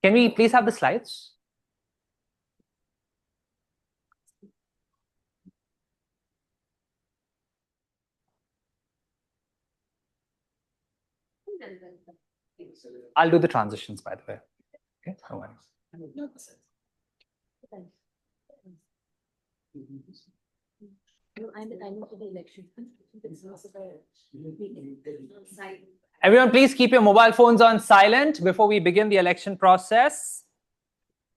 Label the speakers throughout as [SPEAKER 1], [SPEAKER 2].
[SPEAKER 1] Can we please have the slides? I'll do the transitions, by the way. Okay, no worries. Everyone, please keep your mobile phones on silent before we begin the election process.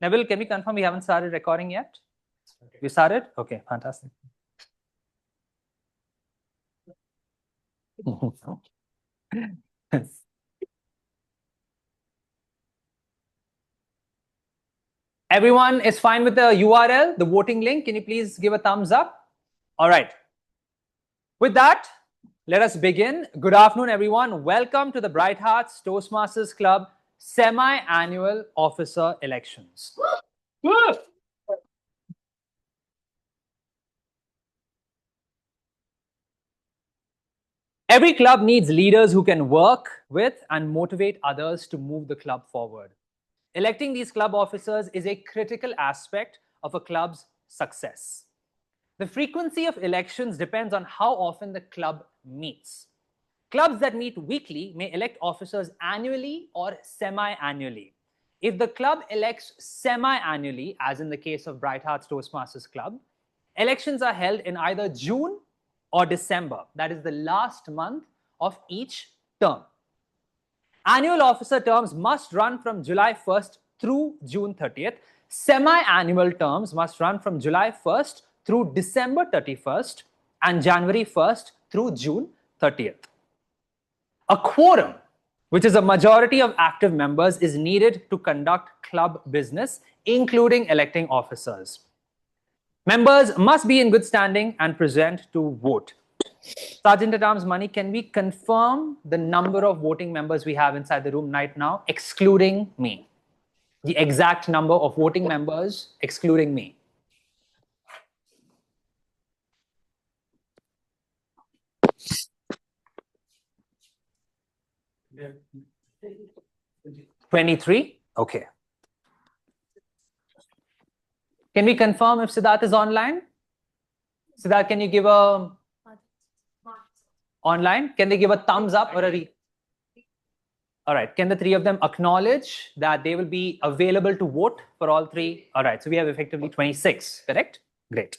[SPEAKER 1] Neville, can we confirm we haven't started recording yet? You started? Okay, fantastic. Everyone is fine with the URL, the voting link? Can you please give a thumbs up? All right. With that, let us begin. Good afternoon, everyone. Welcome to the Bright Hearts Toastmasters Club semi-annual officer elections. Every club needs leaders who can work with and motivate others to move the club forward. Electing these club officers is a critical aspect of a club's success. The frequency of elections depends on how often the club meets. Clubs that meet weekly may elect officers annually or semi-annually. If the club elects semi-annually, as in the case of Bright Hearts Toastmasters Club, elections are held in either June or December, that is the last month of each term. Annual officer terms must run from July 1st through June 30th. Semi-annual terms must run from July 1st through December 31st and January 1st through June 30th. A quorum, which is a majority of active members, is needed to conduct club business, including electing officers. Members must be in good standing and present to vote. Sergeant at Arms Money, can we confirm the number of voting members we have inside the room right now, excluding me? The exact number of voting members, excluding me. Yeah. 23? Okay. Can we confirm if Siddharth is online? Siddharth, can you give a... Online? Can they give a thumbs up or a... All right. Can the three of them acknowledge that they will be available to vote for all three? All right. So we have effectively 26, correct? Great.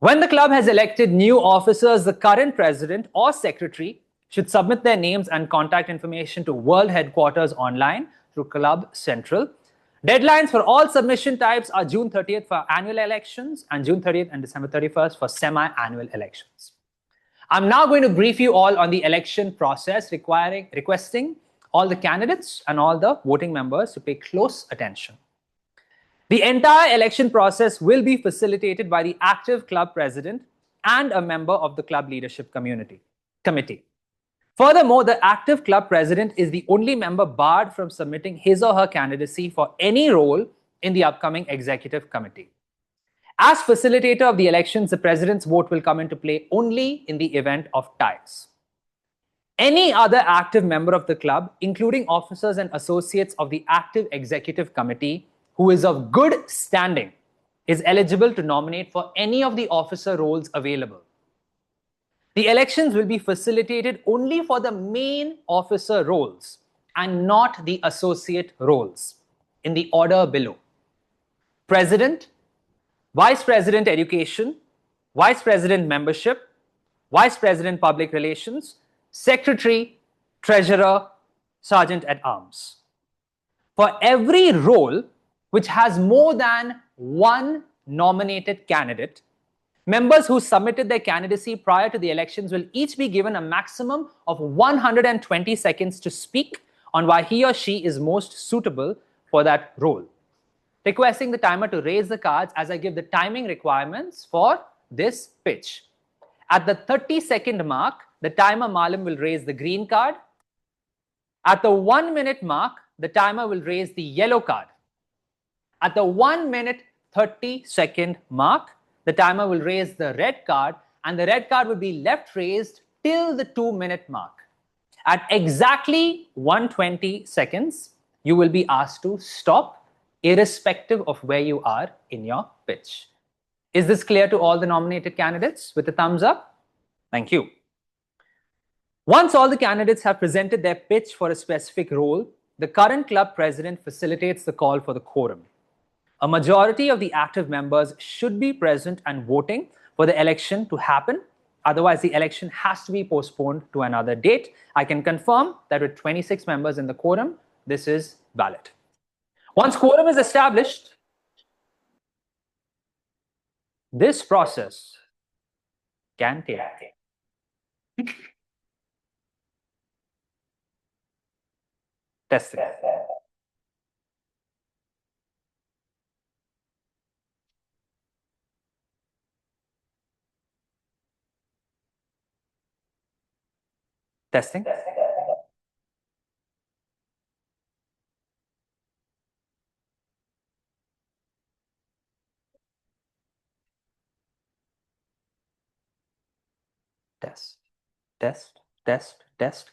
[SPEAKER 1] When the club has elected new officers, the current president or secretary should submit their names and contact information to World Headquarters online through Club Central. Deadlines for all submission types are June 30th for annual elections and June 30th and December 31st for semi-annual elections. I'm now going to brief you all on the election process, requesting all the candidates and all the voting members to pay close attention. The entire election process will be facilitated by the active club president and a member of the club leadership committee. Furthermore, the active club president is the only member barred from submitting his or her candidacy for any role in the upcoming executive committee. As facilitator of the elections, the president's vote will come into play only in the event of ties. Any other active member of the club, including officers and associates of the active executive committee, who is of good standing, is eligible to nominate for any of the officer roles available. The elections will be facilitated only for the main officer roles and not the associate roles, in the order below: President, Vice President Education, Vice President Membership, Vice President Public Relations, Secretary, Treasurer, Sergeant at Arms. For every role which has more than one nominated candidate, members who submitted their candidacy prior to the elections will each be given a maximum of 120 seconds to speak on why he or she is most suitable for that role. Requesting the timer to raise the cards as I give the timing requirements for this pitch. At the 30-second mark, the timer Malam will raise the green card. At the 1-minute mark, the timer will raise the yellow card. At the 1-minute 30-second mark, the timer will raise the red card, and the red card will be left raised till the 2-minute mark. At exactly 120 seconds, you will be asked to stop irrespective of where you are in your pitch. Is this clear to all the nominated candidates with a thumbs up? Thank you. Once all the candidates have presented their pitch for a specific role, the current club president facilitates the call for the quorum. A majority of the active members should be present and voting for the election to happen. Otherwise, the election has to be postponed to another date. I can confirm that with 26 members in the quorum, this is valid. Once quorum is established, this process can take. Testing. Testing. Test, test, test, test.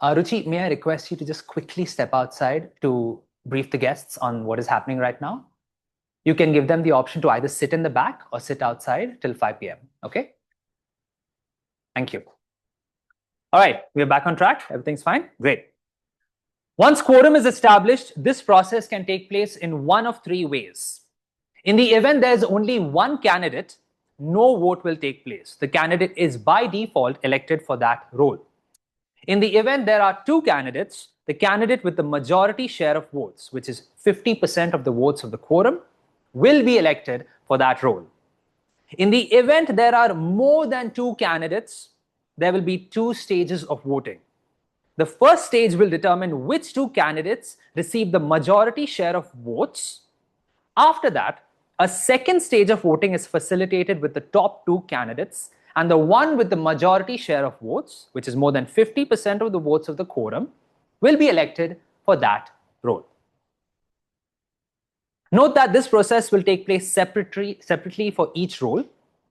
[SPEAKER 1] Ruchi, may I request you to just quickly step outside to brief the guests on what is happening right now? You can give them the option to either sit in the back or sit outside till 5 p.m. Okay? Thank you. All right, we're back on track. Everything's fine? Great. Once quorum is established, this process can take place in one of three ways. In the event there's only one candidate, no vote will take place. The candidate is by default elected for that role. In the event there are two candidates, the candidate with the majority share of votes, which is 50% of the votes of the quorum, will be elected for that role. In the event there are more than two candidates, there will be two stages of voting. The first stage will determine which two candidates receive the majority share of votes. After that, a second stage of voting is facilitated with the top two candidates, and the one with the majority share of votes, which is more than 50% of the votes of the quorum, will be elected for that role. Note that this process will take place separately for each role.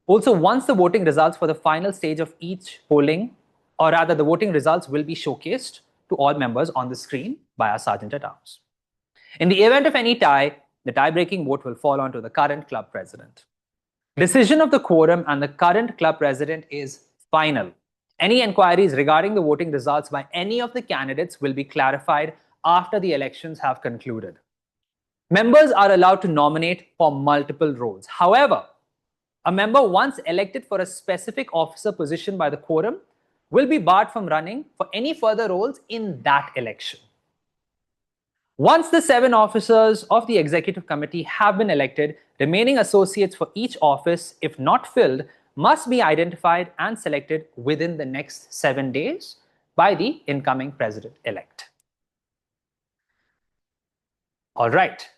[SPEAKER 1] Also, once the voting results for the final stage of each polling, or rather the voting results will be showcased to all members on the screen by our Sergeant at Arms. In the event of any tie, the tie-breaking vote will fall onto the current club president. Decision of the quorum and the current club president is final. Any inquiries regarding the voting results by any of the candidates will be clarified after the elections have concluded. Members are allowed to nominate for multiple roles. However, a member once elected for a specific officer position by the quorum will be barred from running for any further roles in that election. Once the 7 officers of the executive committee have been elected, remaining associates for each office, if not filled, must be identified and selected within the next 7 days by the incoming president-elect. All right.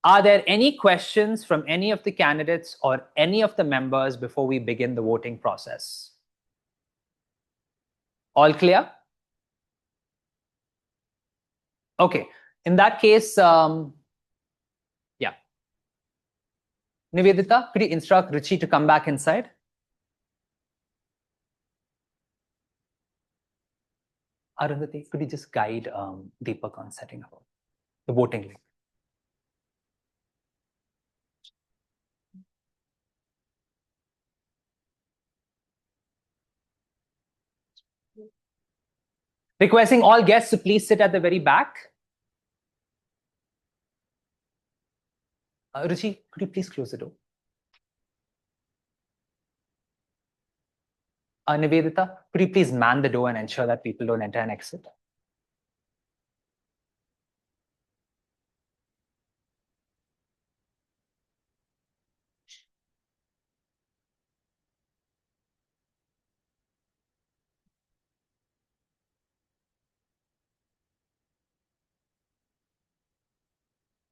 [SPEAKER 1] Are there any questions from any of the candidates or any of the members before we begin the voting process? All clear? Okay. In that case, yeah. Nivedita, could you instruct Ruchi to come back inside? Arundhati, could you just guide Deepak on setting up the voting link? Requesting all guests to please sit at the very back. Ruchi, could you please close the door? Nivedita, could you please man the door and ensure that people don't enter and exit?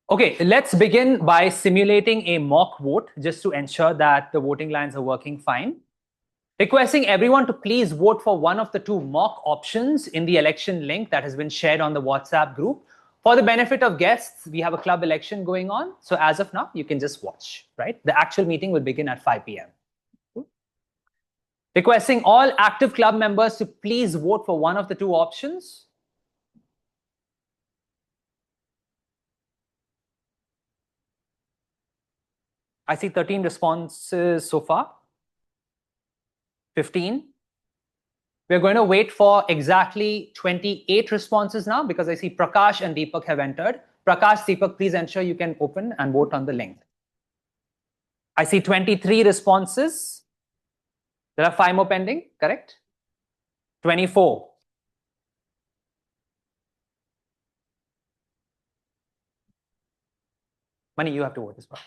[SPEAKER 1] Okay, let's begin by simulating a mock vote just to ensure that the voting lines are working fine. Requesting everyone to please vote for one of the two mock options in the election link that has been shared on the WhatsApp group. For the benefit of guests, we have a club election going on. So as of now, you can just watch, right? The actual meeting will begin at 5 p.m. Requesting all active club members to please vote for one of the two options. I see 13 responses so far. 15. We're going to wait for exactly 28 responses now because I see Prakash and Deepak have entered. Prakash, Deepak, please ensure you can open and vote on the link. I see 23 responses. There are 5 more pending, correct? 24. Mani, you have to vote as well.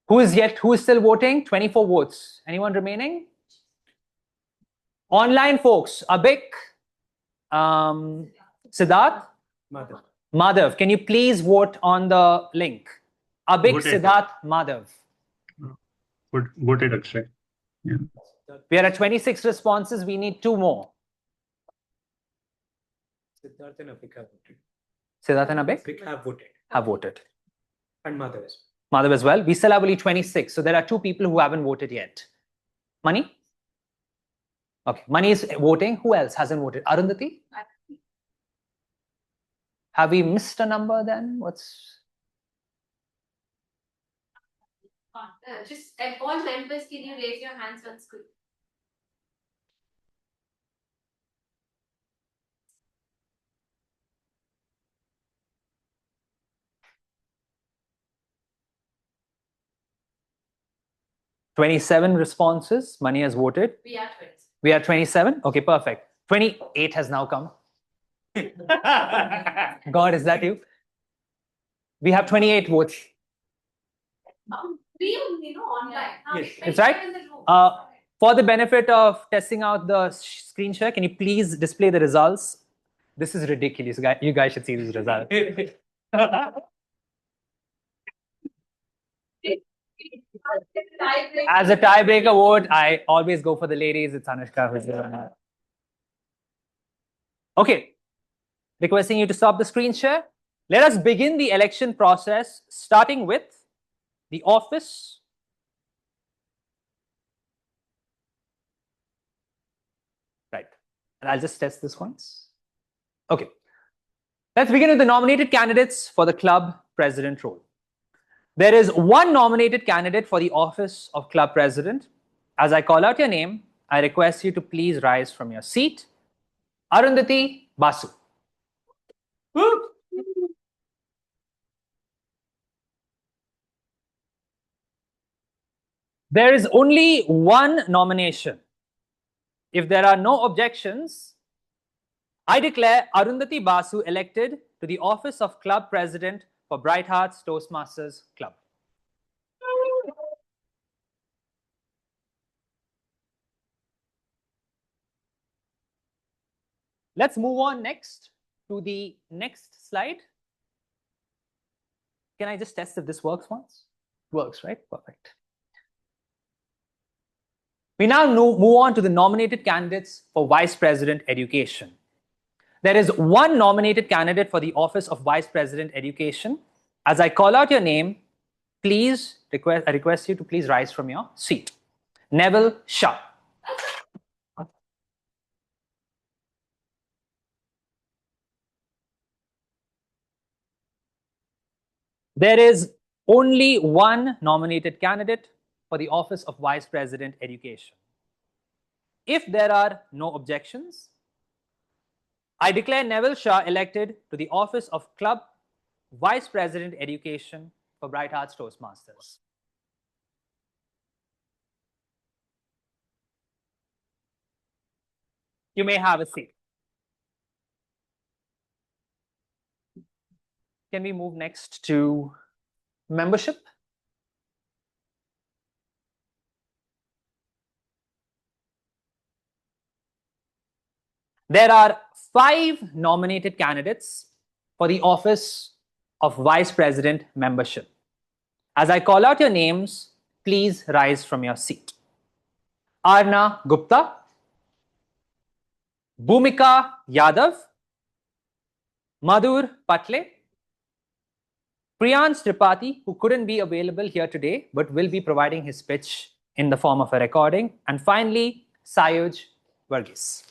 [SPEAKER 1] Who is still voting? 24 votes. Anyone remaining? Online folks, Abik, Siddharth, Madhav. Can you please vote on the link? Abik,
[SPEAKER 2] Voted.
[SPEAKER 1] Siddharth, Madhav.
[SPEAKER 2] Voted, Akshay. Yeah.
[SPEAKER 1] We are at 26 responses. We need 2 more.
[SPEAKER 3] Siddharth and Abhik have voted.
[SPEAKER 1] Siddharth and Abik
[SPEAKER 3] Abhik have voted.
[SPEAKER 1] have voted.
[SPEAKER 3] And Madhav as
[SPEAKER 1] Madhav as well. We still have only 26. So there are 2 people who haven't voted yet. Mani? Okay. Mani is voting. Who else hasn't voted? Arundhati? Have we missed a number then? What's...
[SPEAKER 4] Just all members, can you raise your hands on screen?
[SPEAKER 1] ...27 responses. Mani has voted.
[SPEAKER 4] We are 20.
[SPEAKER 1] We are 27. Okay, perfect. 28 has now come. God, is that you? We have 28 votes.
[SPEAKER 4] We, online.
[SPEAKER 3] Yes,
[SPEAKER 1] it's right. For the benefit of testing out the screen share, can you please display the results? This is ridiculous. You guys should see these results. As a tiebreaker vote, I always go for the ladies. It's Anushka who's there. Okay. Requesting you to stop the screen share. Let us begin the election process, starting with the office. Right. And I'll just test this once. Okay. Let's begin with the nominated candidates for the club president role. There is 1 nominated candidate for the office of club president. As I call out your name, I request you to please rise from your seat. Arundhati Basu. There is only 1 nomination. If there are no objections, I declare Arundhati Basu elected to the office of club president for Bright Hearts Toastmasters Club. Let's move on next to the next slide. Can I just test if this works once? Works, right? Perfect. We now move on to the nominated candidates for Vice President Education. There is 1 nominated candidate for the office of Vice President Education. As I call out your name, I request you to please rise from your seat. Neville Shah. There is only 1 nominated candidate for the office of Vice President Education. If there are no objections, I declare Neville Shah elected to the office of Club Vice President Education for Bright Hearts Toastmasters. You may have a seat. Can we move next to membership? There are 5 nominated candidates for the office of Vice President membership. As I call out your names, please rise from your seat. Arna Gupta, Bhumika Yadav, Madhur Patle, Priyans Tripathi, who couldn't be available here today, but will be providing his speech in the form of a recording. And finally, Sayuj Varghese.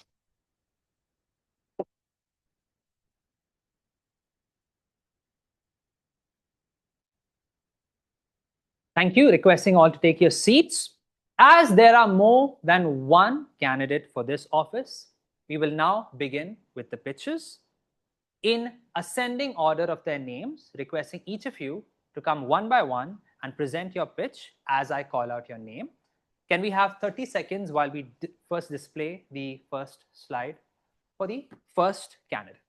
[SPEAKER 1] Thank you. Requesting all to take your seats. As there are more than one candidate for this office, we will now begin with the pitches in ascending order of their names, requesting each of you to come one by one and present your pitch as I call out your name. Can we have 30 seconds while we first display the first slide for the first candidate?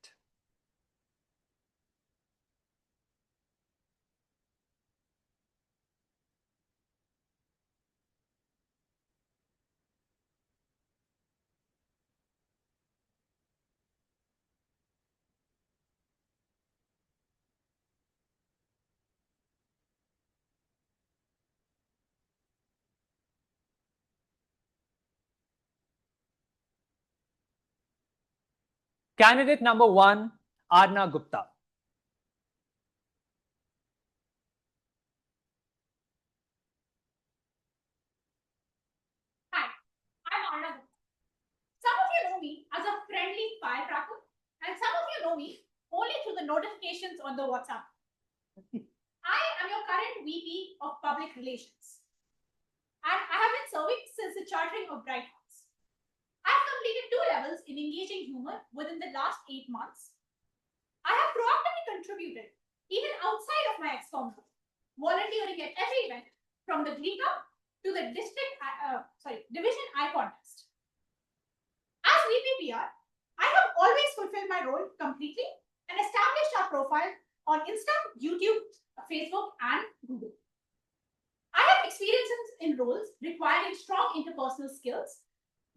[SPEAKER 1] Candidate number 1, Arna Gupta.
[SPEAKER 2] Hi, I'm Arna Gupta. Some of you know me as a friendly firecracker, and some of you know me only through the notifications on the WhatsApp. I am your current VP of Public Relations, and I have been serving since the chartering of Bright Hearts. I have completed 2 levels in engaging humor within the last 8 months. I have proactively contributed, even outside of my ExCom role, volunteering at every event from the Glee Club to the Division I contest. As VP PR, I have always fulfilled my role completely and established our profile on Insta, YouTube, Facebook, and Google. I have experiences in roles requiring strong interpersonal skills,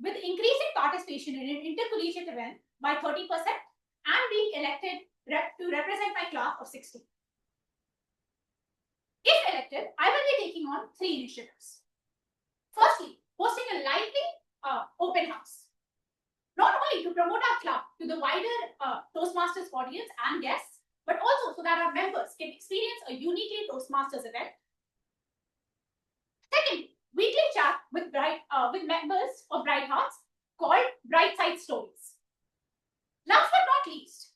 [SPEAKER 2] with increasing participation in an intercollegiate event by 30% and being elected to represent my class of 60. If elected, I will be taking on 3 initiatives. Firstly, hosting a lively open house, not only to promote our club to the wider Toastmasters audience and guests, but also so that our members can experience a uniquely Toastmasters event. Second, weekly chat with members of Bright Hearts called Bright Side Stories. Last but not least,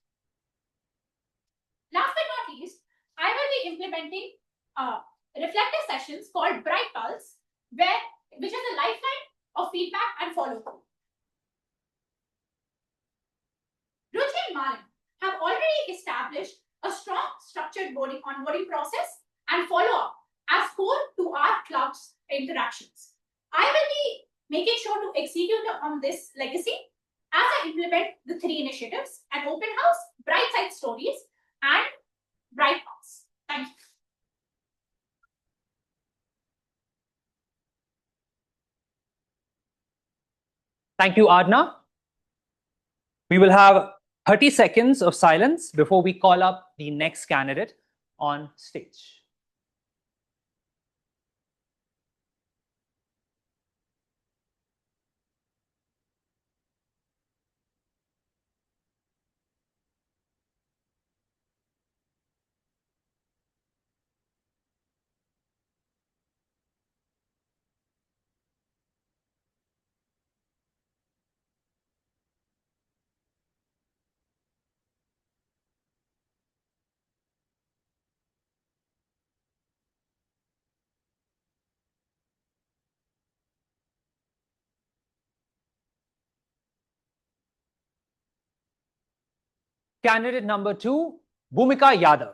[SPEAKER 2] I will be implementing reflective sessions called Bright Pulse, which is a lifeline of feedback and follow-through. Ruchi and Malin have already established a strong structured onboarding process and follow-up as core to our club's interactions. I will be making sure to execute on this legacy as I implement the 3 initiatives: an open house, Bright Side Stories, and Bright House. Thank you.
[SPEAKER 1] Thank you, Arna. We will have 30 seconds of silence before we call up the next candidate on stage. Candidate number 2, Bhumika Yadav.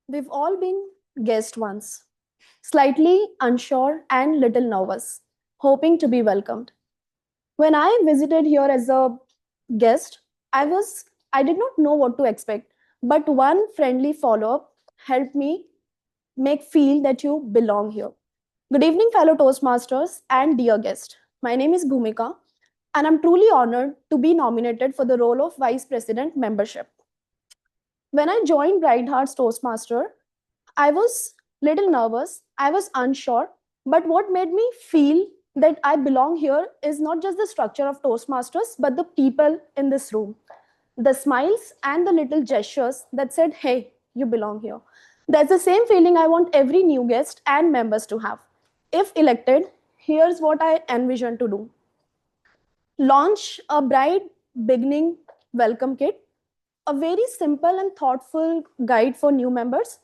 [SPEAKER 5] We've all been guests once, slightly unsure and little nervous, hoping to be welcomed. When I visited here as a guest, I did not know what to expect, but one friendly follow-up helped me make feel that you belong here. Good evening, fellow Toastmasters and dear guest. My name is Bhumika, and I'm truly honored to be nominated for the role of Vice President Membership. When I joined Bright Hearts Toastmaster, I was little nervous, I was unsure, but what made me feel that I belong here is not just the structure of Toastmasters, but the people in this room. The smiles and the little gestures that said, hey, you belong here. That's the same feeling I want every new guest and members to have. If elected, here's what I envision to do: launch a bright beginning welcome kit, a very simple and thoughtful guide for new members.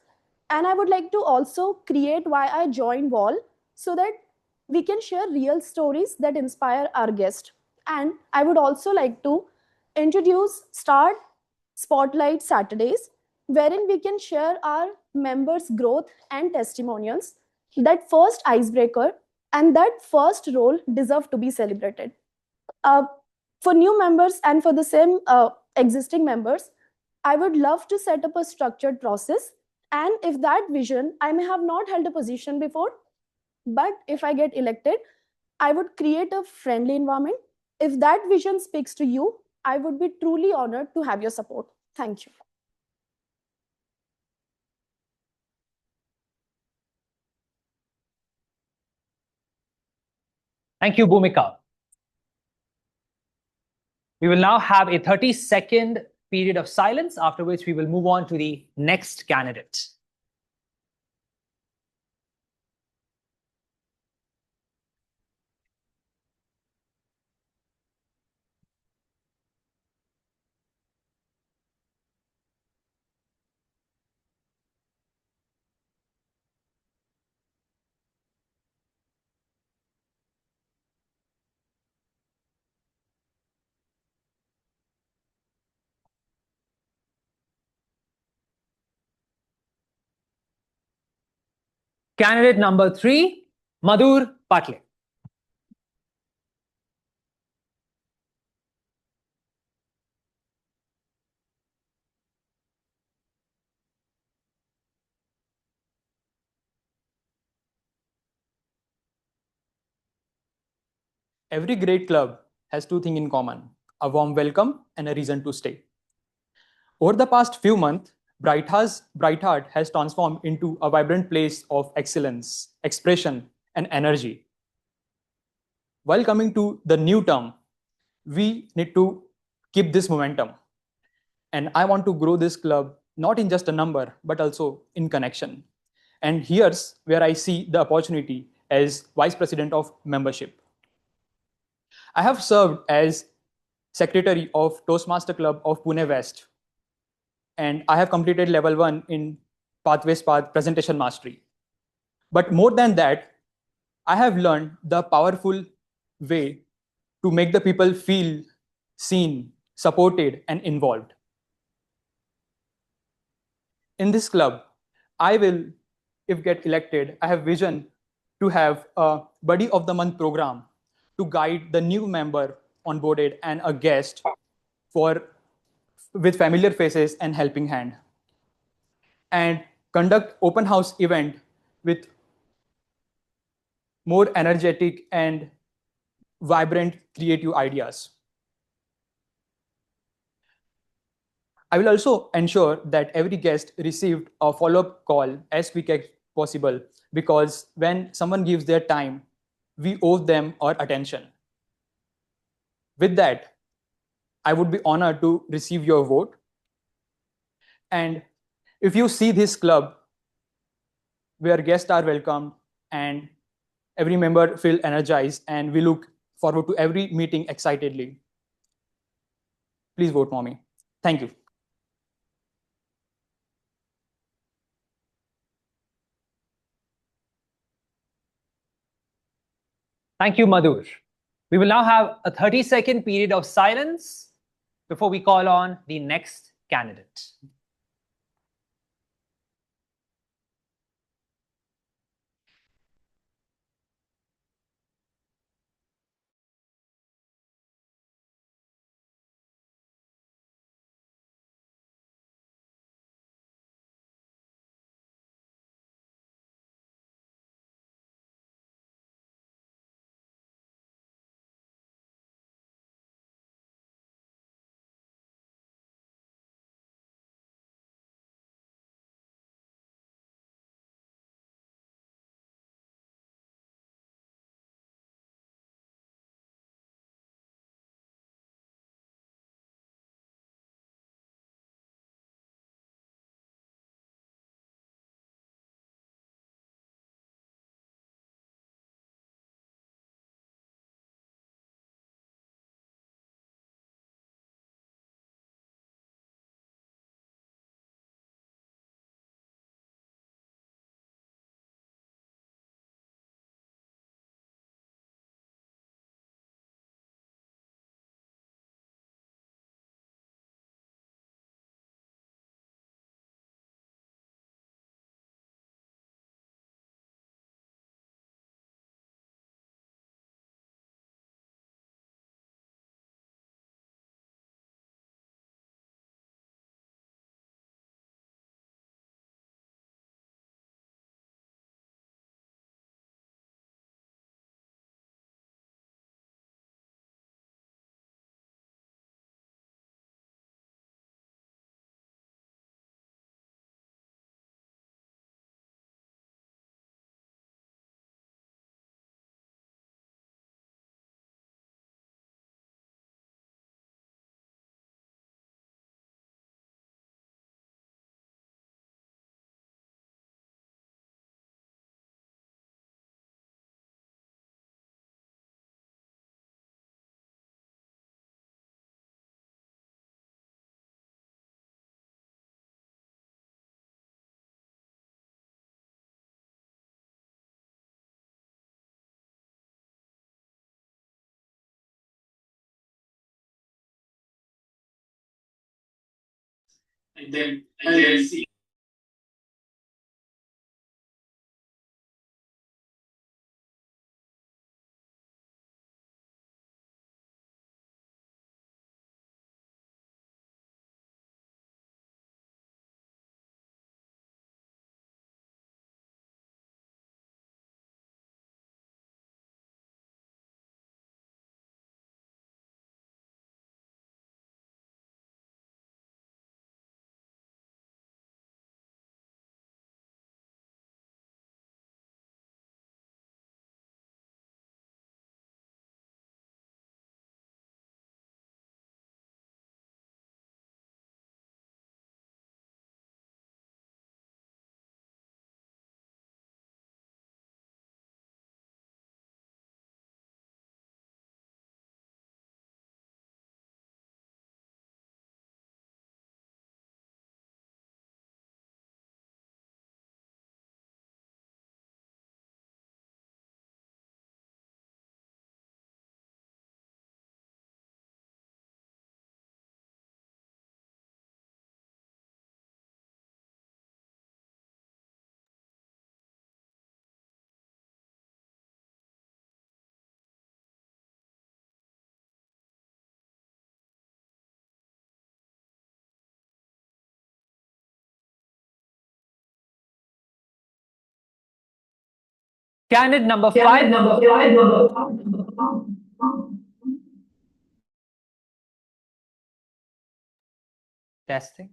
[SPEAKER 5] And I would like to also create why I joined Wall so that we can share real stories that inspire our guests. And I would also like to introduce Start Spotlight Saturdays, wherein we can share our members' growth and testimonials. That first icebreaker and that first role deserve to be celebrated. Uh, for new members and for the same existing members, I would love to set up a structured process. And if that vision, I may have not held a position before, but if I get elected, I would create a friendly environment. If that vision speaks to you, I would be truly honored to have your support. Thank you.
[SPEAKER 1] Thank you, Bhumika. We will now have a 30-second period of silence, after which we will move on to the next candidate. Candidate number 3, Madhur Patle.
[SPEAKER 6] Every great club has two things in common: a warm welcome and a reason to stay. Over the past few months, Bright Heart has transformed into a vibrant place of excellence, expression, and energy. While coming to the new term, we need to keep this momentum. And I want to grow this club not in just a number, but also in connection. And here's where I see the opportunity as Vice President of Membership. I have served as Secretary of Toastmaster Club of Pune West, and I have completed level 1 in Pathways Path Presentation Mastery. But more than that, I have learned the powerful way to make the people feel seen, supported, and involved. In this club, I will, if get elected, I have vision to have a Buddy of the Month program to guide the new member onboarded and a guest with familiar faces and helping hand, and conduct open house event with more energetic and vibrant creative ideas. I will also ensure that every guest received a follow-up call as quick as possible, because when someone gives their time, we owe them our attention. With that, I would be honored to receive your vote. And if you see this club where guests are welcomed and every member feel energized and we look forward to every meeting excitedly, please vote for me. Thank you.
[SPEAKER 1] Thank you, Madhur. We will now have a 30-second period of silence before we call on the next candidate.
[SPEAKER 7] and then see.
[SPEAKER 1] Candidate number 5. Testing.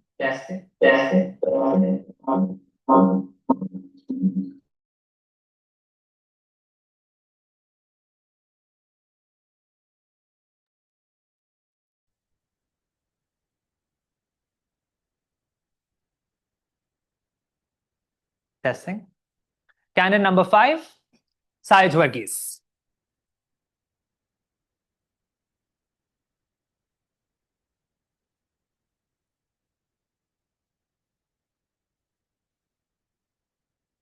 [SPEAKER 1] Testing. Candidate number 5, Syed Varghese.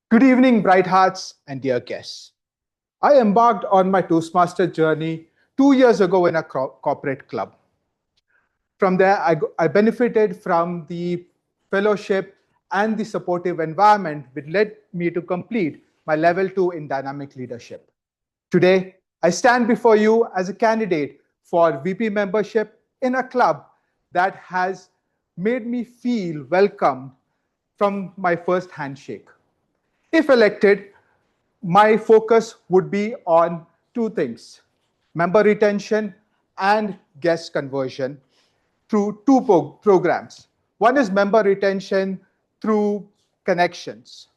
[SPEAKER 8] Good evening, bright hearts and dear guests. I embarked on my Toastmaster journey 2 years ago in a corporate club. From there, I benefited from the fellowship and the supportive environment, which led me to complete my level 2 in dynamic leadership. Today, I stand before you as a candidate for VP membership in a club that has made me feel welcomed from my first handshake. If elected, my focus would be on two things: member retention and guest conversion through two programs. One is member retention through connections.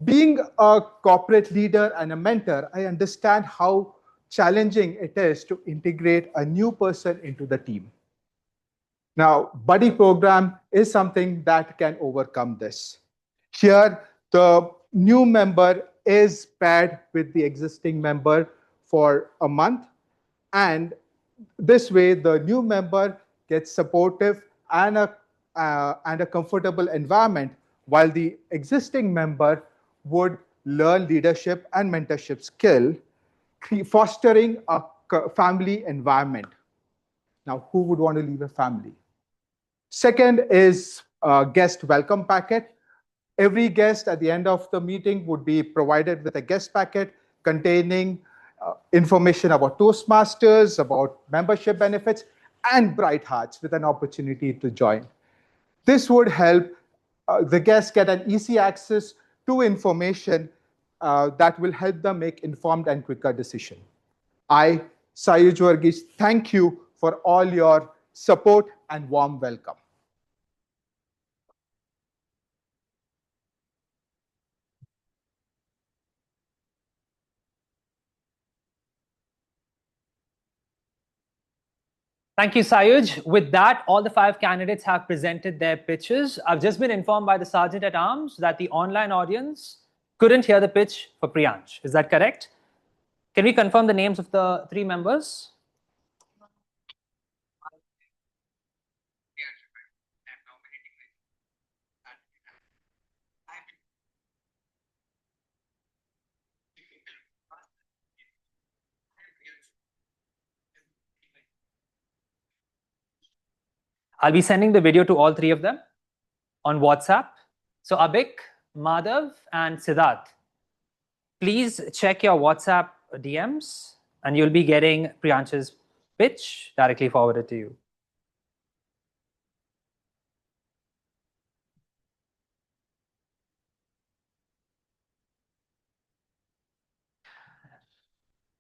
[SPEAKER 8] Being a corporate leader and a mentor, I understand how challenging it is to integrate a new person into the team. Now, buddy program is something that can overcome this. Here, the new member is paired with the existing member for a month, and this way the new member gets supportive and a comfortable environment, while the existing member would learn leadership and mentorship skill, fostering a family environment. Now, who would want to leave a family? Second is a guest welcome packet. Every guest at the end of the meeting would be provided with a guest packet containing information about Toastmasters, about membership benefits, and Bright Hearts with an opportunity to join. This would help the guests get an easy access to information that will help them make informed and quicker decisions. I, Sayuj Varghese, thank you for all your support and warm welcome.
[SPEAKER 1] Thank you, Sayuj. With that, all the 5 candidates have presented their pitches. I've just been informed by the Sergeant at Arms that the online audience couldn't hear the pitch for Priyansh. Is that correct? Can we confirm the names of the 3 members? I'll be sending the video to all 3 of them. on WhatsApp. So Abik, Madhav, and Siddharth, please check your WhatsApp DMs and you'll be getting Priyansh's pitch directly forwarded to you.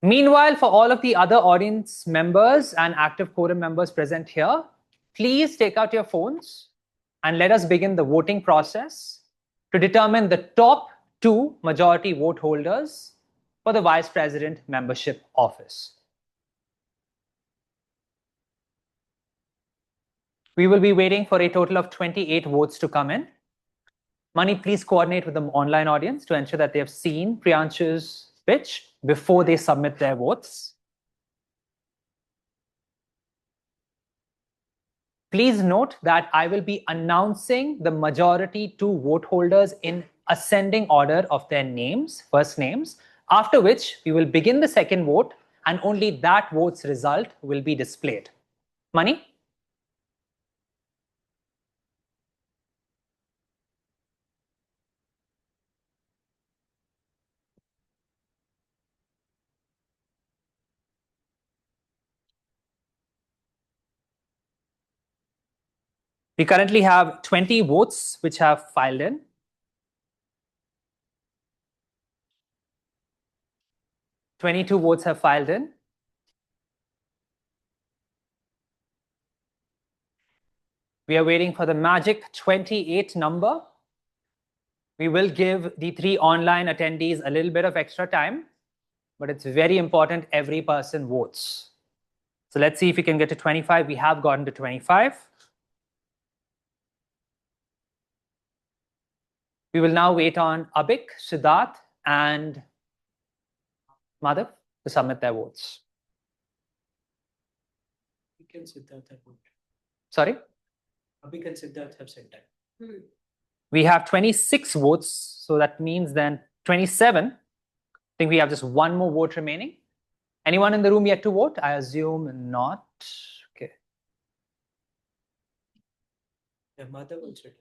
[SPEAKER 1] Meanwhile, for all of the other audience members and active quorum members present here, please take out your phones and let us begin the voting process to determine the top 2 majority vote holders for the Vice President membership office. We will be waiting for a total of 28 votes to come in. Mani, please coordinate with the online audience to ensure that they have seen Priyansh's pitch before they submit their votes. Please note that I will be announcing the majority 2 vote holders in ascending order of their names, first names, after which we will begin the second vote and only that vote's result will be displayed. Mani? We currently have 20 votes which have filed in. Twenty-two votes have filed in. We are waiting for the magic 28 number. We will give the 3 online attendees a little bit of extra time, but it's very important every person votes. So let's see if we can get to 25. We have gotten to 25. We will now wait on Abik, Siddharth, and Madhav to submit their votes.
[SPEAKER 3] Abhik and Siddharth have voted.
[SPEAKER 1] Sorry?
[SPEAKER 3] Abhik and Siddharth have said that.
[SPEAKER 1] We have 26 votes, so that means then 27. I think we have just 1 more vote remaining. Anyone in the room yet to vote? I assume not. Okay.
[SPEAKER 3] Yeah, Madhav also did.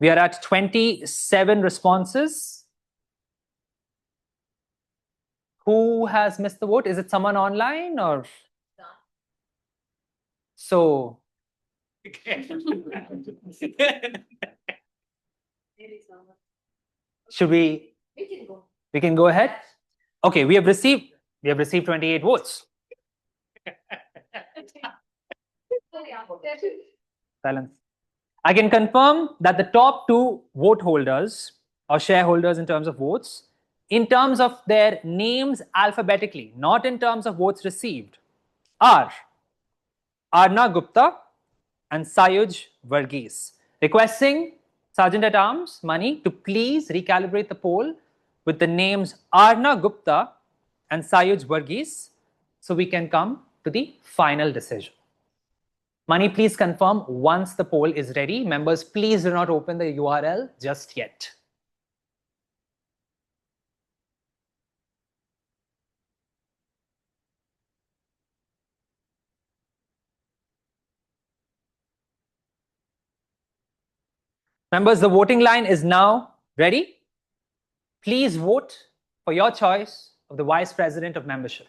[SPEAKER 1] We are at 27 responses. Who has missed the vote? Is it someone online or? So should we?
[SPEAKER 4] We can go.
[SPEAKER 1] We can go ahead. Okay, we have received 28 votes. Silence. I can confirm that the top 2 vote holders or shareholders in terms of votes, in terms of their names alphabetically, not in terms of votes received, are Arna Gupta and Sayuj Varghese. Requesting Sergeant at Arms Mani to please recalibrate the poll with the names Arna Gupta and Sayuj Varghese so we can come to the final decision. Mani, please confirm once the poll is ready. Members, please do not open the URL just yet. Members, the voting line is now ready. Please vote for your choice of the Vice President of Membership.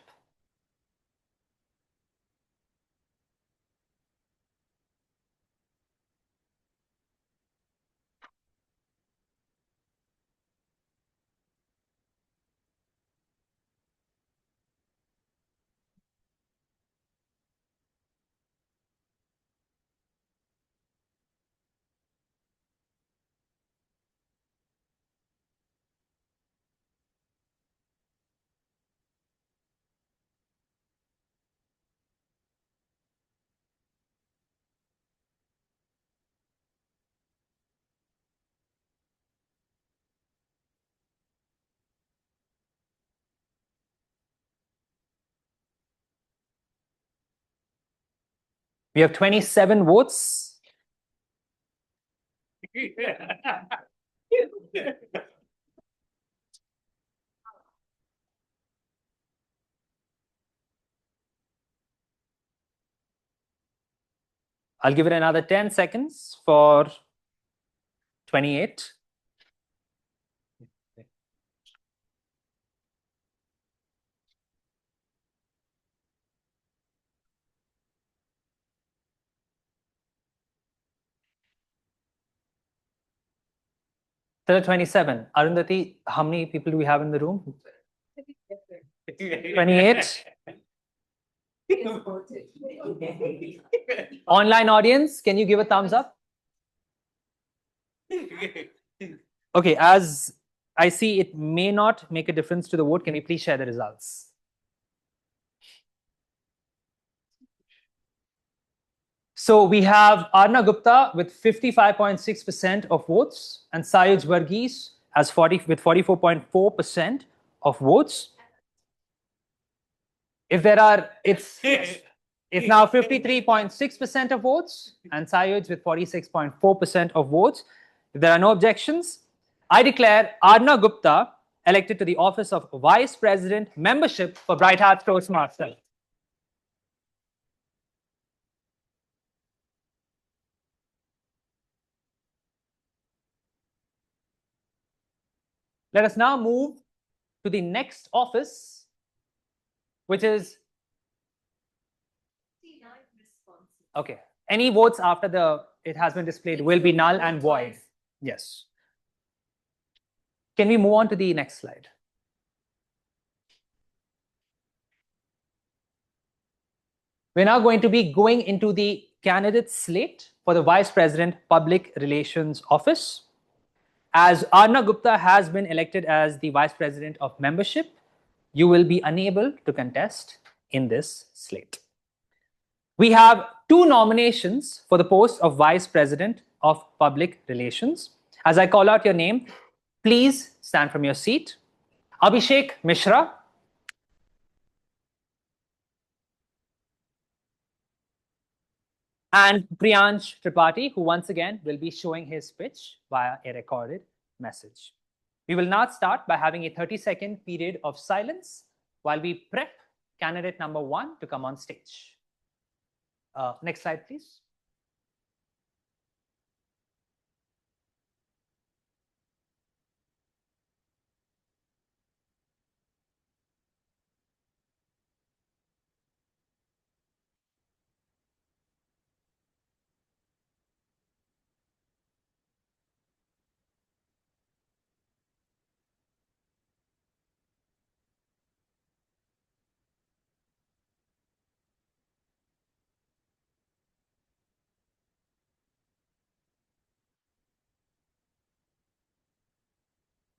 [SPEAKER 1] We have 27 votes. I'll give it another 10 seconds for 28. Till 27. Arundhati, how many people do we have in the room? 28. Online audience, can you give a thumbs up? Okay, as I see it may not make a difference to the vote, can you please share the results? So we have Arna Gupta with 55.6% of votes and Sayuj Varghese has 44.4% of votes. If there are, it's now 53.6% of votes and Sayuj with 46.4% of votes. If there are no objections, I declare Arna Gupta elected to the office of Vice President Membership for Bright Hearts Toastmasters. Let us now move to the next office, which is, okay, any votes after it has been displayed will be null and void. Yes. Can we move on to the next slide? We're now going to be going into the candidate slate for the Vice President Public Relations Office. As Arna Gupta has been elected as the Vice President of Membership, you will be unable to contest in this slate. We have 2 nominations for the post of Vice President of Public Relations. As I call out your name, please stand from your seat. Abhishek Mishra. And Priyansh Tripathi, who once again will be showing his pitch via a recorded message. We will now start by having a 30-second period of silence while we prep candidate number 1 to come on stage. Next slide, please.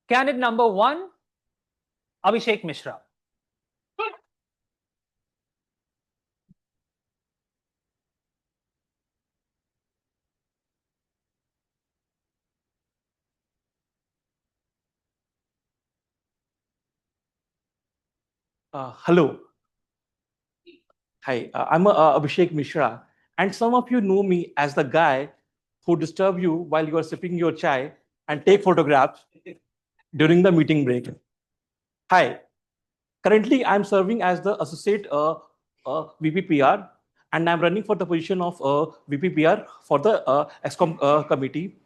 [SPEAKER 1] Candidate number 1, Abhishek Mishra.
[SPEAKER 7] Hello. Hi, I'm Abhishek Mishra, and some of you know me as the guy who disturb you while you are sipping your chai and take photographs during the meeting break. Hi, currently I'm serving as the Associate VPPR, and I'm running for the position of VPPR for the ExCom committee.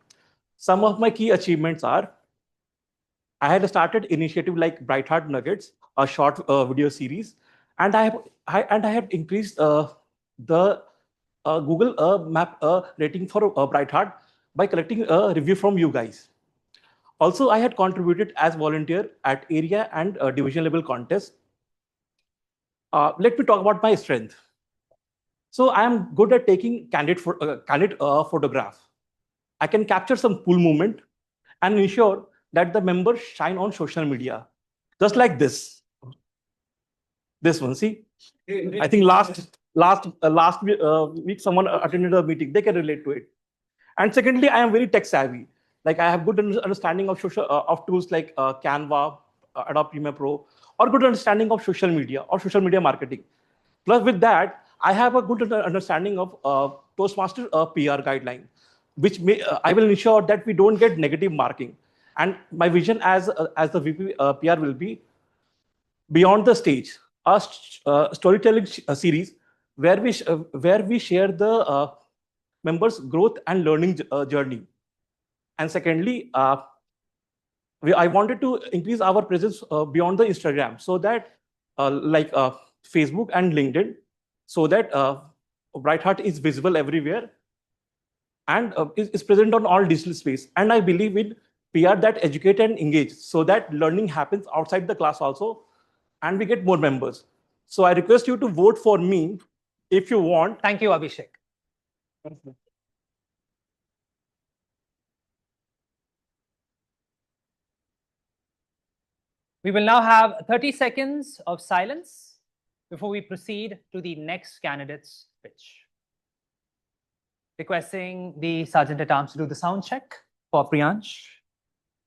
[SPEAKER 7] Some of my key achievements are, I had started initiative like Bright Heart Nuggets, a short video series, and I have increased the Google Map rating for Bright Heart by collecting a review from you guys. Also, I had contributed as volunteer at area and division level contests. Let me talk about my strength. So I am good at taking candid photograph. I can capture some cool moment and ensure that the members shine on social media, just like this. This one, see? I think last week someone attended a meeting. They can relate to it. And secondly, I am very tech savvy. Like I have good understanding of of tools like Canva, Adobe Premiere Pro, or good understanding of social media or social media marketing. Plus, with that, I have a good understanding of Toastmaster PR guideline, which I will ensure that we don't get negative marking. And my vision as the VP PR will be beyond the stage, a storytelling series where we share the members' growth and learning journey. And secondly, I wanted to increase our presence beyond the Instagram, so that like Facebook and LinkedIn, so that Bright Heart is visible everywhere and is present on all digital space. And I believe in PR that educate and engage, so that learning happens outside the class also, and we get more members. So I request you to vote for me if you want.
[SPEAKER 1] Thank you, Abhishek. We will now have 30 seconds of silence before we proceed to the next candidate's pitch. Requesting the Sergeant at Arms to do the sound check for Priyansh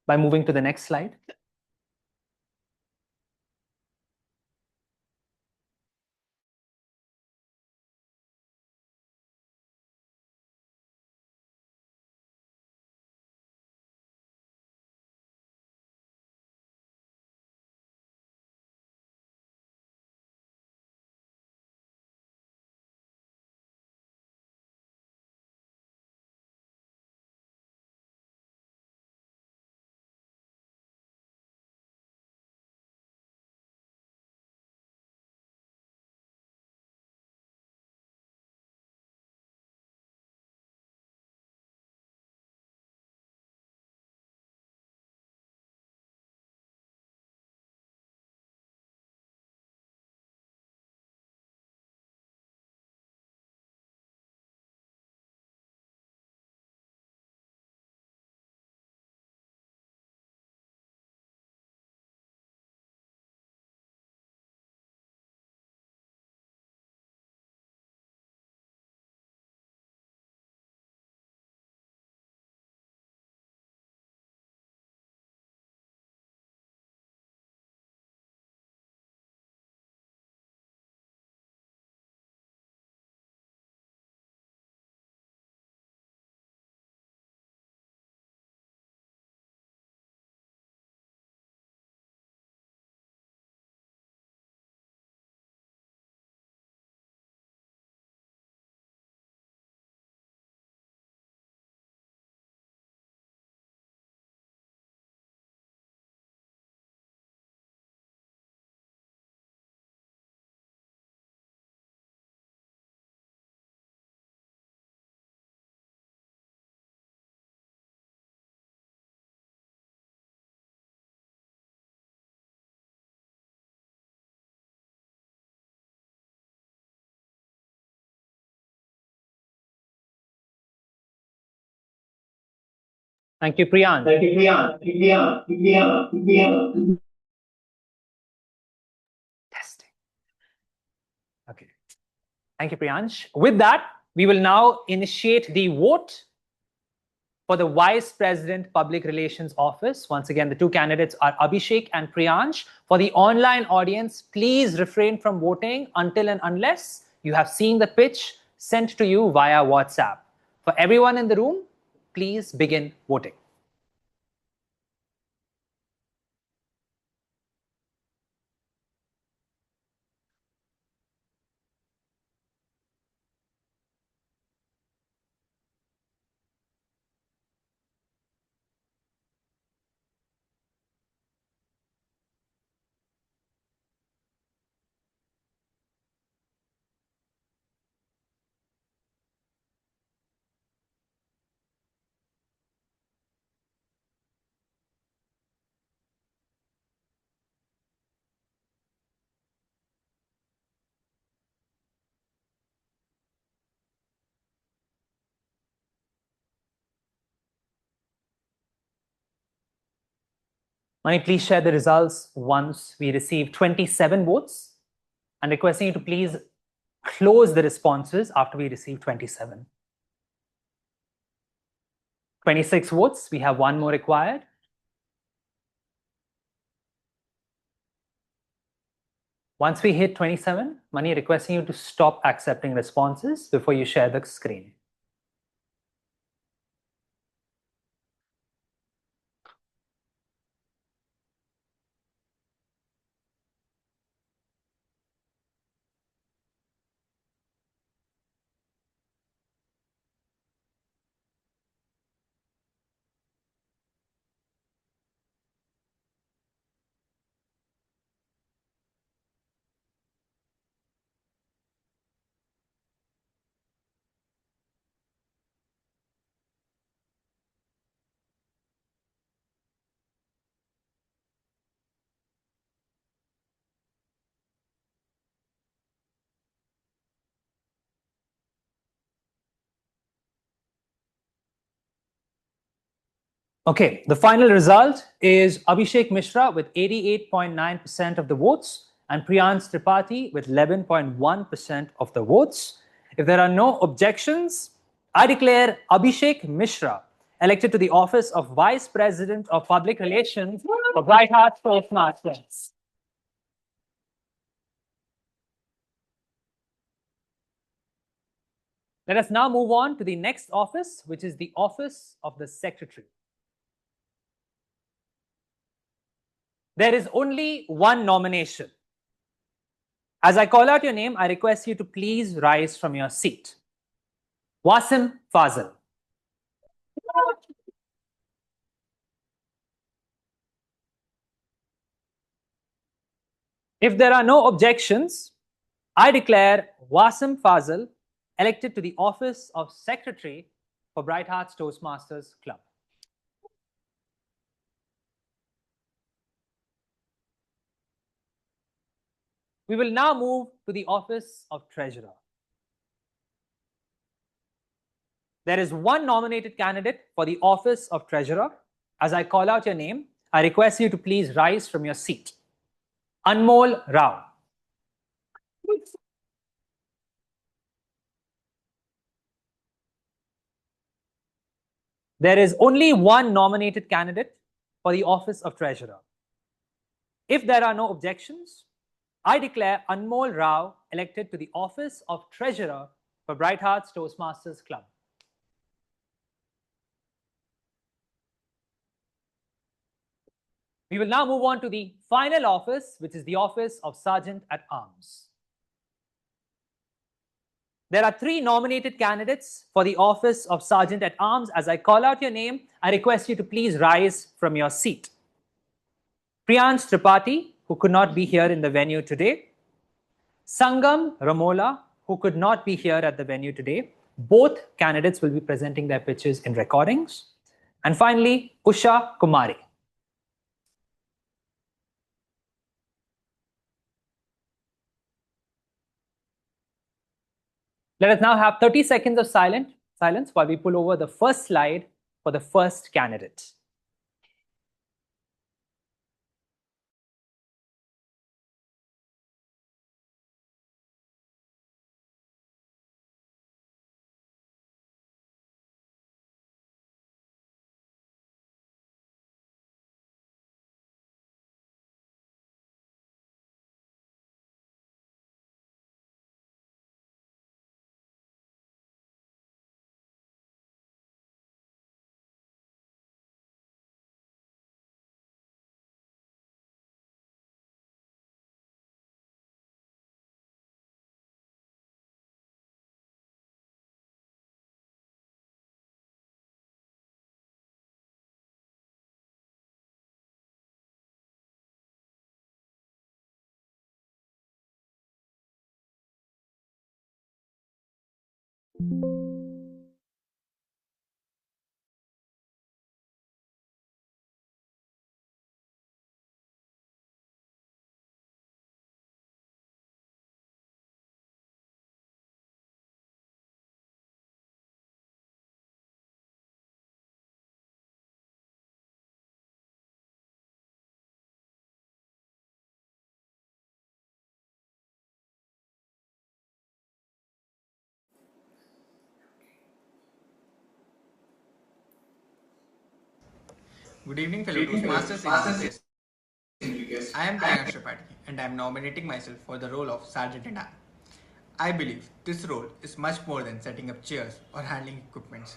[SPEAKER 1] by moving to the next slide. Thank you, Priyansh. Testing. Okay. Thank you, Priyansh. With that, we will now initiate the vote for the Vice President Public Relations Office. Once again, the two candidates are Abhishek and Priyansh. For the online audience, please refrain from voting until and unless you have seen the pitch sent to you via WhatsApp. For everyone in the room, please begin voting. Mani, please share the results once we receive 27 votes, and requesting you to please close the responses after we receive 27. 26 votes, we have one more required. Once we hit 27, Mani, requesting you to stop accepting responses before you share the screen. Okay, the final result is Abhishek Mishra with 88.9% of the votes and Priyansh Tripathi with 11.1% of the votes. If there are no objections, I declare Abhishek Mishra elected to the office of Vice President of Public Relations for Bright Hearts Toastmasters. Let us now move on to the next office, which is the office of the Secretary. There is only one nomination. As I call out your name, I request you to please rise from your seat. Wasim Fazal. If there are no objections, I declare Wasim Fazal elected to the office of Secretary for Bright Hearts Toastmasters Club. We will now move to the office of Treasurer. There is one nominated candidate for the office of Treasurer. As I call out your name, I request you to please rise from your seat. Anmol Rao. There is only one nominated candidate for the office of Treasurer. If there are no objections, I declare Anmol Rao elected to the office of Treasurer for Bright Hearts Toastmasters Club. We will now move on to the final office, which is the office of Sergeant at Arms. There are three nominated candidates for the office of Sergeant at Arms. As I call out your name, I request you to please rise from your seat. Priyansh Tripathi, who could not be here in the venue today. Sangam Ramola, who could not be here at the venue today. Both candidates will be presenting their pitches in recordings. And finally, Usha Kumari. Let us now have 30 seconds of silence while we pull over the first slide for the first candidate.
[SPEAKER 9] Good evening, fellow Toastmasters and guests. I am Priyansh Tripathi and I am nominating myself for the role of Sergeant at Arms. I believe this role is much more than setting up chairs or handling equipments.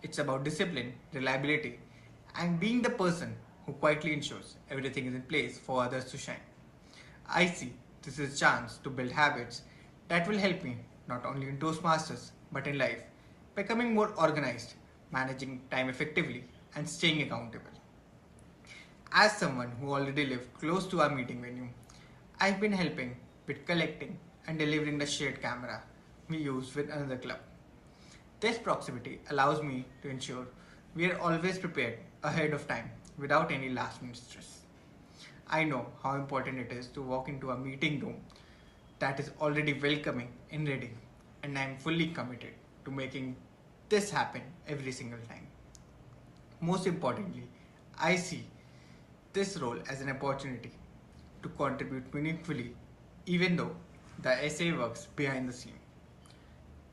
[SPEAKER 9] It's about discipline, reliability, and being the person who quietly ensures everything is in place for others to shine. I see this is a chance to build habits that will help me not only in Toastmasters but in life, becoming more organized, managing time effectively, and staying accountable. As someone who already lives close to our meeting venue, I've been helping with collecting and delivering the shared camera we use with another club. This proximity allows me to ensure we are always prepared ahead of time without any last minute stress. I know how important it is to walk into a meeting room that is already welcoming and ready, and I am fully committed to making this happen every single time. Most importantly, I see this role as an opportunity to contribute meaningfully, even though the SA works behind the scene.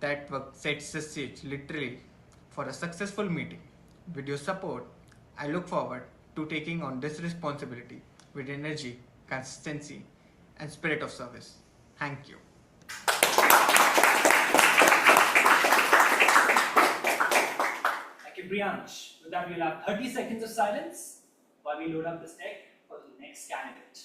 [SPEAKER 9] That work sets the stage literally for a successful meeting. With your support, I look forward to taking on this responsibility with energy, consistency, and spirit of service. Thank you.
[SPEAKER 1] Thank you, Priyansh. With that, we'll have 30 seconds of silence while we load up this deck for the next candidate.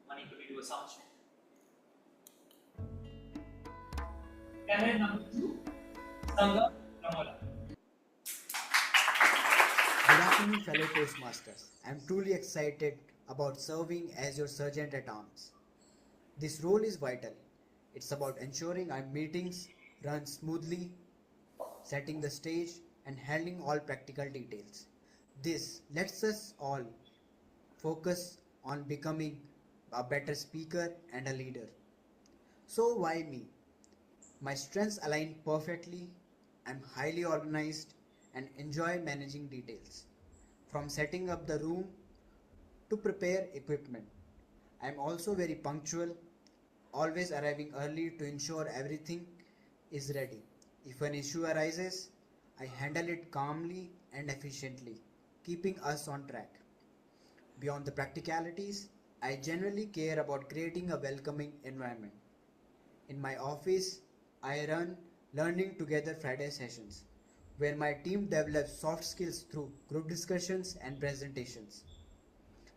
[SPEAKER 1] Money, could we do a sound check? Candidate number 2, Sangha Ramola.
[SPEAKER 10] Good afternoon, fellow Toastmasters. I am truly excited about serving as your Sergeant at Arms. This role is vital. It's about ensuring our meetings run smoothly, setting the stage, and handling all practical details. This lets us all focus on becoming a better speaker and a leader. So, why me? My strengths align perfectly. I'm highly organized and enjoy managing details, from setting up the room to prepare equipment. I'm also very punctual, always arriving early to ensure everything is ready. If an issue arises, I handle it calmly and efficiently, keeping us on track. Beyond the practicalities, I generally care about creating a welcoming environment. In my office, I run Learning Together Friday sessions, where my team develops soft skills through group discussions and presentations.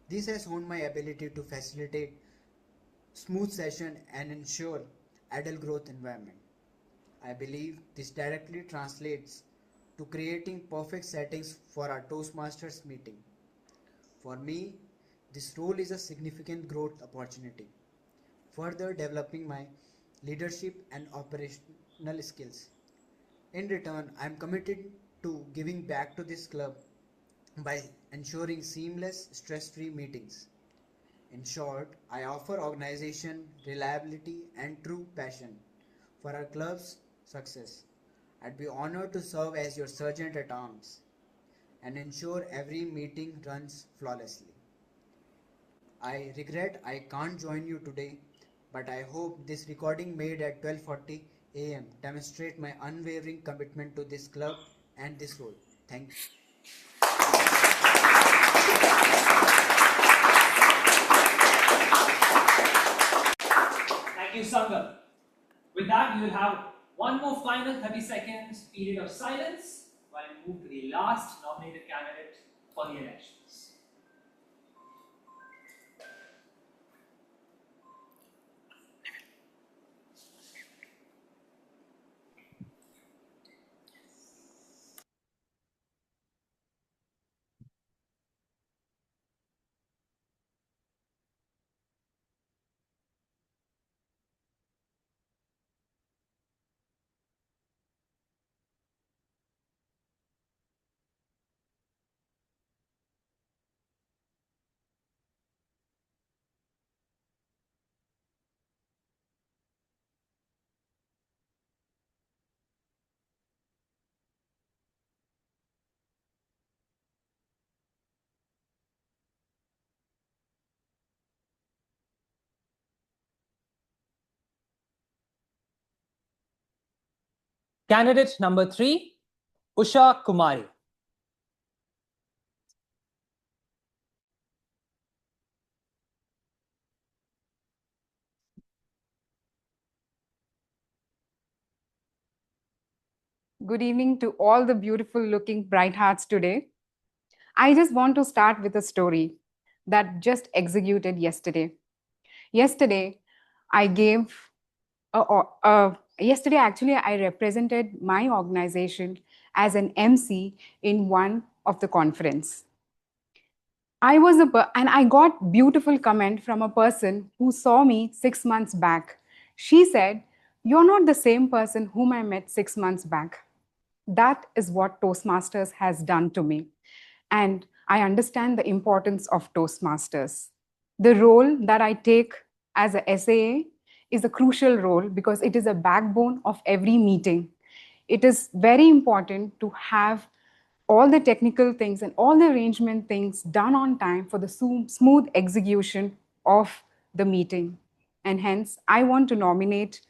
[SPEAKER 10] This has honed my ability to facilitate smooth session and ensure adult growth environment. I believe this directly translates to creating perfect settings for our Toastmasters meeting. For me, this role is a significant growth opportunity, further developing my leadership and operational skills. In return, I am committed to giving back to this club by ensuring seamless, stress free meetings. In short, I offer organization, reliability, and true passion for our club's success. I'd be honored to serve as your sergeant at arms and ensure every meeting runs flawlessly. I regret I can't join you today, but I hope this recording made at 12:40 a.m. demonstrate my unwavering commitment to this club and this role. Thank you.
[SPEAKER 1] Thank you, Sangha. With that, we will have one more final 30 seconds period of silence while we move to the last nominated candidate for the elections. Candidate number 3, Usha Kumari.
[SPEAKER 11] Good evening to all the beautiful looking bright hearts today. I just want to start with a story that just executed yesterday. Yesterday, I gave yesterday actually I represented my organization as an MC in one of the conference. And I got beautiful comment from a person who saw me 6 months back. She said, "You're not the same person whom I met 6 months back." That is what Toastmasters has done to me. And I understand the importance of Toastmasters. The role that I take as a SAA is a crucial role because it is a backbone of every meeting. It is very important to have all the technical things and all the arrangement things done on time for the smooth execution of the meeting. And hence, I want to nominate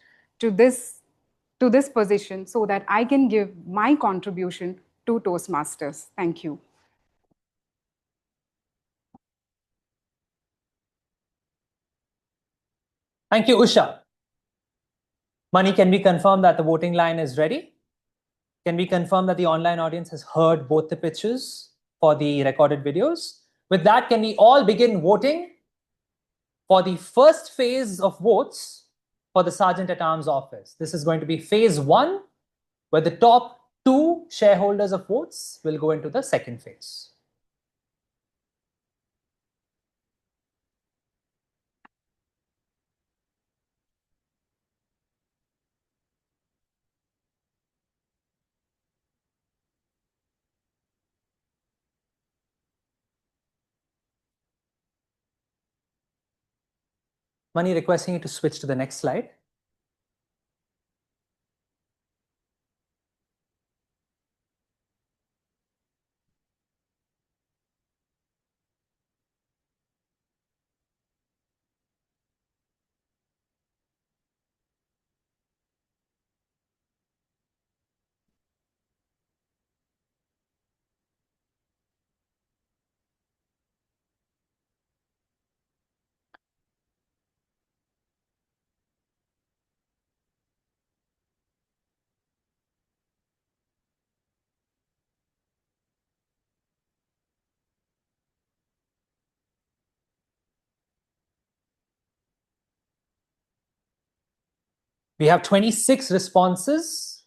[SPEAKER 11] to this position so that I can give my contribution to Toastmasters. Thank you.
[SPEAKER 1] Thank you, Usha. Mani, can we confirm that the voting line is ready? Can we confirm that the online audience has heard both the pitches for the recorded videos? With that, can we all begin voting for the first phase of votes for the Sergeant at Arms office? This is going to be phase 1, where the top 2 shareholders of votes will go into the second phase. Mani, requesting you to switch to the next slide. We have 26 responses.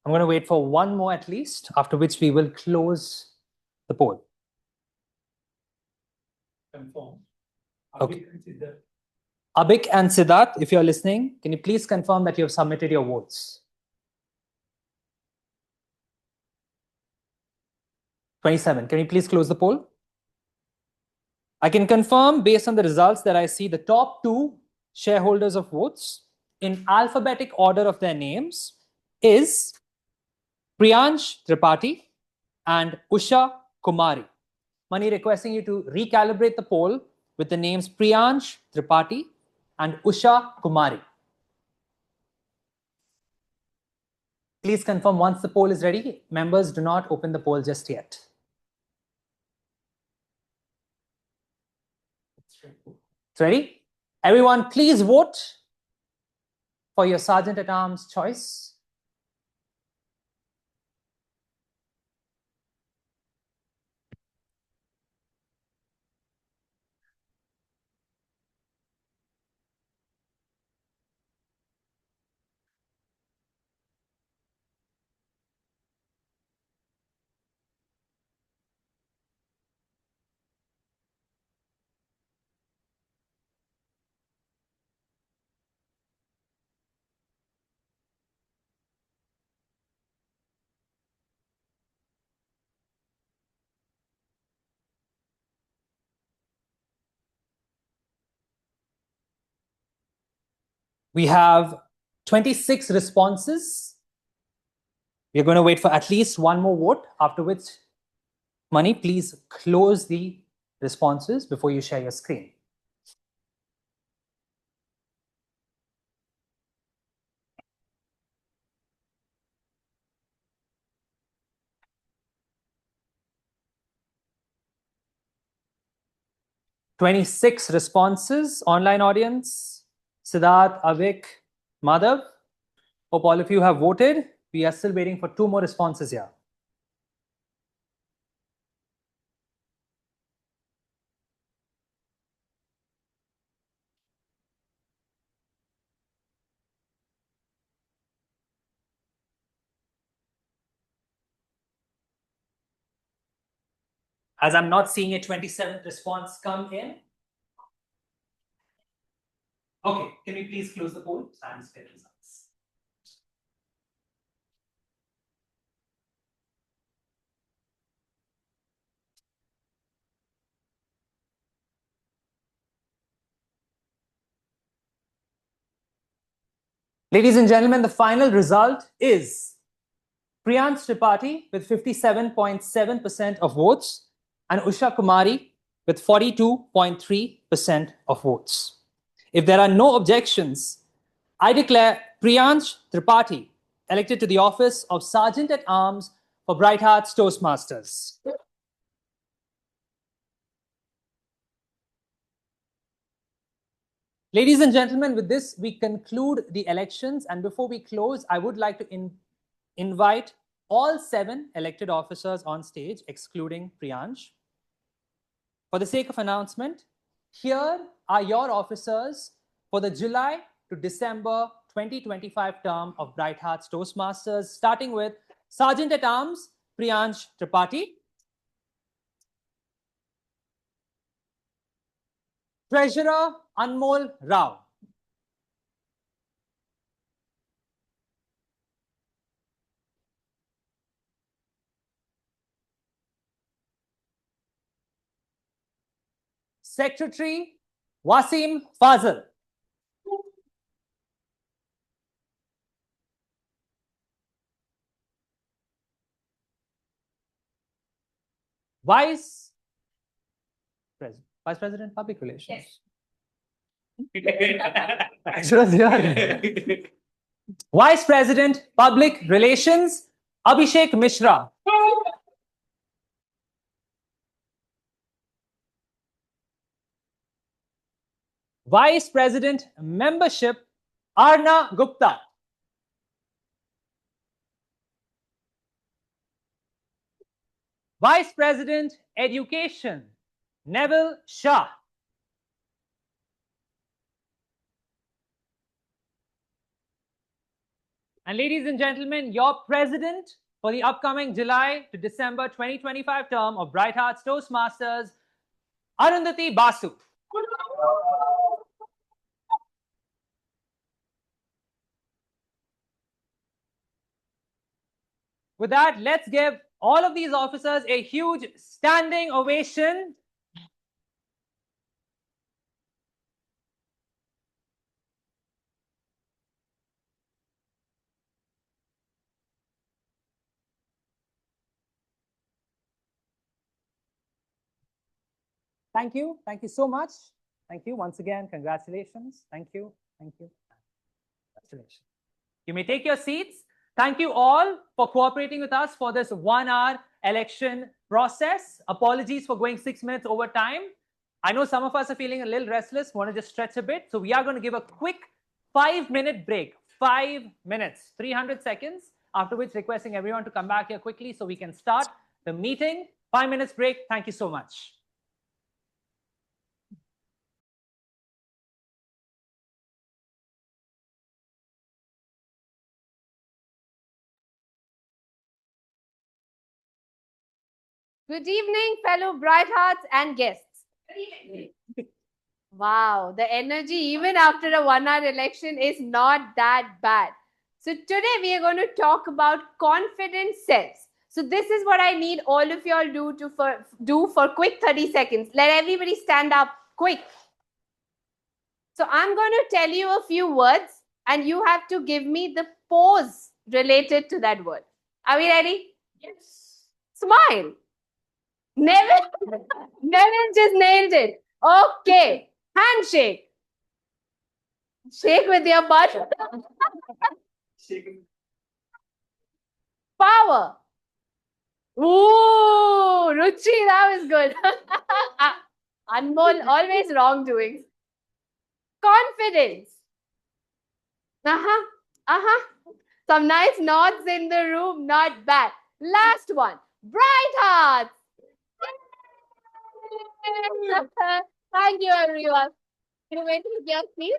[SPEAKER 1] I'm going to wait for one more at least, after which we will close the poll.
[SPEAKER 3] Confirm.
[SPEAKER 1] Okay. Abhik and Siddharth, if you're listening, can you please confirm that you have submitted your votes? 27. Can you please close the poll? I can confirm based on the results that I see the top 2 shareholders of votes in alphabetic order of their names is Priyansh Tripathi and Usha Kumari. Mani, requesting you to recalibrate the poll with the names Priyansh Tripathi and Usha Kumari. Please confirm once the poll is ready. Members, do not open the poll just yet. It's ready? Everyone, please vote for your Sergeant at Arms choice. We have 26 responses. We're going to wait for at least one more vote, after which, Mani, please close the responses before you share your screen. "26 responses, online audience, Siddharth, Avik, Madhav. Hope all of you have voted. We are still waiting for 2 more responses here. As I'm not seeing a 27th response come in. Okay, can we please close the poll? And spell results. Ladies and gentlemen, the final result is Priyansh Tripathi with 57.7% of votes and Usha Kumari with 42.3% of votes. If there are no objections, I declare Priyansh Tripathi elected to the office of Sergeant at Arms for Bright Hearts Toastmasters. Ladies and gentlemen, with this, we conclude the elections. And before we close, I would like to invite all 7 elected officers on stage, excluding Priyansh. For the sake of announcement, here are your officers for the July to December 2025 term of Bright Hearts Toastmasters, starting with Sergeant at Arms, Priyansh Tripathi. Treasurer, Anmol Rao. Secretary, Wasim Fazal. Vice President, Public Relations. Vice President, Public Relations, Abhishek Mishra. Vice President, Membership, Arna Gupta. Vice President, Education, Neville Shah. And ladies and gentlemen, your president for the upcoming July to December 2025 term of Bright Hearts Toastmasters, Arundhati Basu. With that, let's give all of these officers a huge standing ovation. Thank you. Thank you so much. Thank you once again. Congratulations. Thank you. Thank you. Congratulations. You may take your seats. Thank you all for cooperating with us for this 1-hour election process. Apologies for going 6 minutes over time. I know some of us are feeling a little restless, want to just stretch a bit. So we are going to give a quick 5-minute break. 5 minutes, 300 seconds, after which requesting everyone to come back here quickly so we can start the meeting. 5 minutes break. Thank you so much.
[SPEAKER 4] Good evening, fellow Bright Hearts and guests. Wow, the energy even after a 1-hour election is not that bad. So today we are going to talk about confident selves. So this is what I need all of y'all do for quick 30 seconds. Let everybody stand up quick. So I'm going to tell you a few words and you have to give me the pose related to that word. Are we ready? Yes. Smile. Nevin just nailed it. Okay. Handshake. Shake with your butt. Power. Ooh, Ruchi, that was good. Anmol, always wrongdoings. Confidence. Some nice nods in the room, not bad. Last one, bright hearts. Thank you, everyone. You wait to your seat.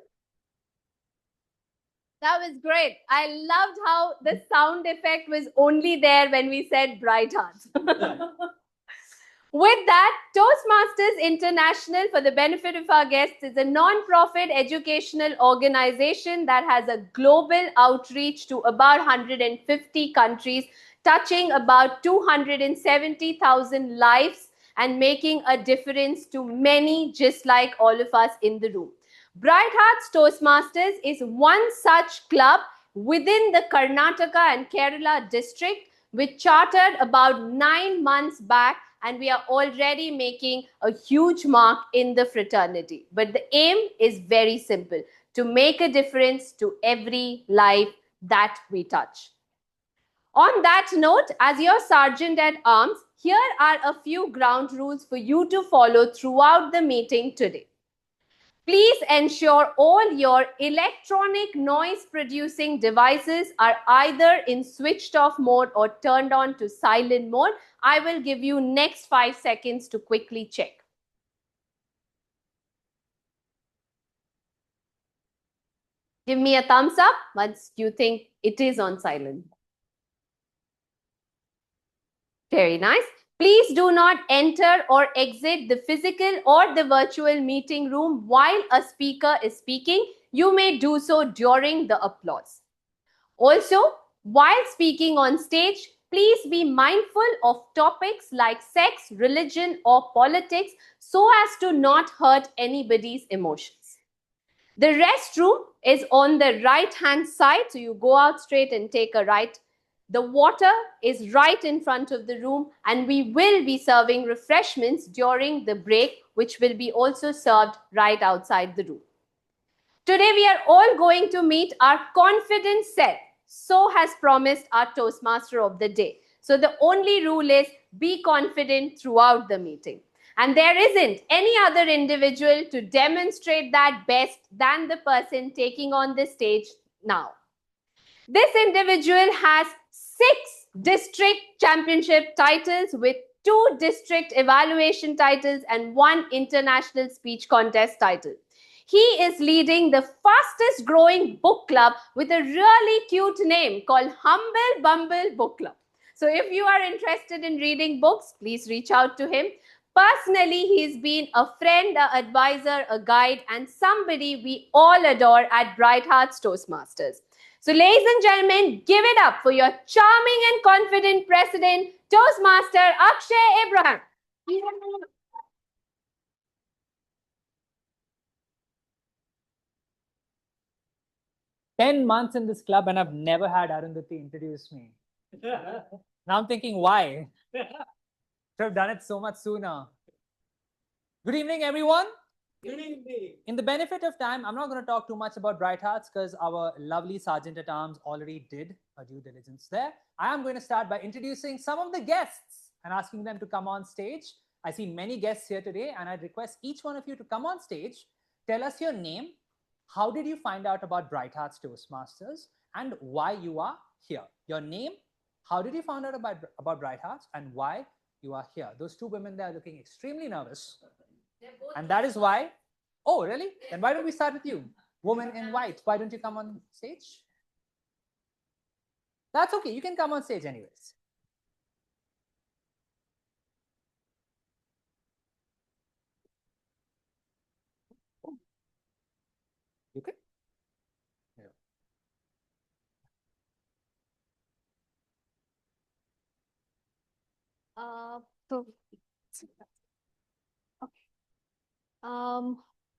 [SPEAKER 4] That was great. I loved how the sound effect was only there when we said bright hearts. With that, Toastmasters International, for the benefit of our guests, is a non-profit educational organization that has a global outreach to about 150 countries, touching about 270,000 lives and making a difference to many just like all of us in the room. Bright Hearts Toastmasters is one such club within the Karnataka and Kerala district, which chartered about 9 months back, and we are already making a huge mark in the fraternity. But the aim is very simple: to make a difference to every life that we touch. On that note, as your Sergeant at Arms, here are a few ground rules for you to follow throughout the meeting today. Please ensure all your electronic noise producing devices are either in switched off mode or turned on to silent mode. I will give you next 5 seconds to quickly check. Give me a thumbs up once you think it is on silent. Very nice. Please do not enter or exit the physical or the virtual meeting room while a speaker is speaking. You may do so during the applause. Also, while speaking on stage, please be mindful of topics like sex, religion, or politics so as to not hurt anybody's emotions. The restroom is on the right-hand side, so you go out straight and take a right. The water is right in front of the room, and we will be serving refreshments during the break, which will be also served right outside the room. Today, we are all going to meet our confident self. So has promised our Toastmaster of the day. So the only rule is be confident throughout the meeting. And there isn't any other individual to demonstrate that best than the person taking on the stage now. This individual has 6 district championship titles with 2 district evaluation titles and 1 international speech contest title. He is leading the fastest growing book club with a really cute name called Humble Bumble Book Club. So if you are interested in reading books, please reach out to him. Personally, he's been a friend, an advisor, a guide, and somebody we all adore at Bright Hearts Toastmasters. So ladies and gentlemen, give it up for your charming and confident president, Toastmaster Akshay Abraham.
[SPEAKER 1] 10 months in this club and I've never had Arundhati introduce me. Now I'm thinking, why? Should have done it so much sooner. Good evening, everyone.
[SPEAKER 3] Good evening.
[SPEAKER 1] In the benefit of time, I'm not going to talk too much about Bright Hearts because our lovely Sergeant at Arms already did a due diligence there. I am going to start by introducing some of the guests and asking them to come on stage. I see many guests here today, and I'd request each one of you to come on stage, tell us your name, how did you find out about Bright Hearts Toastmasters, and why you are here. Your name, how did you find out about Bright Hearts, and why you are here. Those 2 women there are looking extremely nervous. And that is why, oh, really? Then why don't we start with you? Woman in white, why don't you come on stage? That's okay, you can come on stage anyways. You okay? Yeah.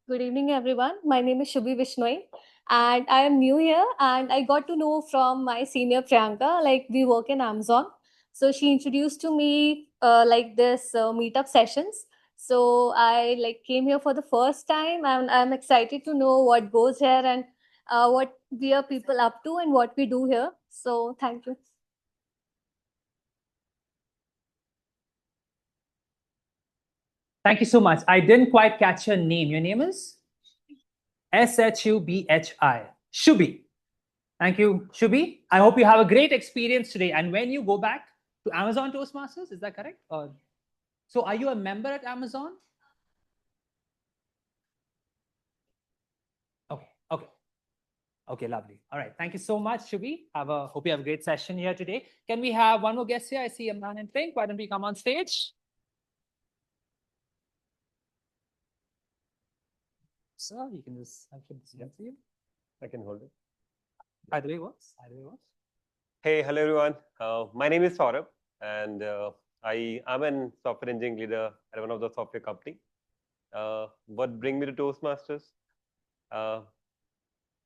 [SPEAKER 12] Good evening, everyone. My name is Shubhi Vishnoi, and I am new here. And I got to know from my senior Priyanka, like we work in Amazon. So she introduced to me like this meetup sessions. So I like came here for the first time, and I'm excited to know what goes here and what we are people up to and what we do here. So thank you.
[SPEAKER 1] Thank you so much. I didn't quite catch your name. Your name is? Shubhi. Shubhi. Thank you, Shubhi. I hope you have a great experience today. And when you go back to Amazon Toastmasters, is that correct? Or so are you a member at Amazon? Okay, okay. Okay, lovely. All right. Thank you so much, Shubhi. Hope you have a great session here today. Can we have one more guest here? I see a man in pink. Why don't we come on stage? Sir, you can just put this here for you.
[SPEAKER 13] I can hold it.
[SPEAKER 1] Either way works. Either way works.
[SPEAKER 13] Hey, hello everyone. My name is Saurabh, and I am a software engineering leader at one of the software company. What bring me to Toastmasters? I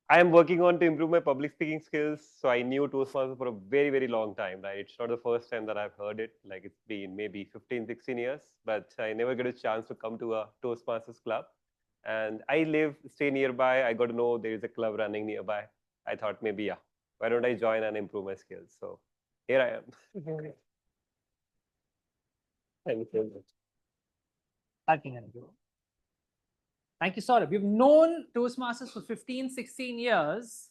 [SPEAKER 13] am working on to improve my public speaking skills. So I knew Toastmasters for a very, very long time, right? It's not the first time that I've heard it. Like it's been maybe 15, 16 years, but I never get a chance to come to a Toastmasters club. And I stay nearby. I got to know there is a club running nearby. I thought maybe, yeah, why don't I join and improve my skills? So here I am. Thank you so much.
[SPEAKER 1] Thank you, Saurabh. You've known Toastmasters for 15, 16 years.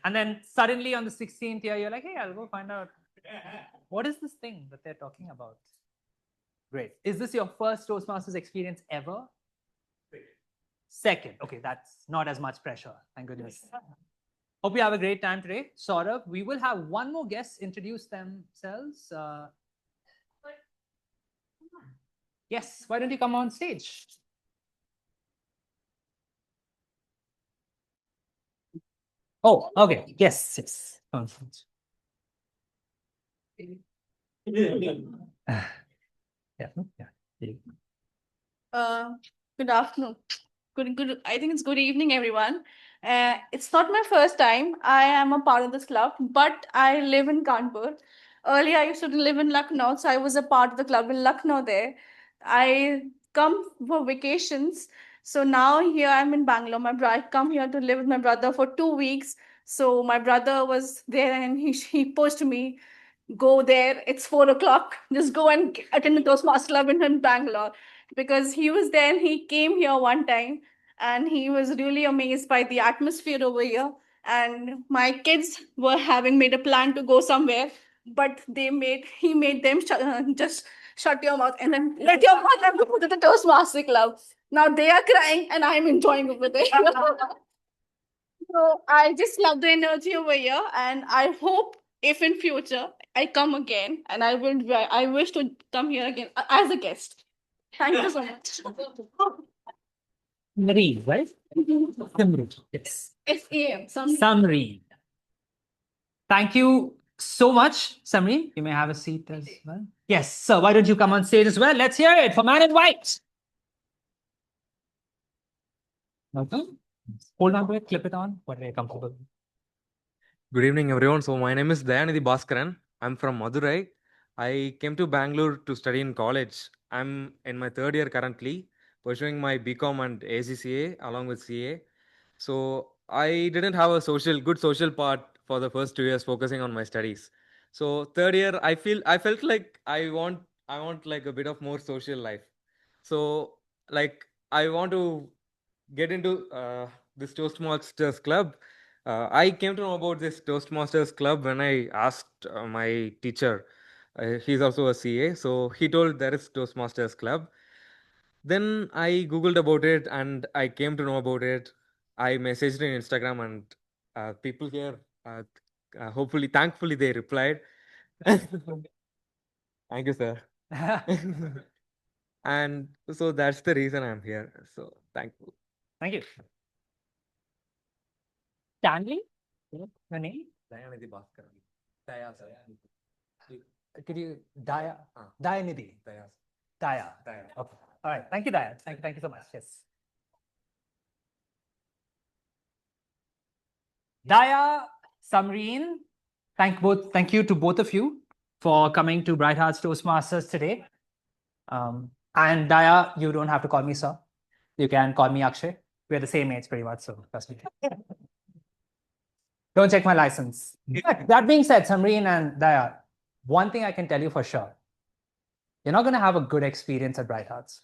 [SPEAKER 1] And then suddenly on the 16th year, you're like, hey, I'll go find out. What is this thing that they're talking about? Great. Is this your first Toastmasters experience ever? Second. Okay, that's not as much pressure. Thank goodness. Hope you have a great time today. Saurabh, we will have one more guest introduce themselves. Yes, why don't you come on stage? Oh, okay. Yes, yes. Come on stage.
[SPEAKER 14] Good afternoon. Good. I think it's good evening, everyone. It's not my first time. I am a part of this club, but I live in Kanpur. Earlier, I used to live in Lucknow, so I was a part of the club in Lucknow there. I come for vacations. So now here I'm in Bangalore. I come here to live with my brother for 2 weeks. So my brother was there and he pushed me, go there. It's 4 o'clock. Just go and attend the Toastmasters Club in Bangalore. Because he was there and he came here one time and he was really amazed by the atmosphere over here. And my kids were having made a plan to go somewhere, but he made them just shut your mouth and then let your mother go to the Toastmaster Club. Now they are crying and I'm enjoying over there. So I just love the energy over here, and I hope if in future I come again, and I wish to come here again as a guest. Thank you so much.
[SPEAKER 1] Samreen, right? Samreen, yes.
[SPEAKER 14] SEM.
[SPEAKER 1] Samreen. Thank you so much, Samreen. You may have a seat as well. Yes, sir. Why don't you come on stage as well? Let's hear it for Man in White. Welcome. Hold on to it, clip it on, whatever you're comfortable.
[SPEAKER 15] Good evening, everyone. So my name is Dayanidhi Bhaskaran. I'm from Madurai. I came to Bangalore to study in college. I'm in my third year currently, pursuing my BCom and ACCA along with CA. So I didn't have a good social part for the first 2 years, focusing on my studies. So third year, I felt like I want like a bit of more social life. So like I want to get into this Toastmasters club. I came to know about this Toastmasters club when I asked my teacher. He's also a CA, so he told there is Toastmasters club. Then I googled about it and I came to know about it. I messaged in Instagram and people here, thankfully, they replied. Thank you, sir. And so that's the reason I'm here. So thankful.
[SPEAKER 1] Thank you. Stanley, your name?
[SPEAKER 15] Dayanidhi Bhaskaran.
[SPEAKER 1] Daya, sir. Could you Dayanidhi? Daya. Okay. All right. Thank you, Daya. Thank you so much. Yes. Daya, Samreen, thank you to both of you for coming to Bright Hearts Toastmasters today. And Daya, you don't have to call me sir. You can call me Akshay. We're the same age pretty much, so trust me. Don't check my license. That being said, Samreen and Daya, one thing I can tell you for sure, you're not going to have a good experience at Bright Hearts.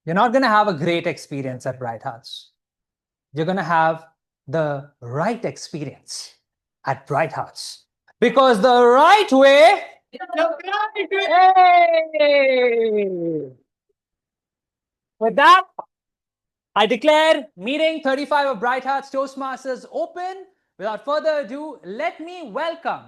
[SPEAKER 1] You're you're not going to have a great experience at Bright Hearts. You're going to have the right experience at Bright Hearts. Because the right way is the right way. With that, I declare meeting 35 of Bright Hearts Toastmasters open. Without further ado, let me welcome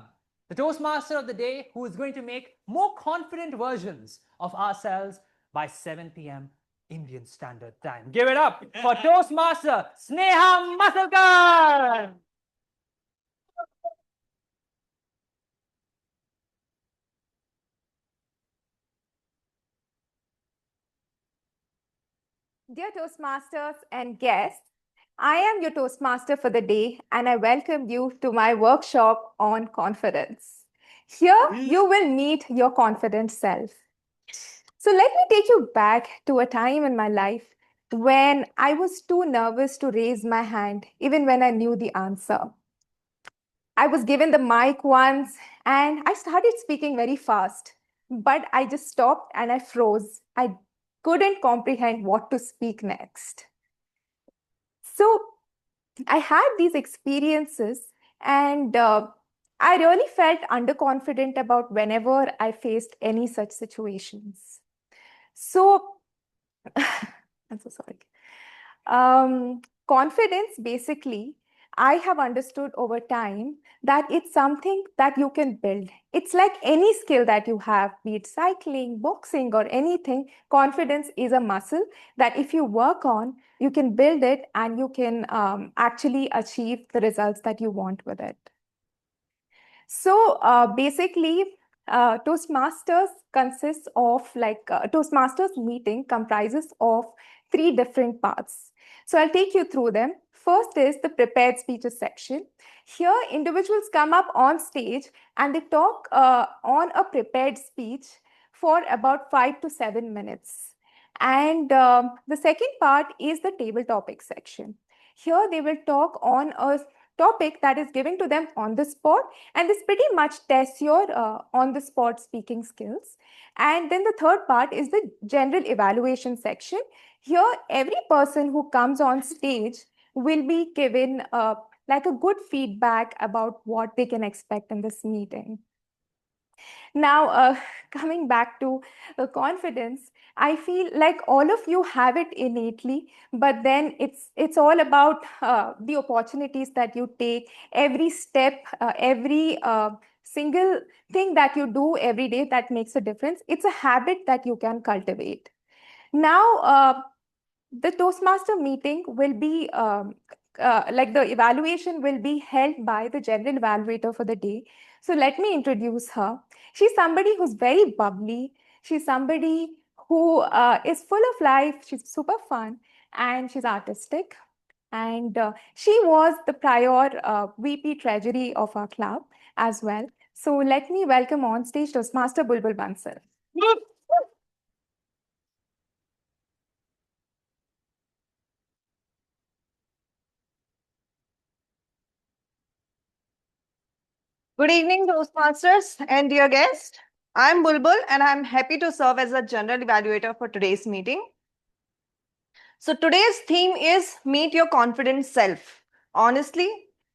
[SPEAKER 1] the Toastmaster of the day, who is going to make more confident versions of ourselves by 7 p.m. Indian Standard Time. Give it up for Toastmaster Sneha Masalkar.
[SPEAKER 16] Dear Toastmasters and guests, I am your Toastmaster for the day and I welcome you to my workshop on confidence. Here you will meet your confident self. So let me take you back to a time in my life when I was too nervous to raise my hand, even when I knew the answer. I was given the mic once and I started speaking very fast, but I just stopped and I froze. I couldn't comprehend what to speak next. So I had these experiences and I really felt underconfident about whenever I faced any such situations. So I'm so sorry. Confidence, basically, I have understood over time that it's something that you can build. It's like any skill that you have, be it cycling, boxing, or anything. Confidence is a muscle that if you work on, you can build it and you can actually achieve the results that you want with it. So basically, Toastmasters consists of Toastmasters meeting comprises of 3 different parts. So I'll take you through them. First is the prepared speeches section. Here, individuals come up on stage and they talk on a prepared speech for about 5 to 7 minutes. And the second part is the table topic section. Here, they will talk on a topic that is given to them on the spot, and this pretty much tests your on the spot speaking skills. And then the third part is the general evaluation section. Here, every person who comes on stage will be given like a good feedback about what they can expect in this meeting. Now, coming back to confidence, I feel like all of you have it innately, but then it's all about the opportunities that you take, every step, every single thing that you do every day that makes a difference. It's a habit that you can cultivate. Now, the Toastmaster meeting will be like the evaluation will be held by the general evaluator for the day. So let me introduce her. She's somebody who's very bubbly. She's somebody who is full of life. She's super fun and she's artistic. And she was the prior VP Treasury of our club as well. So let me welcome on stage Toastmaster Bulbul Bansal.
[SPEAKER 17] Good evening, Toastmasters and dear guests. I'm Bulbul and I'm happy to serve as a general evaluator for today's meeting. So today's theme is Meet Your Confident Self. Honestly,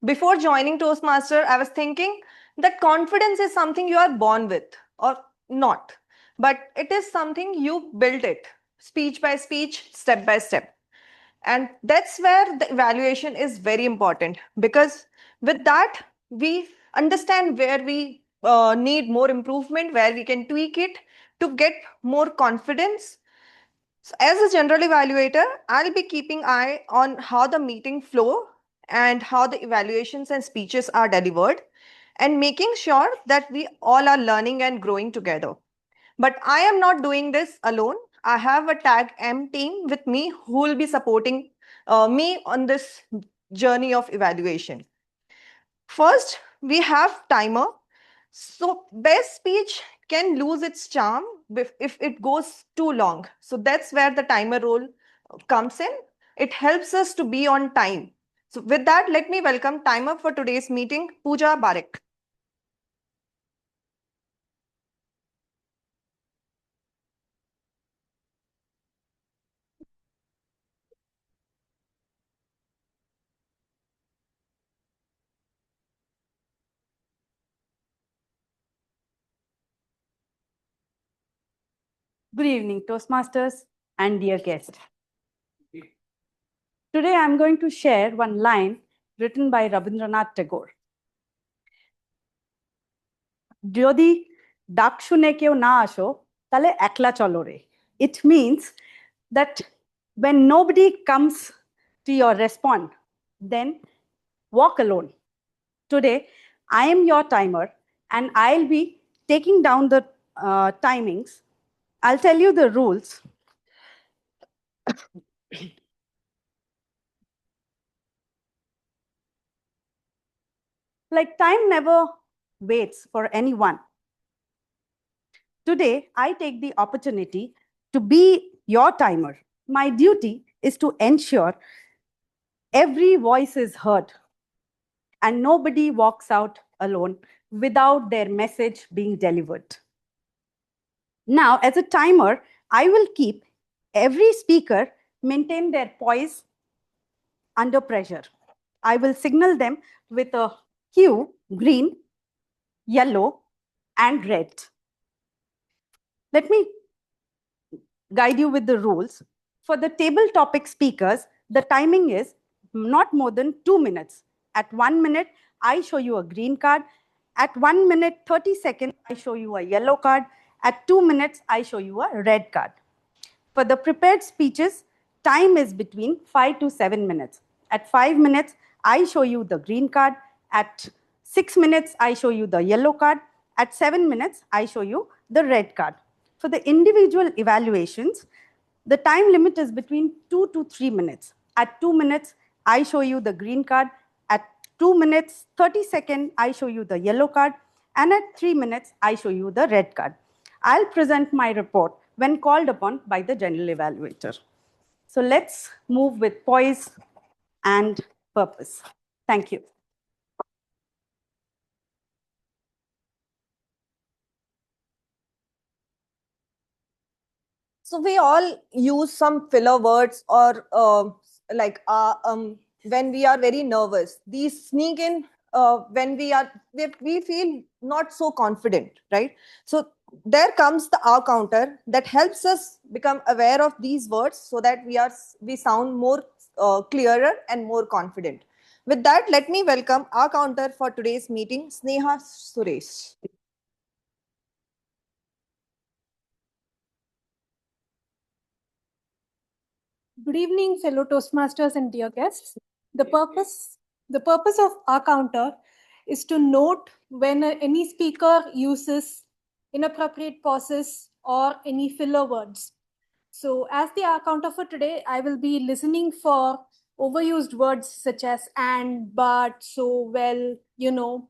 [SPEAKER 17] before joining Toastmaster, I was thinking that confidence is something you are born with or not, but it is something you built it, speech by speech, step by step. And that's where the evaluation is very important, because with that, we understand where we need more improvement, where we can tweak it to get more confidence. So as a general evaluator, I'll be keeping eye on how the meeting flow and how the evaluations and speeches are delivered, and making sure that we all are learning and growing together. But I am not doing this alone. I have a Tag M team with me who will be supporting me on this journey of evaluation. First, we have timer. So best speech can lose its charm if it goes too long. So that's where the timer role comes in. It helps us to be on time. So with that, let me welcome timer for today's meeting, Pooja Barik.
[SPEAKER 18] Good evening, Toastmasters and dear guest. Today I'm going to share one line written by Rabindranath Tagore. যদি ডাক শুনে কেউ না আসো তাহলে একলা চলো রে. It means that when nobody comes to your response, then walk alone. Today, I am your timer and I'll be taking down the timings. I'll tell you the rules. Like time never waits for anyone. Today, I take the opportunity to be your timer. My duty is to ensure every voice is heard and nobody walks out alone without their message being delivered. Now, as a timer, I will keep every speaker maintain their poise under pressure. I will signal them with a hue, green, yellow, and red. Let me guide you with the rules. For the table topic speakers, the timing is not more than 2 minutes. At 1 minute, I show you a green card. At 1 minute, 30 seconds, I show you a yellow card. At 2 minutes, I show you a red card. For the prepared speeches, time is between 5 to 7 minutes. At 5 minutes, I show you the green card. At 6 minutes, I show you the yellow card. At 7 minutes, I show you the red card. For the individual evaluations, the time limit is between 2 to 3 minutes. At 2 minutes, I show you the green card. At 2 minutes, 30 seconds, I show you the yellow card. And at 3 minutes, I show you the red card. I'll present my report when called upon by the general evaluator. So let's move with poise and purpose. Thank you.
[SPEAKER 17] So we all use some filler words or when we are very nervous. These sneak in when we feel not so confident, right? So there comes the R counter that helps us become aware of these words so that we sound more clearer and more confident. With that, let me welcome our counter for today's meeting, Sneha Suresh.
[SPEAKER 12] Good evening, fellow Toastmasters and dear guests. The purpose of our counter is to note when any speaker uses inappropriate pauses or any filler words. So as the R counter for today, I will be listening for overused words such as and, but, so, well, you know.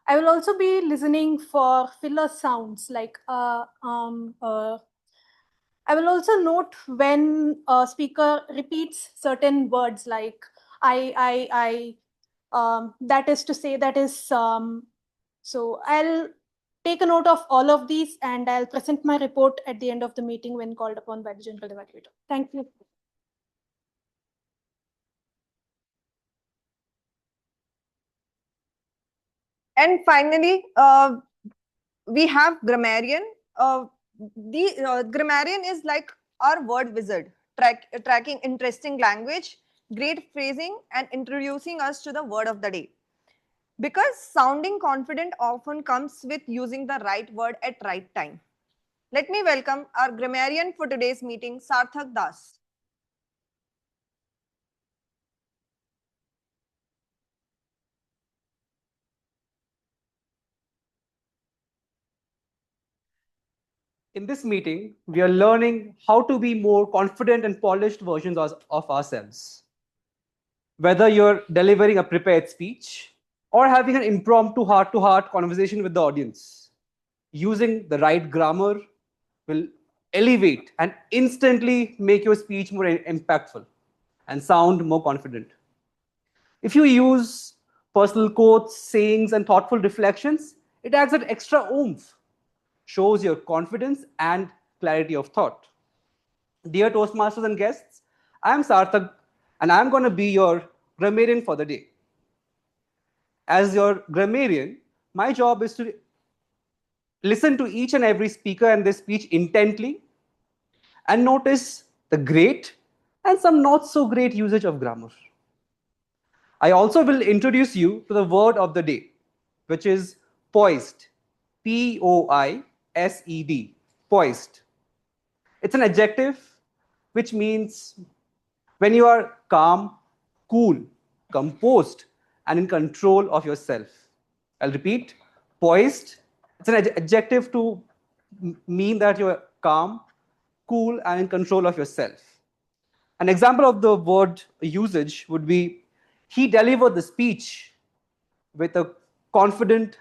[SPEAKER 12] I will also be listening for filler sounds like I will also note when a speaker repeats certain words like I, that is to say, that is, so I'll take a note of all of these and I'll present my report at the end of the meeting when called upon by the general evaluator. Thank you.
[SPEAKER 17] And finally, we have grammarian. The grammarian is like our word wizard, tracking interesting language, great phrasing, and introducing us to the word of the day. Because sounding confident often comes with using the right word at right time. Let me welcome our grammarian for today's meeting, Sarthak Das.
[SPEAKER 19] In this meeting, we are learning how to be more confident and polished versions of ourselves. Whether you're delivering a prepared speech or having an impromptu heart-to-heart conversation with the audience, using the right grammar will elevate and instantly make your speech more impactful and sound more confident. If you use personal quotes, sayings, and thoughtful reflections, it adds that extra oomph, shows your confidence and clarity of thought. Dear Toastmasters and guests, I am Sarthak and I'm going to be your grammarian for the day. As your grammarian, my job is to listen to each and every speaker and their speech intently and notice the great and some not so great usage of grammar. I also will introduce you to the word of the day, which is poised. P-O-I-S-E-D. Poised. It's an adjective which means when you are calm, cool, composed, and in control of yourself. I'll repeat, poised. It's an adjective to mean that you're calm, cool, and in control of yourself. An example of the word usage would be, he delivered the speech with a confident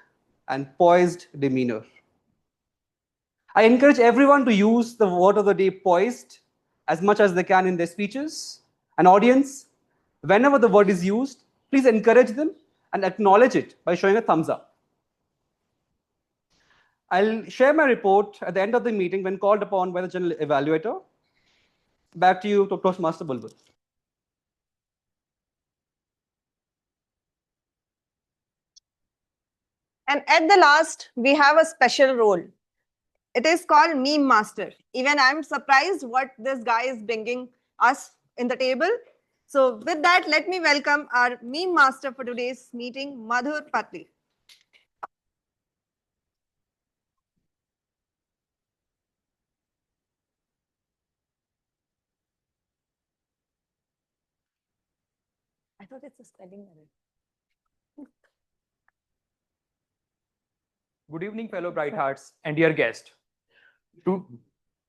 [SPEAKER 19] and poised demeanor. I encourage everyone to use the word of the day poised as much as they can in their speeches. An audience, whenever the word is used, please encourage them and acknowledge it by showing a thumbs up. I'll share my report at the end of the meeting when called upon by the general evaluator. Back to you, Toastmaster Bulbul.
[SPEAKER 17] And at the last, we have a special role. It is called Meme Master. Even I'm surprised what this guy is bringing us in the table. So with that, let me welcome our Meme Master for today's meeting, Madhur Patli.
[SPEAKER 16] I thought it's a spelling error.
[SPEAKER 6] Good evening, fellow bright hearts and dear guest.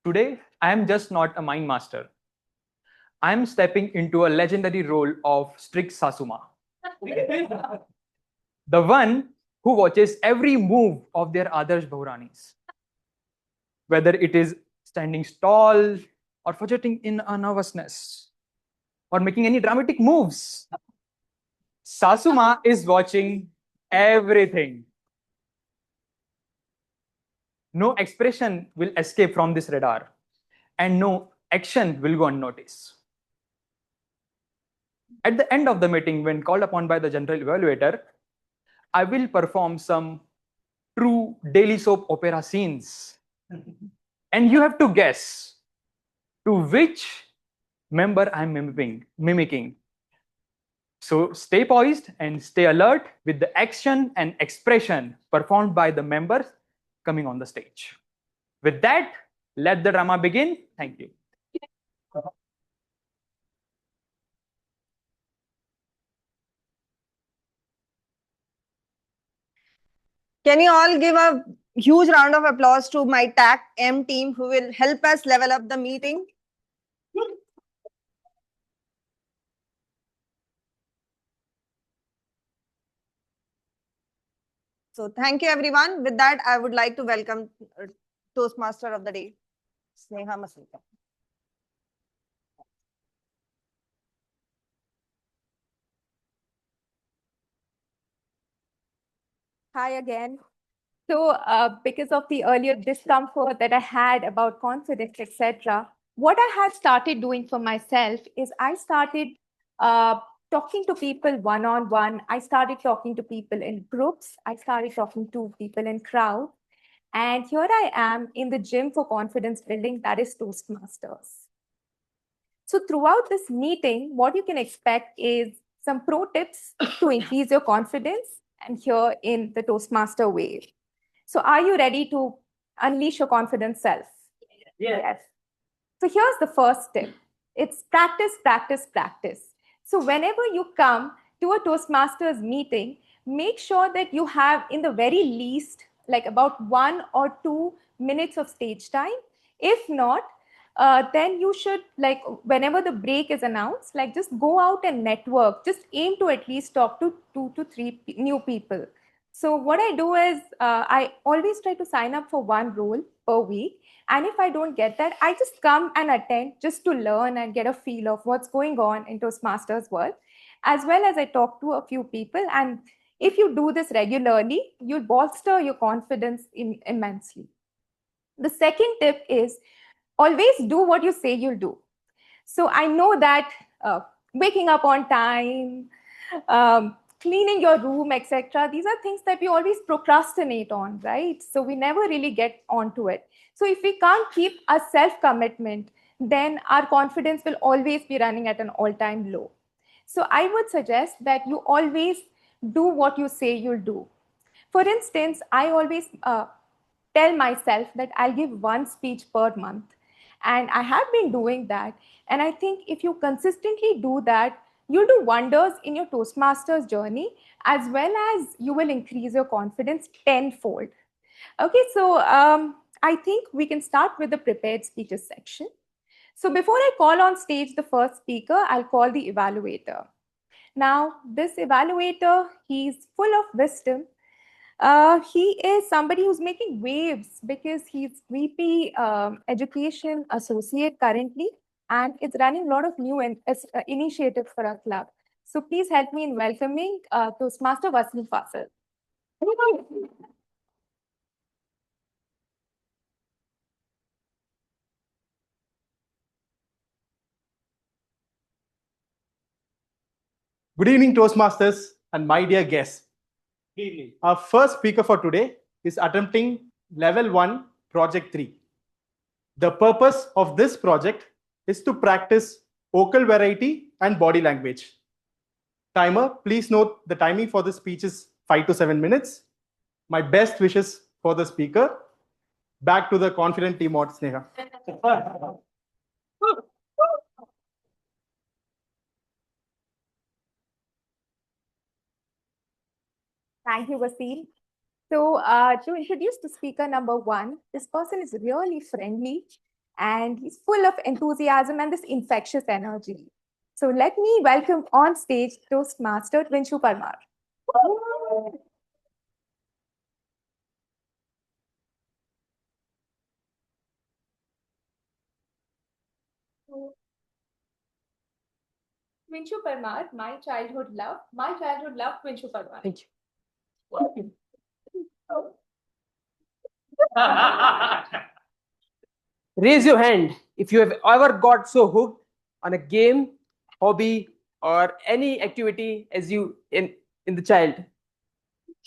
[SPEAKER 6] Today, I am just not a mind master. I am stepping into a legendary role of strict Sasuma. The one who watches every move of their Adarsh Bahuranis. Whether it is standing tall or fidgeting in a nervousness or making any dramatic moves. Sasuma is watching everything. No expression will escape from this radar, and no action will go unnoticed. At the end of the meeting, when called upon by the general evaluator, I will perform some true daily soap opera scenes. And you have to guess to which member I'm mimicking. So stay poised and stay alert with the action and expression performed by the members coming on the stage. With that, let the drama begin. Thank you.
[SPEAKER 17] Can you all give a huge round of applause to my TAC M team who will help us level up the meeting? So thank you, everyone. With that, I would like to welcome Toastmaster of the Day, Sneha Masulka.
[SPEAKER 16] Hi again. So because of the earlier discomfort that I had about confidence, etc., what I had started doing for myself is I started talking to people one-on-one. I started talking to people in groups. I started talking to people in crowd. And here I am in the gym for confidence building, that is Toastmasters. So throughout this meeting, what you can expect is some pro tips to increase your confidence, and here in the Toastmaster way. So are you ready to unleash your confident self? Yes. So here's the first tip. It's practice, practice, practice. So whenever you come to a Toastmasters meeting, make sure that you have in the very least like about 1 or 2 minutes of stage time. If not, then you should, like, whenever the break is announced, like just go out and network. Just aim to at least talk to 2 to 3 new people. So what I do is I always try to sign up for 1 role per week. And if I don't get that, I just come and attend just to learn and get a feel of what's going on in Toastmasters world, as well as I talk to a few people. And if you do this regularly, you'll bolster your confidence immensely. The second tip is always do what you say you'll do. So I know that waking up on time, cleaning your room, etc. These are things that we always procrastinate on, right? So we never really get onto it. So if we can't keep a self-commitment then our confidence will always be running at an all-time low. So I would suggest that you always do what you say you'll do. For instance, I always tell myself that I'll give one speech per month. And I have been doing that. And I think if you consistently do that, you'll do wonders in your Toastmasters journey, as well as you will increase your confidence tenfold. Okay, so I think we can start with the prepared speeches section. So before I call on stage the first speaker, I'll call the evaluator. Now, this evaluator, he's full of wisdom. He is somebody who's making waves because he's VP Education Associate currently, and is running a lot of new initiatives for our club. So please help me in welcoming Toastmaster Vasil Fasal.
[SPEAKER 7] Good evening, Toastmasters and my dear guests. Good evening. Our first speaker for today is attempting Level 1, Project 3. The purpose of this project is to practice vocal variety and body language. Timer, please note the timing for this speech is 5 to 7 minutes. My best wishes for the speaker. Back to the confident team of Sneha.
[SPEAKER 16] Thank you, Vasil. So to introduce the speaker number 1, this person is really friendly and he's full of enthusiasm and this infectious energy. So let me welcome on stage Toastmaster Vinshu Parmar. Vinshu Parmar, my childhood love, Vinshu Parmar.
[SPEAKER 19] Thank you. Raise your hand if you have ever got so hooked on a game, hobby, or any activity as you in the child.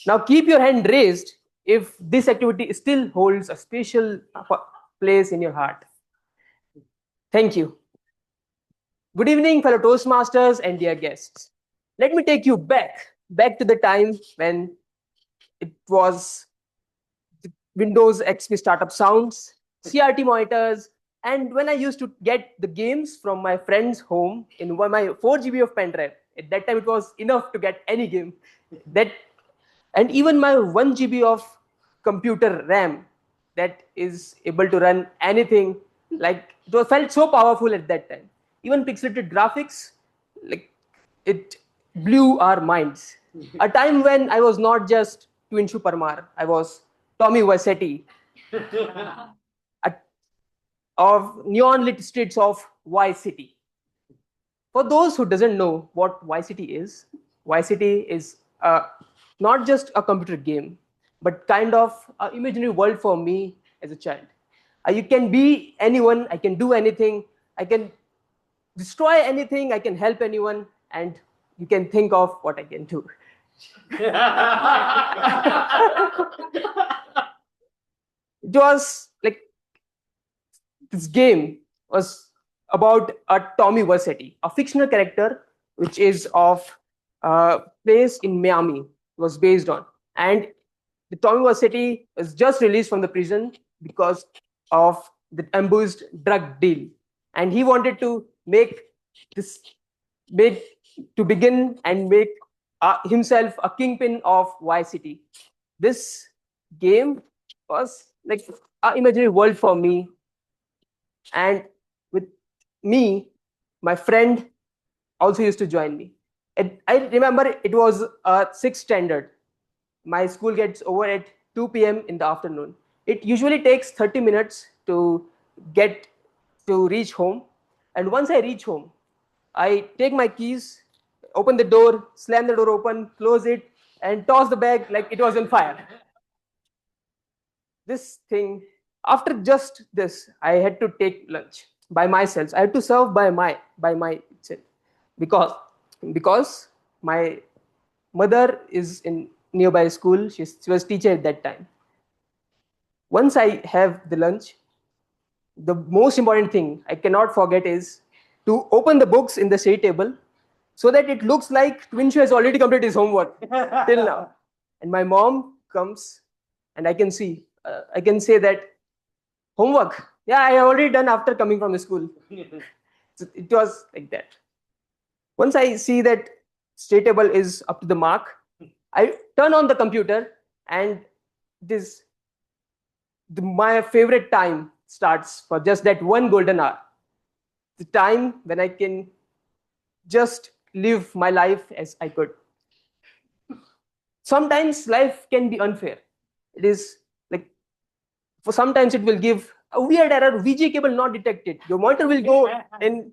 [SPEAKER 19] Now keep your hand raised if this activity still holds a special place in your heart. Thank you. Good evening, fellow Toastmasters and dear guests. Let me take you back to the time when it was the Windows XP startup sounds, CRT monitors, and when I used to get the games from my friend's home in my 4 GB of pen drive. At that time, it was enough to get any game. And even my 1 GB of computer RAM that is able to run anything, like it felt so powerful at that time. Even pixelated graphics, like it blew our minds. A time when I was not just Vinshu Parmar, I was Tommy Vercetti of neon lit streets of Vice City. For those who doesn't know what Vice City is not just a computer game, but kind of an imaginary world for me as a child. You can be anyone, I can do anything, I can destroy anything, I can help anyone, and you can think of what I can do. It was like this game was about a Tommy Vercetti, a fictional character which is of place in Miami, was based on. And the Tommy Vercetti was just released from the prison because of the ambushed drug deal. And he wanted to make begin and make himself a kingpin of Vice City. This game was like an imaginary world for me. And with me, my friend also used to join me. I remember it was 6th standard. My school gets over at 2 p.m. in the afternoon. It usually takes 30 minutes to reach home. And once I reach home, I take my keys, open the door, slam the door open, close it, and toss the bag like it was on fire. This thing, after just this, I had to take lunch by myself. I had to serve by myself because my mother is in nearby school. She was teacher at that time. Once I have the lunch,
[SPEAKER 20] the most important thing I cannot forget is to open the books in the study table so that it looks like Twinshu has already completed his homework till now. And my mom comes and I can say that homework, yeah, I have already done after coming from the school. So it was like that. Once I see that study table is up to the mark, I turn on the computer and my favorite time starts for just that one golden hour. The time when I can just live my life as I could. Sometimes life can be unfair. It is like, for sometimes it will give a weird error, VG cable not detected. Your monitor will go in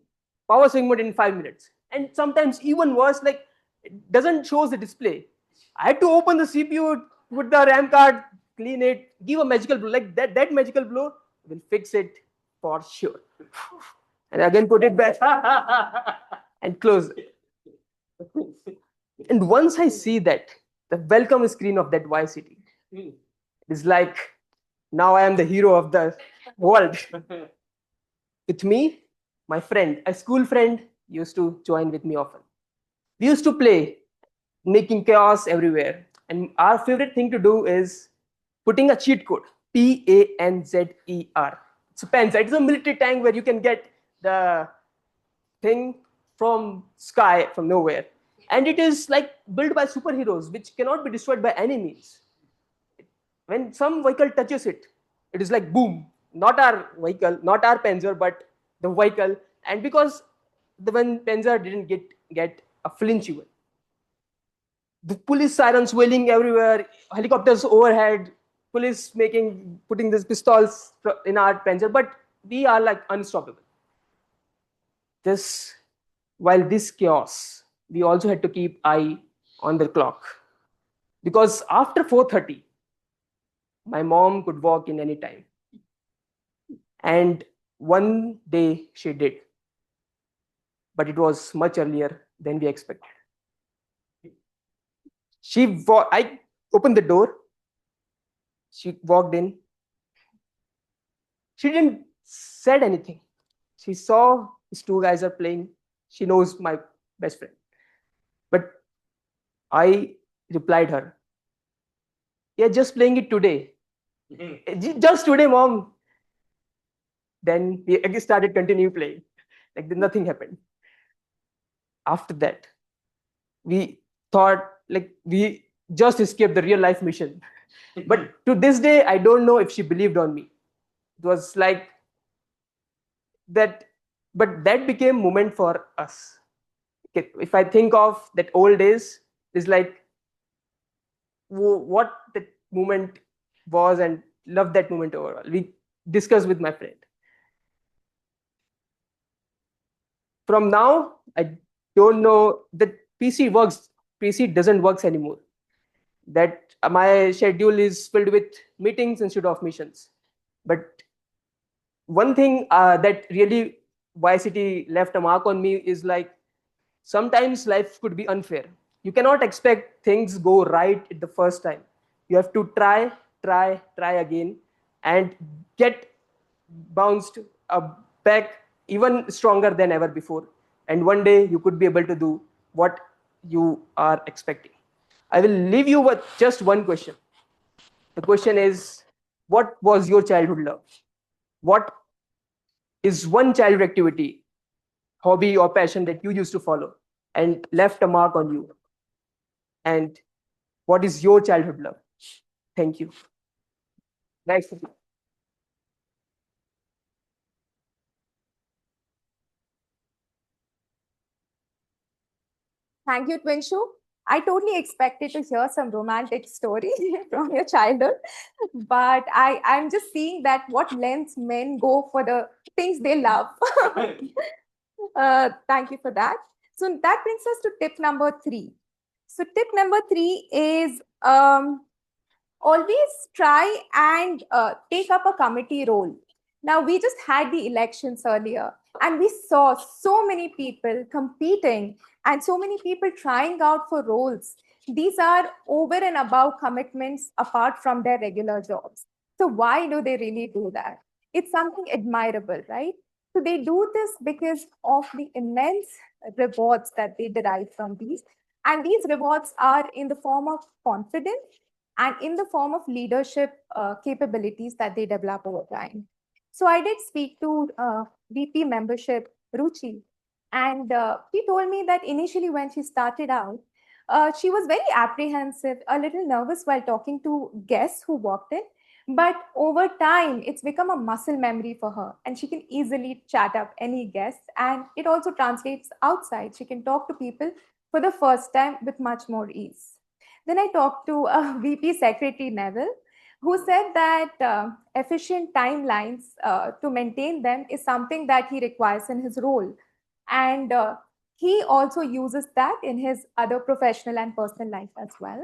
[SPEAKER 20] power swing mode in 5 minutes. And sometimes even worse, like it doesn't show the display. I had to open the CPU, put the RAM card, clean it, give a magical blow. Like that magical blow will fix it for sure. And again put it back and close it. And once I see that, the welcome screen of that Vice City, it's like, now I am the hero of the world. With me, my friend, a school friend, used to join with me often. We used to play, making chaos everywhere. And our favorite thing to do is putting a cheat code, PANZER. It's a Panzer. It's a military tank where you can get the thing from sky, from nowhere. And it is like built by superheroes, which cannot be destroyed by any means. When some vehicle touches it, it is like boom. Not our vehicle, not our Panzer, but the vehicle. And because when Panzer didn't get a flinch even. The police sirens wailing everywhere, helicopters overhead, police putting these pistols in our Panzer, but we are like unstoppable. While this chaos, we also had to keep eye on the clock. Because after 4:30, my mom could walk in any time. And one day she did. But it was much earlier than we expected. I opened the door. She walked in. She didn't said anything. She saw these two guys are playing. She knows my best friend. But I replied her, yeah, just playing it today. Just today, mom. Then we again started continue playing. Like nothing happened. After that, we thought like we just escaped the real life mission. But to this day, I don't know if she believed on me. It was like that, but that became moment for us. Okay, if I think of that old days, it's like what that moment was and love that moment overall. We discussed with my friend. From now, I don't know that PC doesn't work anymore. That my schedule is filled with meetings instead of missions. But one thing that really YCT left a mark on me is like sometimes life could be unfair. You cannot expect things go right at the first time. You have to try again and get bounced back even stronger than ever before. And one day you could be able to do what you are expecting. I will leave you with just one question. The question is, what was your childhood love? What is one childhood activity, hobby or passion that you used to follow and left a mark on you? And what is your childhood love? Thank you. Nice.
[SPEAKER 16] Thank you, Twinshu. I totally expected to hear some romantic story from your childhood, but I'm just seeing that what lengths men go for the things they love. Thank you for that. So that brings us to tip number 3. So tip number 3 is always try and take up a committee role. Now, we just had the elections earlier, and we saw so many people competing and so many people trying out for roles. These are over and above commitments apart from their regular jobs. So why do they really do that? it's something admirable, right? So they do this because of the immense rewards that they derive from these. And these rewards are in the form of confidence and in the form of leadership capabilities that they develop over time. So I did speak to VP membership, Ruchi, and she told me that initially when she started out, she was very apprehensive, a little nervous while talking to guests who walked in. But over time, it's become a muscle memory for her, and she can easily chat up any guest. And it also translates outside. She can talk to people for the first time with much more ease. Then I talked to VP Secretary Neville, who said that efficient timelines to maintain them is something that he requires in his role. And he also uses that in his other professional and personal life as well.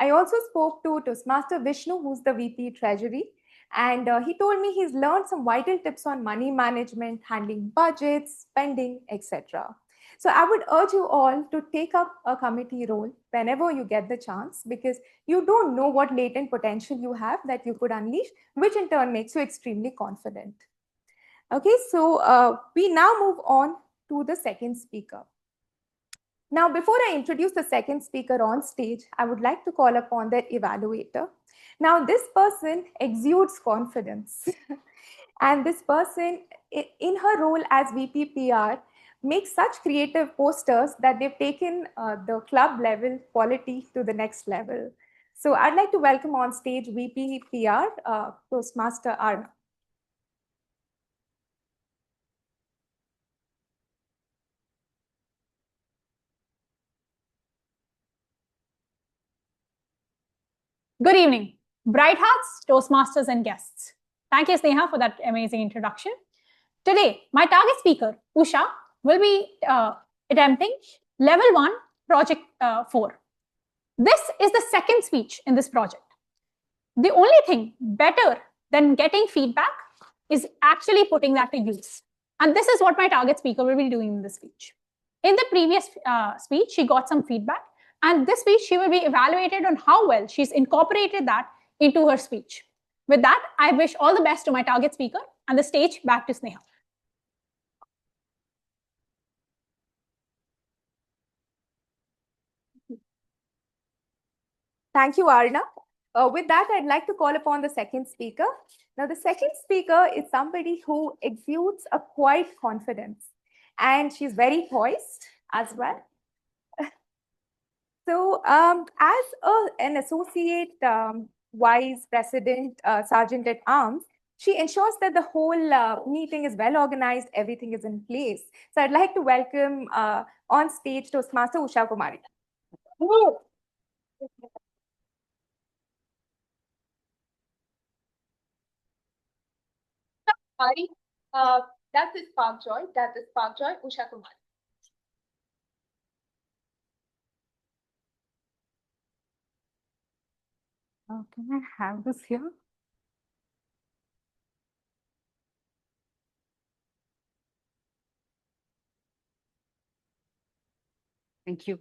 [SPEAKER 16] I also spoke to Toastmaster Vishnu, who's the VP Treasury, and he told me he's learned some vital tips on money management, handling budgets, spending, etc. So I would urge you all to take up a committee role whenever you get the chance, because you don't know what latent potential you have that you could unleash, which in turn makes you extremely confident. Okay, so we now move on to the second speaker. Now, before I introduce the second speaker on stage, I would like to call upon their evaluator. Now, this person exudes confidence. And this person, in her role as VP PR, makes such creative posters that they've taken the club level quality to the next level. So I'd like to welcome on stage VP PR, Toastmaster Arna.
[SPEAKER 2] Good evening, Bright Hearts, Toastmasters, and guests. Thank you, Sneha, for that amazing introduction. Today, my target speaker, Usha, will be attempting Level 1, Project 4. This is the second speech in this project. The only thing better than getting feedback is actually putting that to use. And this is what my target speaker will be doing in this speech. In the previous speech, she got some feedback. And this speech, she will be evaluated on how well she's incorporated that into her speech. With that, I wish all the best to my target speaker, and the stage back to Sneha.
[SPEAKER 16] Thank you, Arna. With that, I'd like to call upon the second speaker. Now, the second speaker is somebody who exudes a quiet confidence, and she's very poised as well. So, as an associate vice president, sergeant at arms, she ensures that the whole meeting is well organized, everything is in place. So, I'd like to welcome on stage Toastmaster Usha Kumari. That is Park Joy. That is Park Joy, Usha Kumari.
[SPEAKER 11] Can I have this here? Thank you.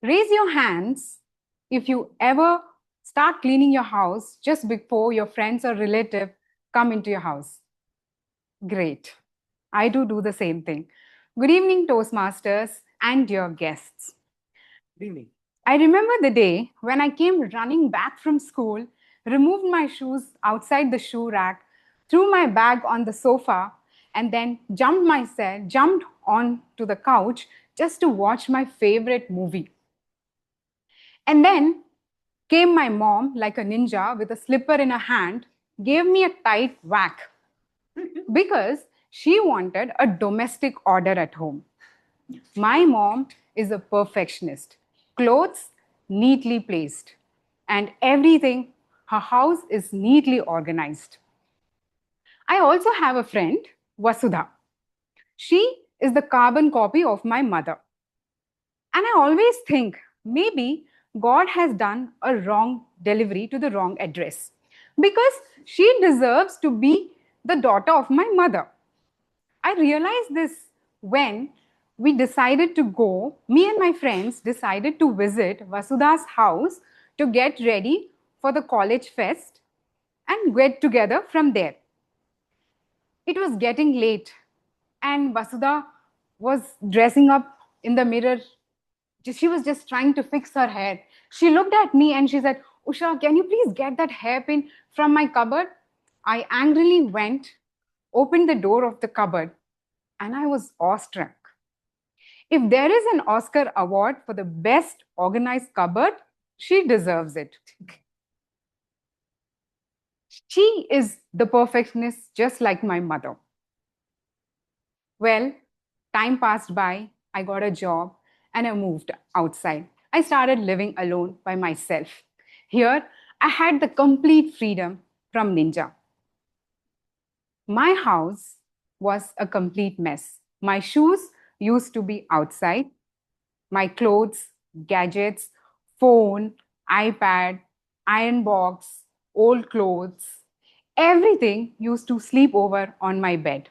[SPEAKER 11] Raise your hands if you ever start cleaning your house just before your friends or relative come into your house. Great. I do the same thing. Good evening, Toastmasters and your guests.
[SPEAKER 3] Good evening.
[SPEAKER 11] I remember the day when I came running back from school, removed my shoes outside the shoe rack, threw my bag on the sofa, and then jumped onto the couch just to watch my favorite movie. And then came my mom like a ninja with a slipper in her hand, gave me a tight whack because she wanted a domestic order at home. My mom is a perfectionist. Clothes neatly placed, and everything, her house is neatly organized. I also have a friend, Vasudha. She is the carbon copy of my mother. And I always think maybe God has done a wrong delivery to the wrong address, because she deserves to be the daughter of my mother. I realized this when me and my friends decided to visit Vasudha's house to get ready for the college fest and get together from there. It was getting late and Vasudha was dressing up in the mirror. She was just trying to fix her hair. She looked at me and she said, "Usha, can you please get that hairpin from my cupboard?" I angrily went, opened the door of the cupboard, and I was awestruck. If there is an Oscar award for the best organized cupboard, she deserves it. She is the perfectionist, just like my mother. Well, time passed by, I got a job, and I moved outside. I started living alone by myself. Here, I had the complete freedom from Ninja. My house was a complete mess. My shoes used to be outside. My clothes, gadgets, phone, iPad, iron box, old clothes, everything used to sleep over on my bed.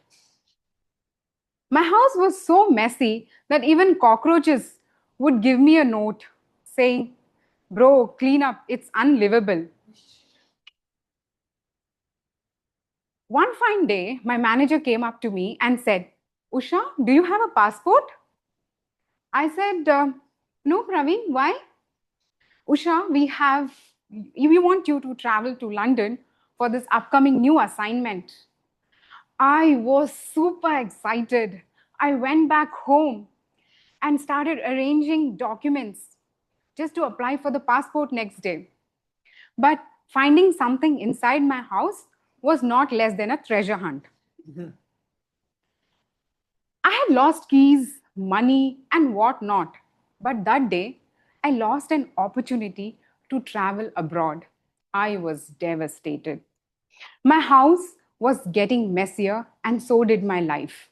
[SPEAKER 11] My house was so messy that even cockroaches would give me a note saying, "Bro, clean up, it's unlivable." One fine day, my manager came up to me and said, "Usha, do you have a passport?" I said, "No, Praveen, why?" "Usha, we want you to travel to London for this upcoming new assignment." I was super excited. I went back home and started arranging documents just to apply for the passport next day. But finding something inside my house was not less than a treasure hunt. I had lost keys, money, and whatnot. But that day, I lost an opportunity to travel abroad. I was devastated. My house was getting messier, and so did my life.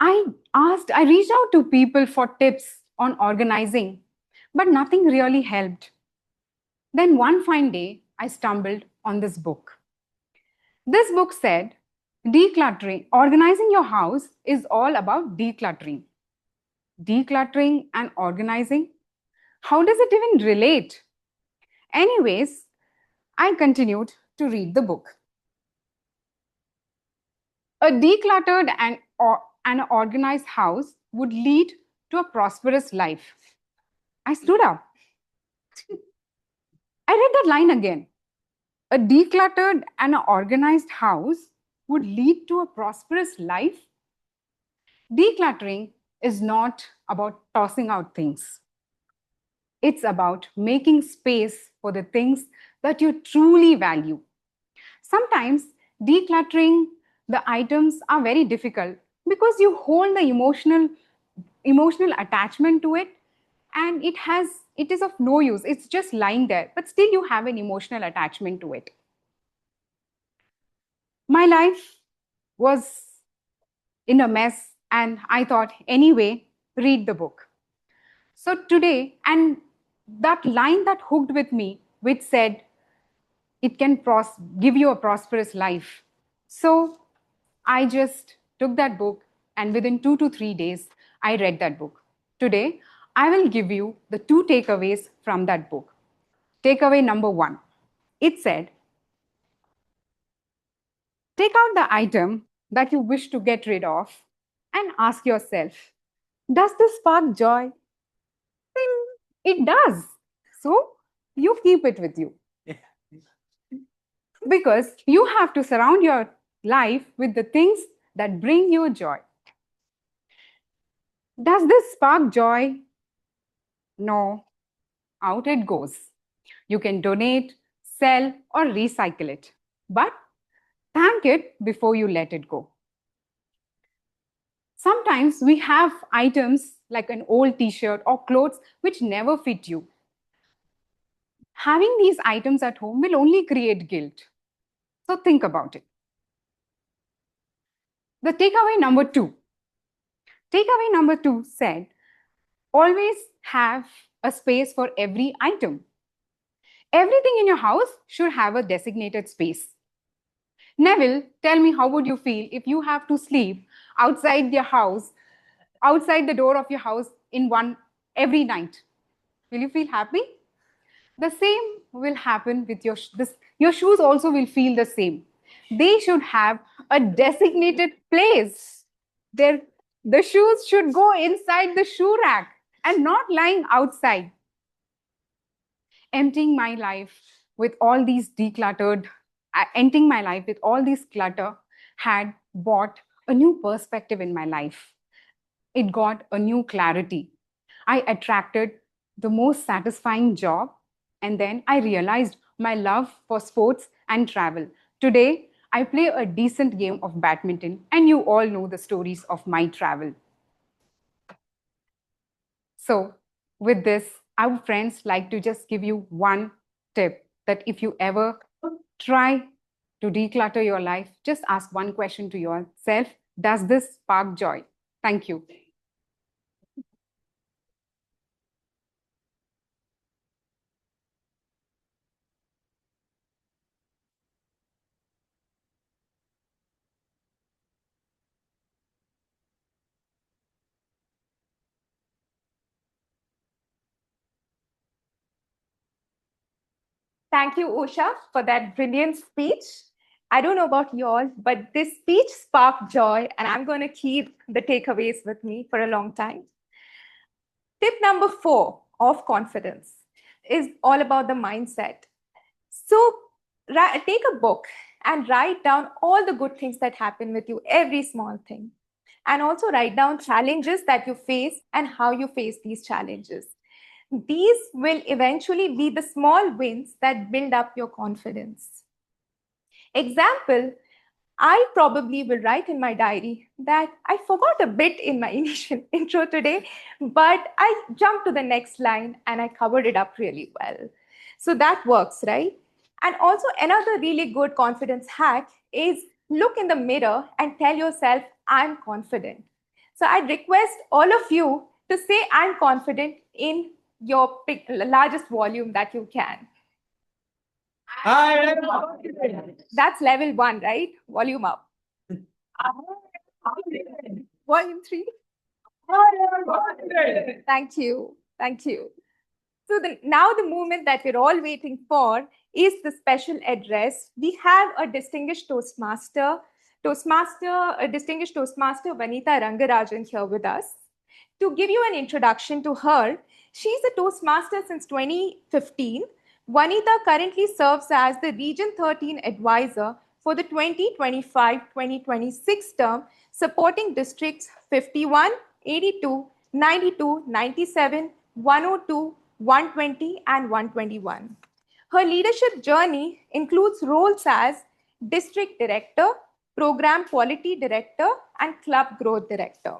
[SPEAKER 11] I reached out to people for tips on organizing, but nothing really helped. Then one fine day, I stumbled on this book. This book said, decluttering, organizing your house is all about decluttering. Decluttering and organizing? How does it even relate? Anyways, I continued to read the book. A decluttered and organized house would lead to a prosperous life. I stood up. I read that line again. A decluttered and organized house would lead to a prosperous life. Decluttering is not about tossing out things. It's about making space for the things that you truly value. Sometimes decluttering the items are very difficult because you hold the emotional attachment to it, and it is of no use. It's just lying there, but still you have an emotional attachment to it. My life was in a mess, and I thought, anyway, read the book. So today, and that line that hooked with me, which said, it can give you a prosperous life. So I just took that book, and within 2 to 3 days, I read that book. Today, I will give you the 2 takeaways from that book. Takeaway number 1. It said, take out the item that you wish to get rid of and ask yourself, does this spark joy? It does. So you keep it with you. Because you have to surround your life with the things that bring you joy. Does this spark joy? No. Out it goes. You can donate, sell, or recycle it. But thank it before you let it go. Sometimes we have items like an old t-shirt or clothes which never fit you. Having these items at home will only create guilt. So think about it. The takeaway number 2. Takeaway number 2 said, always have a space for every item. Everything in your house should have a designated space. Neville, tell me, how would you feel if you have to sleep outside your house, outside the door of your house every night? Will you feel happy? The same will happen with your your shoes also will feel the same. They should have a designated place. The shoes should go inside the shoe rack and not lying outside. Emptying my life with all these emptying my life with all this clutter had brought a new perspective in my life. It got a new clarity. I attracted the most satisfying job, and then I realized my love for sports and travel. Today, I play a decent game of badminton, and you all know the stories of my travel. So, with this, I would, friends, like to just give you one tip that if you ever try to declutter your life, just ask one question to yourself: does this spark joy? Thank you.
[SPEAKER 16] Thank you, Usha, for that brilliant speech. I don't know about you all, but this speech sparked joy, and I'm going to keep the takeaways with me for a long time. Tip number 4 of confidence is all about the mindset. So take a book and write down all the good things that happen with you, every small thing. And also write down challenges that you face and how you face these challenges. These will eventually be the small wins that build up your confidence. Example, I probably will write in my diary that I forgot a bit in my initial intro today, but I jumped to the next line and I covered it up really well. So that works, right? And also another really good confidence hack is look in the mirror and tell yourself, I'm confident. So I'd request all of you to say I'm confident in your largest volume that you can.
[SPEAKER 7] I am confident.
[SPEAKER 16] That's level 1, right? Volume up. Volume 3. Thank you. Thank you. So now the moment that we're all waiting for is the special address. We have a distinguished Toastmaster, Vanitha Rangarajan here with us. To give you an introduction to her, she's a Toastmaster since 2015. Vanitha currently serves as the Region 13 advisor for the 2025-2026 term, supporting districts 51, 82, 92, 97, 102, 120, and 121. Her leadership journey includes roles as District Director, Program Quality Director, and Club Growth Director,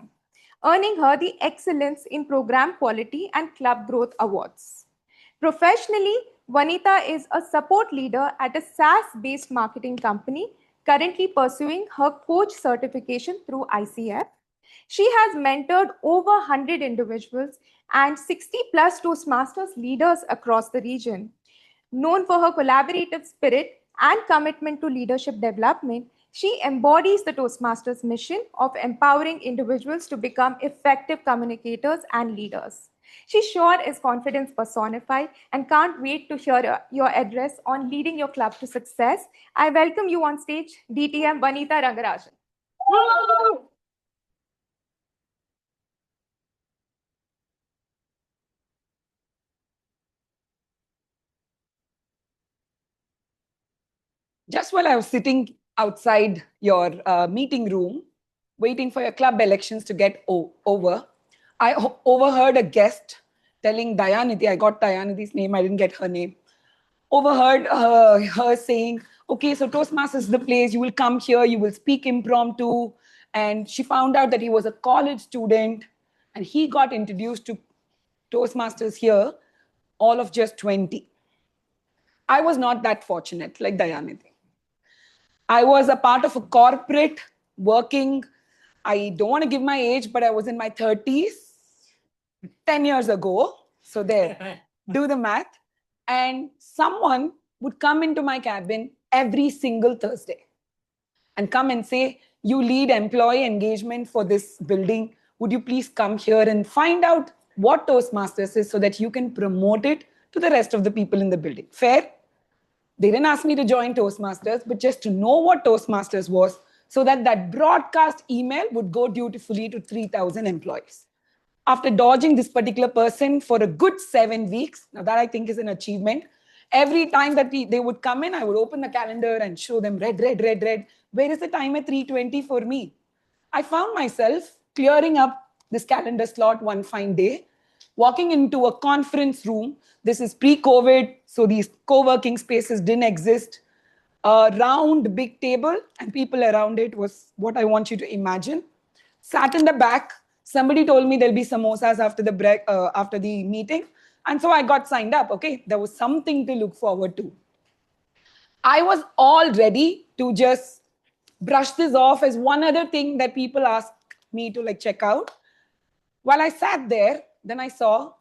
[SPEAKER 16] earning her the Excellence in Program Quality and Club Growth Awards. Professionally, Vanitha is a support leader at a SaaS-based marketing company, currently pursuing her coach certification through ICF. She has mentored over 100 individuals and 60 plus Toastmasters leaders across the region. Known for her collaborative spirit and commitment to leadership development, she embodies the Toastmasters mission of empowering individuals to become effective communicators and leaders. She sure is confidence personified and can't wait to hear your address on leading your club to success. I welcome you on stage, DTM Vanitha Rangarajan.
[SPEAKER 21] Just while I was sitting outside your meeting room, waiting for your club elections to get over, I overheard a guest telling Dayanidhi, I got Dayanidhi's name, I didn't get her name, overheard her saying, okay, so Toastmasters is the place, you will come here, you will speak impromptu. And she found out that he was a college student and he got introduced to Toastmasters here, all of just 20. I was not that fortunate like Dayanidhi. I was a part of a corporate working, I don't want to give my age, but I was in my 30s, 10 years ago. So there, do the math. And someone would come into my cabin every single Thursday. and come and say, you lead employee engagement for this building. Would you please come here and find out what Toastmasters is so that you can promote it to the rest of the people in the building? Fair? They didn't ask me to join Toastmasters, but just to know what Toastmasters was so that that broadcast email would go dutifully to 3,000 employees. After dodging this particular person for a good 7 weeks, now that I think is an achievement, every time that they would come in, I would open the calendar and show them red, red, red, red. Where is the time at 3:20 for me? I found myself clearing up this calendar slot one fine day, walking into a conference room. This is pre-COVID, so these co-working spaces didn't exist. A round big table and people around it was what I want you to imagine. Sat in the back. Somebody told me there'll be samosas after the break, after the meeting. And so I got signed up, okay? There was something to look forward to. I was all ready to just brush this off as one other thing that people asked me to like check out. While I sat there, then I saw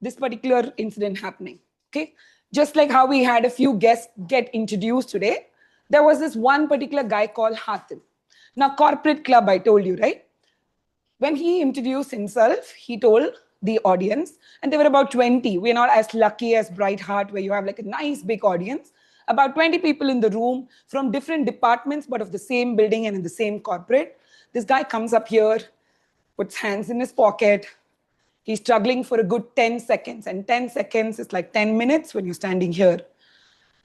[SPEAKER 21] this particular incident happening, okay? Just like how we had a few guests get introduced today, there was this one particular guy called Hatim. Now, corporate club, I told you, right? When he introduced himself, he told the audience, and there were about 20. We're not as lucky as Bright Heart, where you have like a nice big audience. About 20 people in the room from different departments, but of the same building and in the same corporate. This guy comes up here, puts hands in his pocket. He's struggling for a good 10 seconds, and 10 seconds is like 10 minutes when you're standing here.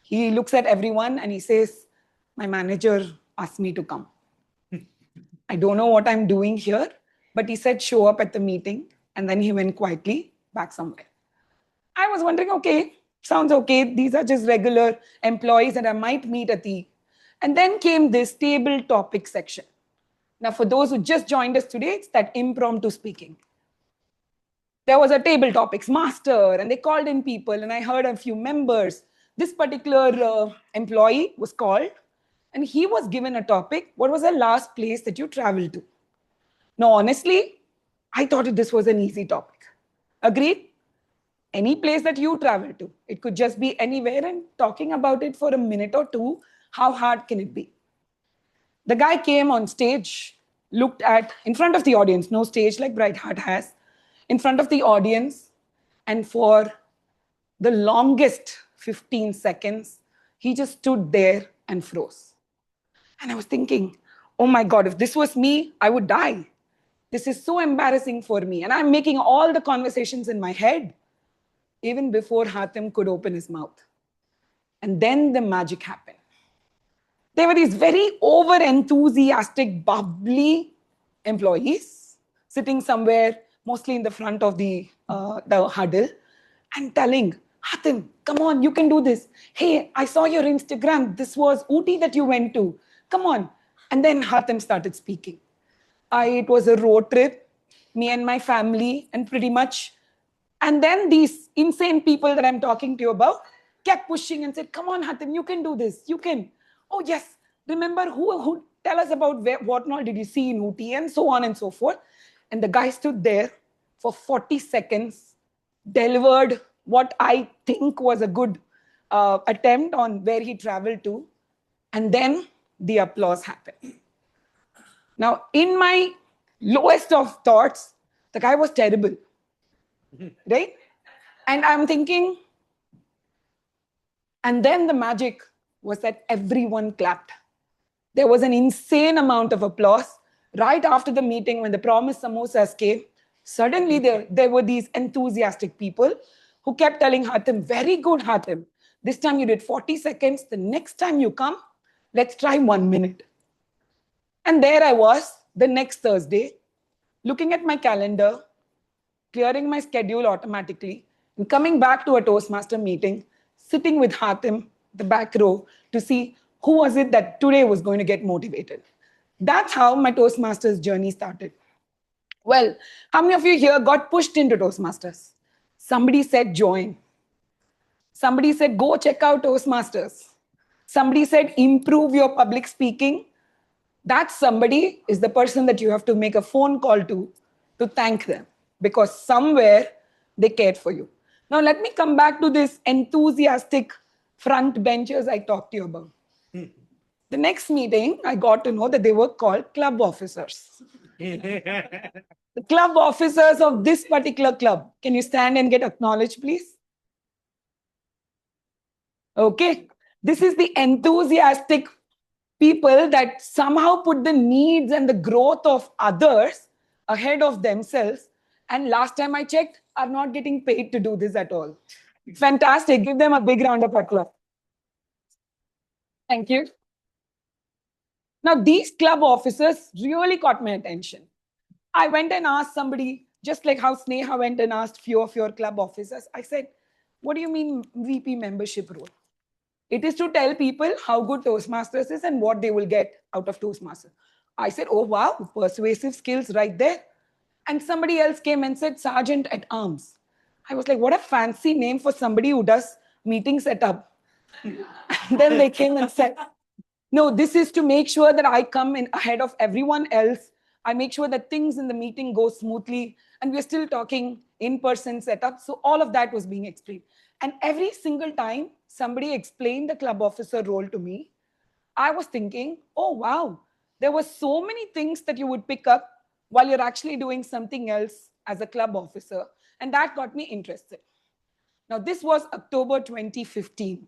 [SPEAKER 21] He looks at everyone and he says, my manager asked me to come. I don't know what I'm doing here, but he said, show up at the meeting. And then he went quietly back somewhere. I was wondering, okay, sounds okay. These are just regular employees that I might meet at the... And then came this table topic section. Now, for those who just joined us today, it's that impromptu speaking. There was a table topics master, and they called in people, and I heard a few members. This particular employee was called, and he was given a topic. What was the last place that you traveled to? Now, honestly, I thought this was an easy topic. Agreed? Any place that you travel to. It could just be anywhere, and talking about it for a minute or two, how hard can it be? The guy came on stage, looked at, in front of the audience, no stage like Bright Heart has, in front of the audience, and for the longest 15 seconds, he just stood there and froze. And I was thinking, oh my God, if this was me, I would die. This is so embarrassing for me. And I'm making all the conversations in my head, even before Hatim could open his mouth. And then the magic happened. There were these very over-enthusiastic, bubbly employees sitting somewhere, mostly in the front of the huddle, and telling, Hatim, come on, you can do this. Hey, I saw your Instagram. This was Ooty that you went to. Come on. And then Hatim started speaking. It was a road trip, me and my family, and pretty much. And then these insane people that I'm talking to you about kept pushing and said, come on, Hatim, you can do this. You can. Oh, yes. Remember who tell us about what all did you see in Ooty, and so on and so forth. And the guy stood there for 40 seconds, delivered what I think was a good attempt on where he traveled to. And then the applause happened. Now, in my lowest of thoughts, the guy was terrible, right? And I'm thinking, and then the magic was that everyone clapped. There was an insane amount of applause. Right after the meeting, when the promised samosas came, suddenly there were these enthusiastic people who kept telling Hatim, very good, Hatim. This time you did 40 seconds. The next time you come, let's try 1 minute. And there I was the next Thursday, looking at my calendar, clearing my schedule automatically, and coming back to a Toastmaster meeting, sitting with Hatim, the back row, to see who was it that today was going to get motivated. That's how my Toastmasters journey started. Well, how many of you here got pushed into Toastmasters? Somebody said join. Somebody said go check out Toastmasters. Somebody said improve your public speaking. That somebody is the person that you have to make a phone call to thank them, because somewhere they cared for you. Now let me come back to this enthusiastic front benchers I talked to you about. There The next meeting, I got to know that they were called club officers. The club officers of this particular club. Can you stand and get acknowledged, please? Okay. This is the enthusiastic people that somehow put the needs and the growth of others ahead of themselves. And last time I checked, are not getting paid to do this at all. Fantastic. Give them a big round of applause. Thank you. Now, these club officers really caught my attention. I went and asked somebody, just like how Sneha went and asked few of your club officers. I said, what do you mean VP membership role? It is to tell people how good Toastmasters is and what they will get out of Toastmasters. I said, oh, wow, persuasive skills right there. And somebody else came and said, Sergeant at Arms. I was like, what a fancy name for somebody who does meeting setup. And then they came and said, no, this is to make sure that I come in ahead of everyone else. I make sure that things in the meeting go smoothly. And we're still talking in-person setup. So all of that was being explained. And every single time somebody explained the club officer role to me, I was thinking, oh, wow, there were so many things that you would pick up while you're actually doing something else as a club officer. And that got me interested. Now, this was October 2015.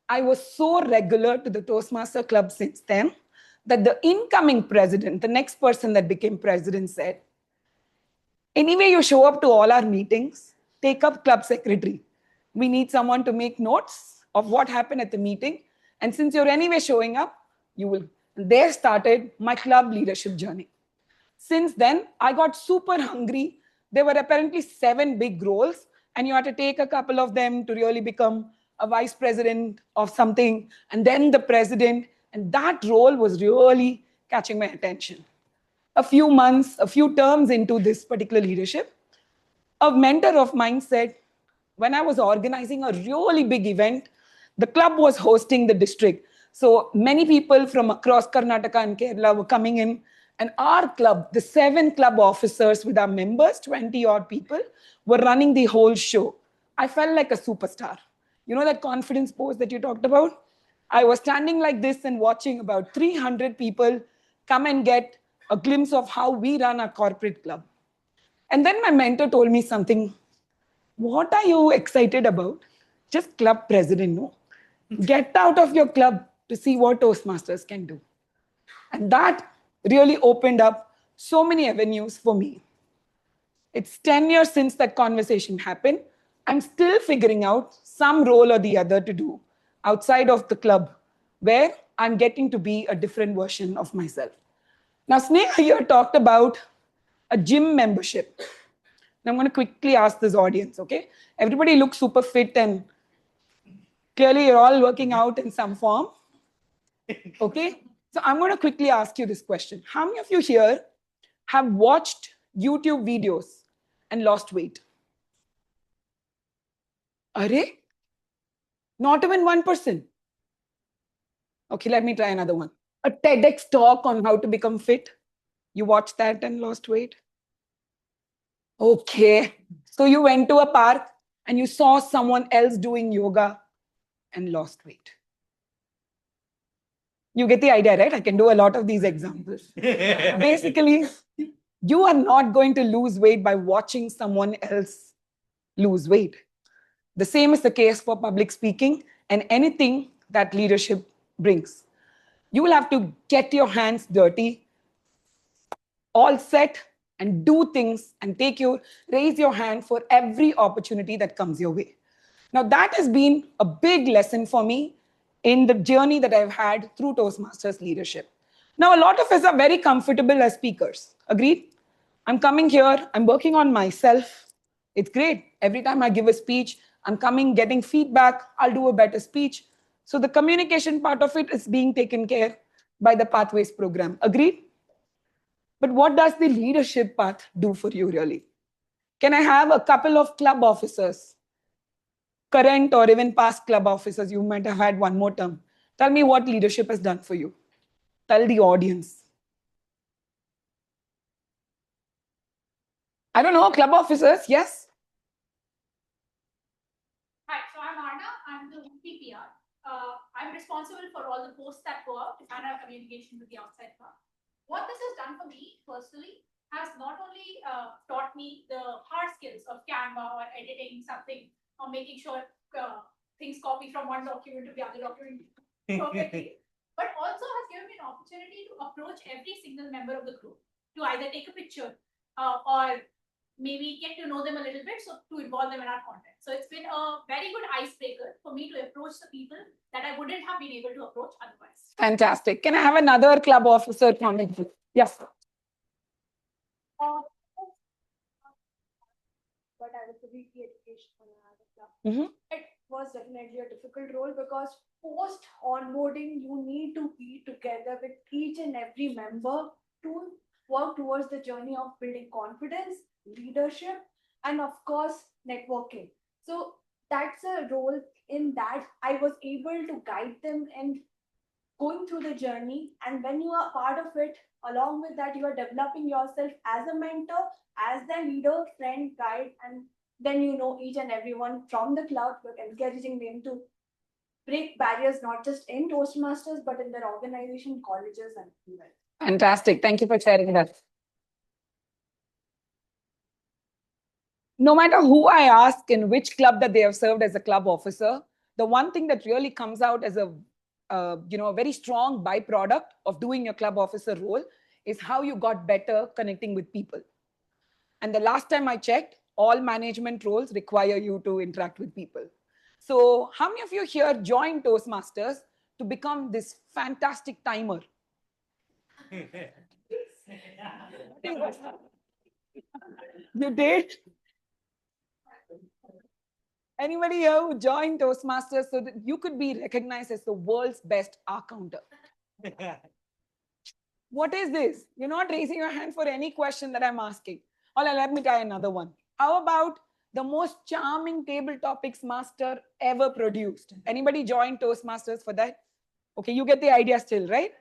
[SPEAKER 21] I was so regular to the Toastmaster Club since then that the incoming president, the next person that became president, said, anyway, you show up to all our meetings, take up club secretary. We need someone to make notes of what happened at the meeting. And since you're anyway showing up, you will. And there started my club leadership journey. Since then, I got super hungry. There were apparently 7 big roles, and you had to take a couple of them to really become a vice president of something, and then the president. And that role was really catching my attention. A few months, a few terms into this particular leadership, a mentor of mine said, when I was organizing a really big event, the club was hosting the district. So many people from across Karnataka and Kerala were coming in. And our club, the 7 club officers with our members, 20 odd people, were running the whole show. I felt like a superstar. You know that confidence pose that you talked about? I was standing like this and watching about 300 people come and get a glimpse of how we run our corporate club. And then my mentor told me something. What are you excited about? Just club president, no? Get out of your club to see what Toastmasters can do. And that really opened up so many avenues for me. It's 10 years since that conversation happened. I'm still figuring out some role or the other to do outside of the club where I'm getting to be a different version of myself. Now, Sneha here talked about a gym membership. Now, I'm going to quickly ask this audience, okay? Everybody looks super fit and clearly you're all working out in some form, okay? So I'm going to quickly ask you this question. How many of you here have watched YouTube videos and lost weight? Are not even 1%. Okay, let me try another one. A TEDx talk on how to become fit. You watched that and lost weight? Okay. So you went to a park and you saw someone else doing yoga and lost weight. You get the idea, right? I can do a lot of these examples. Basically, you are not going to lose weight by watching someone else lose weight. The same is the case for public speaking and anything that leadership brings. You will have to get your hands dirty, all set, and do things and raise your hand for every opportunity that comes your way. Now, that has been a big lesson for me in the journey that I've had through Toastmasters leadership. Now, a lot of us are very comfortable as speakers. Agreed? I'm coming here, I'm working on myself. It's great. Every time I give a speech, I'm coming, getting feedback, I'll do a better speech. So the communication part of it is being taken care by the Pathways program. Agreed? But what does the leadership part do for you really? Can I have a couple of club officers, current or even past club officers, you might have had one more term. Tell me what leadership has done for you. Tell the audience. I don't know, club officers, yes?
[SPEAKER 2] Hi, so I'm Arna. I'm the VPPR. I I'm responsible for all the posts that go out and our communication with the outside world. What this has done for me personally has not only taught me the hard skills of Canva or editing something or making sure things copy from one document to the other document perfectly, but also has given me an opportunity to approach every single member of the group to either take a picture or maybe get to know them a little bit, so to involve them in our content. So it's been a very good icebreaker for me to approach the people that I wouldn't have been able to approach otherwise.
[SPEAKER 21] Fantastic. Can I have another club officer comment? Yes.
[SPEAKER 5] But I was the VP education for another club.
[SPEAKER 21] Mhm.
[SPEAKER 5] It was definitely a difficult role because post onboarding, you need to be together with each and every member to work towards the journey of building confidence, leadership, and of course, networking. So that's a role in that I was able to guide them and going through the journey. And when you are part of it, along with that, you are developing yourself as a mentor, as the leader, friend, guide, and then you know each and everyone from the club. You're encouraging them to break barriers, not just in Toastmasters, but in their organization, colleges, and even.
[SPEAKER 21] Fantastic. Thank you for sharing that. No matter who I ask in which club that they have served as a club officer, the one thing that really comes out as a a very strong byproduct of doing your club officer role is how you got better connecting with people. And the last time I checked, all management roles require you to interact with people. So how many of you here joined Toastmasters to become this fantastic timer? You did? Anybody here who joined Toastmasters so that you could be recognized as the world's best R counter? What is this? You're not raising your hand for any question that I'm asking. Or let me try another one. How about the most charming table topics master ever produced? Anybody joined Toastmasters for that? Okay, you get the idea still, right?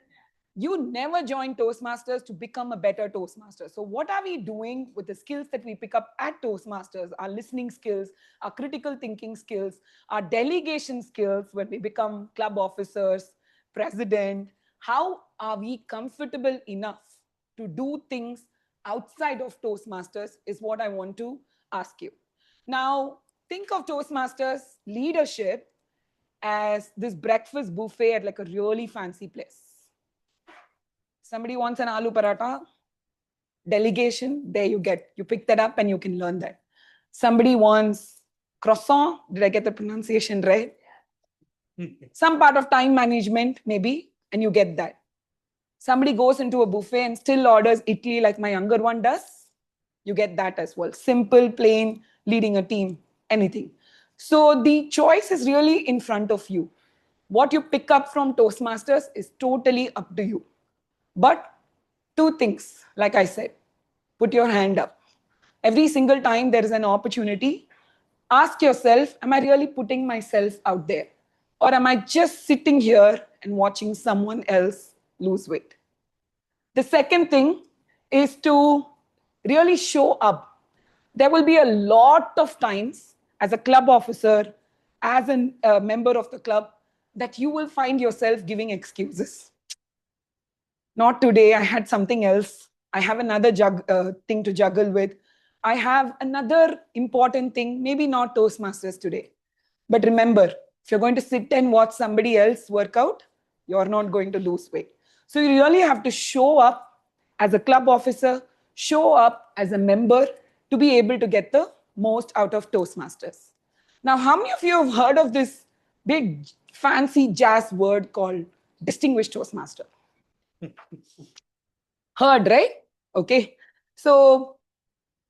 [SPEAKER 21] You never joined Toastmasters to become a better Toastmaster. So what are we doing with the skills that we pick up at Toastmasters? Our listening skills, our critical thinking skills, our delegation skills when we become club officers, president. How are we comfortable enough to do things outside of Toastmasters is what I want to ask you. Now, think of Toastmasters leadership as this breakfast buffet at like a really fancy place. Somebody wants an aloo paratha, delegation, there you pick that up and you can learn that. Somebody wants croissant, did I get the pronunciation right? Some part of time management maybe, and you get that. Somebody goes into a buffet and still orders idli like my younger one does, you get that as well. Simple, plain, leading a team, anything. So the choice is really in front of you. What you pick up from Toastmasters is totally up to you. But two things, like I said, put your hand up. Every single time there is an opportunity, ask yourself, am I really putting myself out there? Or am I just sitting here and watching someone else lose weight? The second thing is to really show up. There will be a lot of times as a club officer, as a member of the club, that you will find yourself giving excuses. Not today, I had something else. I have another thing to juggle with. I have another important thing, maybe not Toastmasters today. But remember, if you're going to sit and watch somebody else work out, you're not going to lose weight. So you really have to show up as a club officer, show up as a member to be able to get the most out of Toastmasters. Now, how many of you have heard of this big fancy jazz word called Distinguished Toastmaster? Heard, right? Okay. So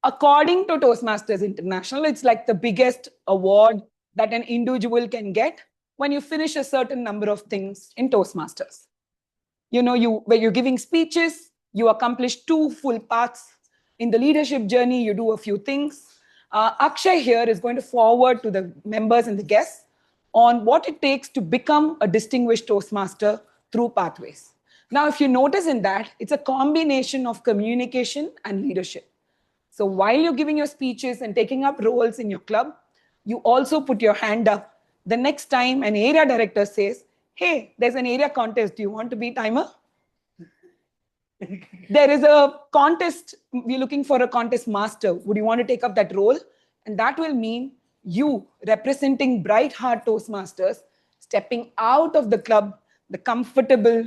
[SPEAKER 21] according to Toastmasters International, it's like the biggest award that an individual can get when you finish a certain number of things in Toastmasters. When you're giving speeches, you accomplish 2 full paths. In the leadership journey, you do a few things. Akshay here is going to forward to the members and the guests on what it takes to become a distinguished Toastmaster through pathways. Now, if you notice in that, it's a combination of communication and leadership. So while you're giving your speeches and taking up roles in your club, you also put your hand up the next time an area director says, hey, there's an area contest. Do you want to be timer? There is a contest. We're looking for a contest master. Would you want to take up that role? And that will mean you representing Bright Heart Toastmasters, stepping out of the club, the comfortable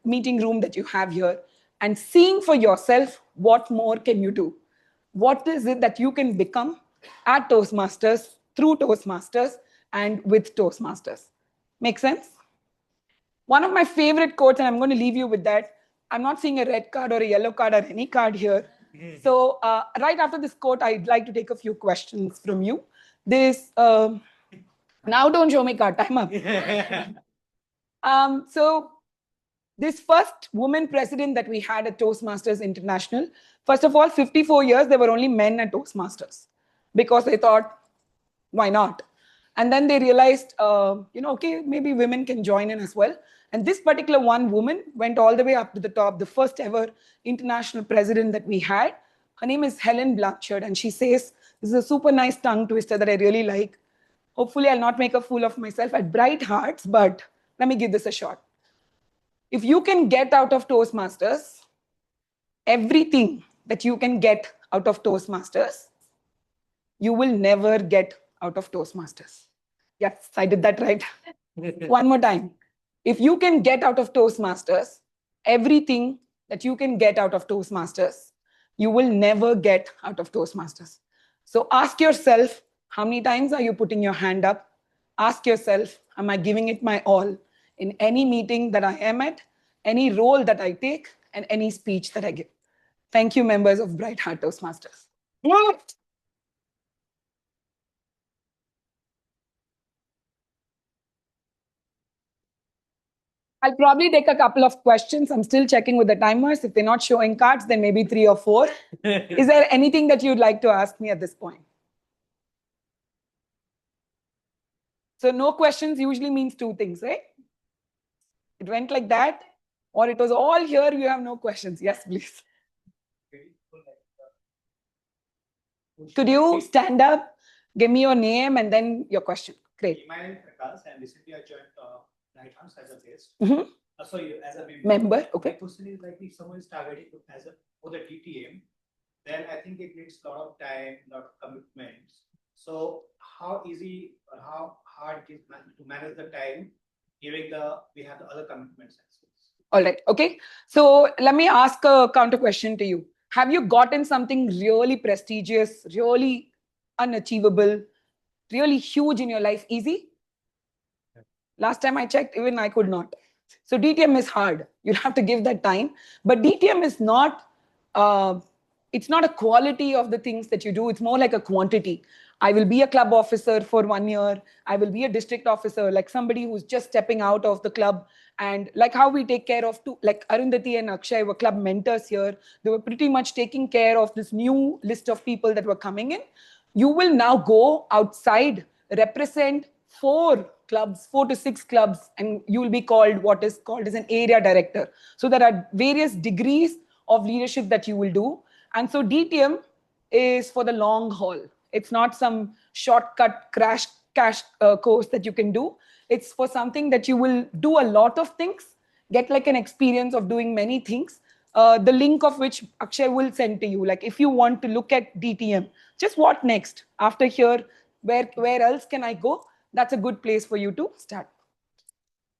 [SPEAKER 21] meeting room that you have here, and seeing for yourself what more can you do. What is it that you can become at Toastmasters, through Toastmasters, and with Toastmasters? Make sense? One of my favorite quotes, and I'm going to leave you with that. I'm not seeing a red card or a yellow card or any card here. So right after this quote, I'd like to take a few questions from you. This, now don't show me card, time up. So this first woman president that we had at Toastmasters International, first of all, 54 years, there were only men at Toastmasters because they thought, why not? And then they realized, okay, maybe women can join in as well. And this particular one woman went all the way up to the top, the first ever international president that we had. Her name is Helen Blanchard, and she says, this is a super nice tongue twister that I really like. Hopefully, I'll not make a fool of myself at Bright Hearts, but let me give this a shot. If you can get out of Toastmasters everything that you can get out of Toastmasters, you will never get out of Toastmasters. Yes, I did that right. One more time. If you can get out of Toastmasters everything that you can get out of Toastmasters, you will never get out of Toastmasters. So ask yourself, how many times are you putting your hand up? Ask yourself, am I giving it my all in any meeting that I am at, any role that I take, and any speech that I give? Thank you, members of Bright Heart Toastmasters. I'll probably take a couple of questions. I'm still checking with the timers. If they're not showing cards, then maybe 3 or 4. Is there anything that you'd like to ask me at this point? So no questions usually means 2 things, right? It went like that, or it was all here, you have no questions. Yes, please. Could you stand up, give me your name and then your question? Great.
[SPEAKER 8] My name is Prakash, and recently I joined Bright Hearts as a guest. Sorry, as a
[SPEAKER 21] member. Okay.
[SPEAKER 8] My question is like if someone is targeting for the DTM, then I think it needs a lot of time, lot of commitments. So how easy or how hard it is to manage the time, given we have the other commitments as well?
[SPEAKER 21] All right. Okay. So let me ask a counter question to you. Have you gotten something really prestigious, really unachievable, really huge in your life easy? Last time I checked, even I could not. So DTM is hard. You have to give that time. But DTM is not, it's not a quality of the things that you do. It's more like a quantity. I will be a club officer for 1 year. I will be a district officer, like somebody who's just stepping out of the club. And like how we take care of, like Arundhati and Akshay were club mentors here. They were pretty much taking care of this new list of people that were coming in. You will now go outside, represent 4 clubs, 4 to 6 clubs, and you will be called what is called as an area director. So there are various degrees of leadership that you will do. And so DTM is for the long haul. It's not some shortcut crash course that you can do. It's for something that you will do a lot of things, get like an experience of doing many things, the link of which Akshay will send to you. Like if you want to look at DTM, just what next? After here, where else can I go? That's a good place for you to start.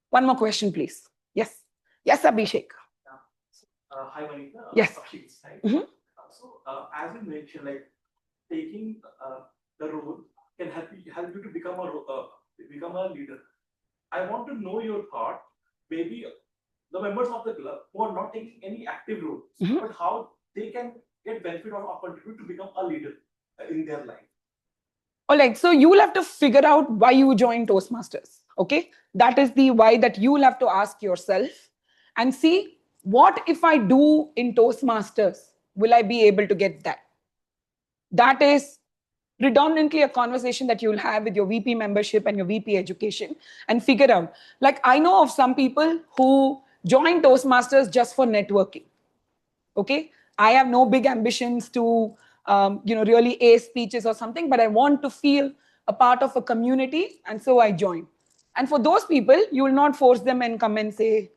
[SPEAKER 21] One more question, please. Yes. Yes, Abhishek.
[SPEAKER 22] Hi, Vanita.
[SPEAKER 21] Yes.
[SPEAKER 22] So, as you mentioned, like taking the role can help you to become a leader. I want to know your thought. Maybe the members of the club who are not taking any active role, but how they can get benefit or contribute to become a leader in their life.
[SPEAKER 21] All right, so you will have to figure out why you joined Toastmasters, okay? That is the why that you will have to ask yourself and see, what if I do in Toastmasters, will I be able to get that? That is predominantly a conversation that you'll have with your VP membership and your VP education and figure out. Like I know of some people who join Toastmasters just for networking, okay? I have no big ambitions to really ace speeches or something, but I want to feel a part of a community, and so I joined. And for those people, you will not force them and come and say,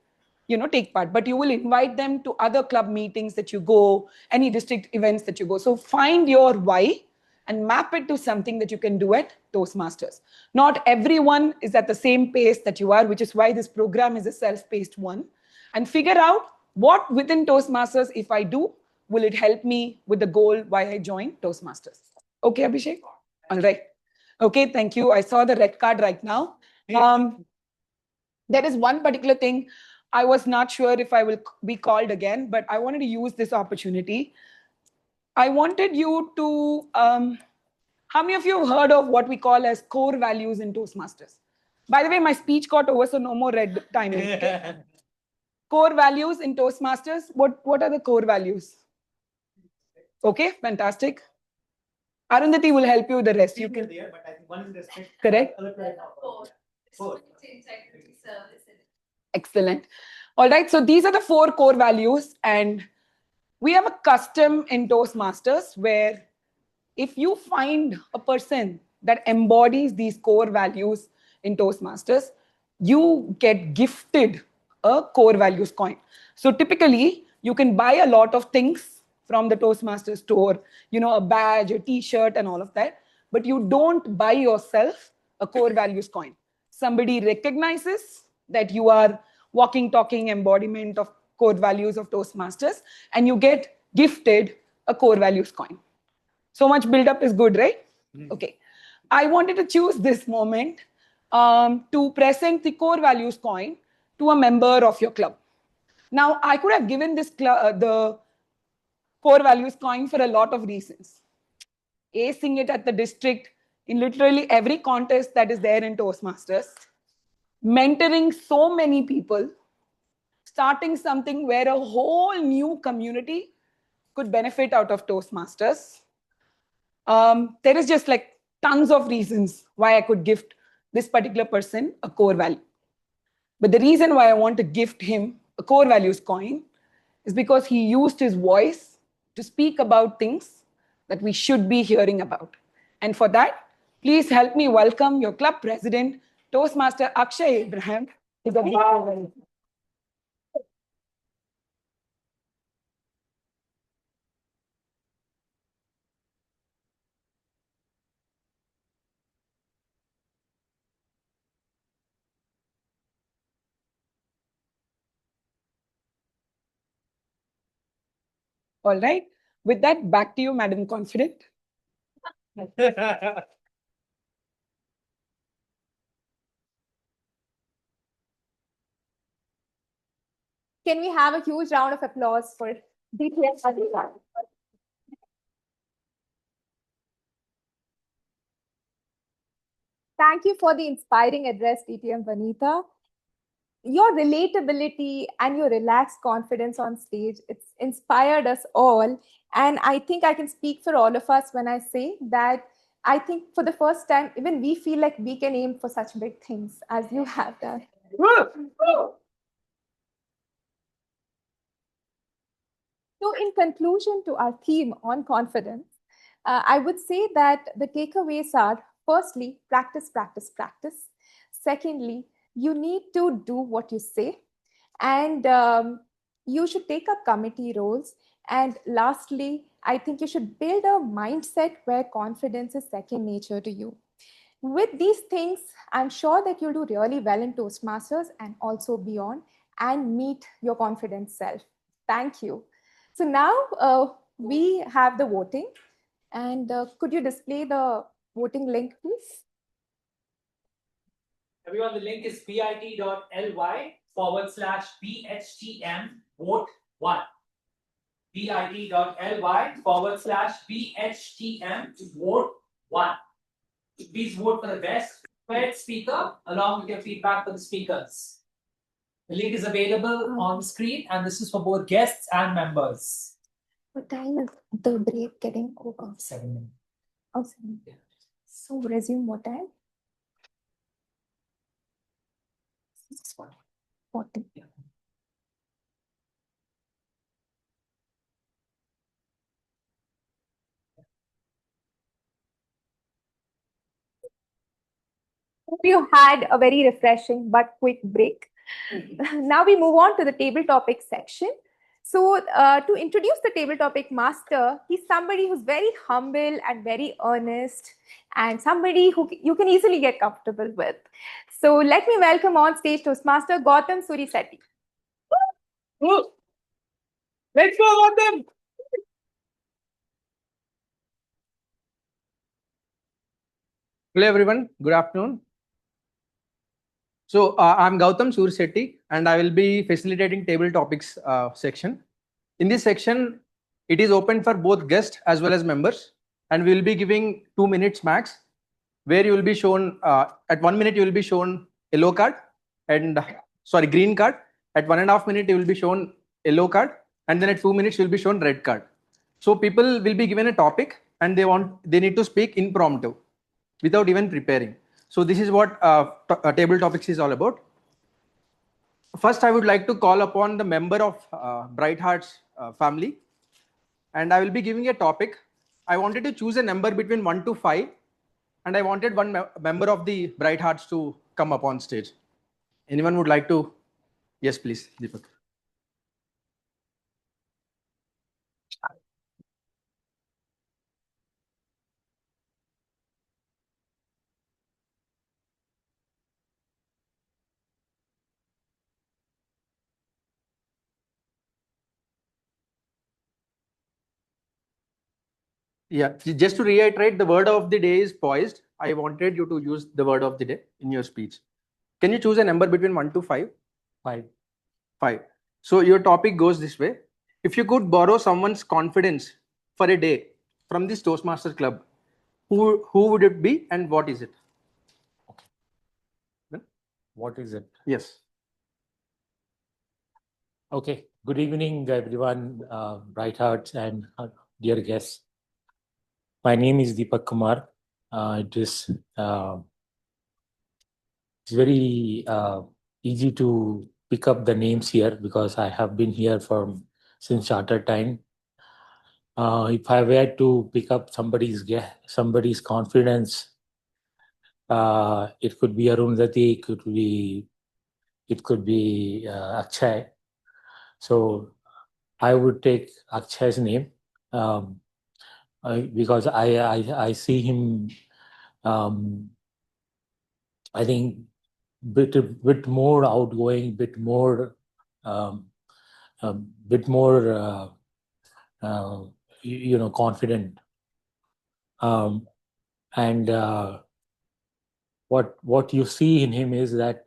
[SPEAKER 21] take part, but you will invite them to other club meetings that you go, any district events that you go. So find your why and map it to something that you can do at Toastmasters. Not everyone is at the same pace that you are, which is why this program is a self-paced one. And figure out what within Toastmasters, if I do, will it help me with the goal why I joined Toastmasters. Okay, Abhishek? All right. Okay, thank you. I saw the red card right now. There is one particular thing I was not sure if I will be called again, but I wanted to use this opportunity. I wanted you to, how many of you have heard of what we call as core values in Toastmasters? By the way, my speech got over, so no more red timing. Okay? Core values in Toastmasters, what are the core values? Okay, fantastic. Arundhati will help you with the rest. You can.
[SPEAKER 8] But I think one is respect.
[SPEAKER 21] Correct.
[SPEAKER 8] Four.
[SPEAKER 21] Excellent. All right, so these are the 4 core values, and we have a custom in Toastmasters where if you find a person that embodies these core values in Toastmasters, you get gifted a core values coin. So typically, you can buy a lot of things from the Toastmasters store, a badge, a t-shirt, and all of that, but you don't buy yourself a core values coin. Somebody recognizes that you are walking, talking embodiment of core values of Toastmasters, and you get gifted a core values coin. So much build-up is good, right? Okay. I wanted to choose this moment to present the core values coin to a member of your club. Now, I could have given this the core values coin for a lot of reasons. Acing it at the district in literally every contest that is there in Toastmasters, mentoring so many people, starting something where a whole new community could benefit out of Toastmasters. There is just like tons of reasons why I could gift this particular person a core value. But the reason why I want to gift him a core values coin is because he used his voice to speak about things that we should be hearing about. And for that, please help me welcome your club president, Toastmaster Akshay Abraham. To the event. All right. With that, back to you, Madam Confident.
[SPEAKER 4] Can we have a huge round of applause for DTM Adhikar? Thank you for the inspiring address, DTM Vanita. Your relatability and your relaxed confidence on stage, it's inspired us all. And I think I can speak for all of us when I say that I think for the first time, even we feel like we can aim for such big things as you have done. So in conclusion to our theme on confidence, I would say that the takeaways are, firstly, practice, practice, practice. Secondly, you need to do what you say. And you should take up committee roles. And lastly, I think you should build a mindset where confidence is second nature to you. With these things, I'm sure that you'll do really well in Toastmasters and also beyond and meet your confident self. Thank you. So now we have the voting. And could you display the voting link, please?
[SPEAKER 1] Everyone, the link is bit.ly/BHTM vote 1. bit.ly/BHTM vote 1. Please vote for the best prepared speaker along with your feedback for the speakers. The link is available on the screen, and this is for both guests and members.
[SPEAKER 4] What time is the break getting over?
[SPEAKER 1] 7 minutes.
[SPEAKER 4] Oh, 7. So resume what time? 40.
[SPEAKER 16] Hope you had a very refreshing but quick break. Now we move on to the table topic section. So to introduce the table topic master, he's somebody who's very humble and very earnest and somebody who you can easily get comfortable with. So let me welcome on stage Toastmaster Gautam Surisetti.
[SPEAKER 20] Let's go, Gautam! Hello, everyone. Good afternoon. So I'm Gautam Surisetti, and I will be facilitating table topics section. In this section, it is open for both guests as well as members, and we will be giving 2 minutes max, where you will be shown at 1 minute you will be shown yellow card and green card. At 1.5 minutes you will be shown yellow card, and then at 2 minutes you will be shown red card. So people will be given a topic and they need to speak impromptu without even preparing. So this is what table topics is all about. First, I would like to call upon the member of Bright Hearts family, and I will be giving a topic. I wanted to choose a number between 1 to 5, and I wanted one member of the Bright Hearts to come up on stage. Anyone would like to? Yes, please, Deepak. Yeah, just to reiterate, the word of the day is poised. I wanted you to use the word of the day in your speech. Can you choose a number between 1 to 5? 5. 5. So your topic goes this way. If you could borrow someone's confidence for a day from this Toastmaster Club, who would it be and what is it?
[SPEAKER 9] What is it?
[SPEAKER 20] Yes.
[SPEAKER 9] Okay. Good evening, everyone, Bright Hearts and dear guests. My name is Deepak Kumar. It's very easy to pick up the names here because I have been here since charter time. If I were to pick up somebody's confidence, it could be Arundhati, it could be Akshay. So I would take Akshay's name because I see him. I think bit more outgoing, bit more confident. And what you see in him is that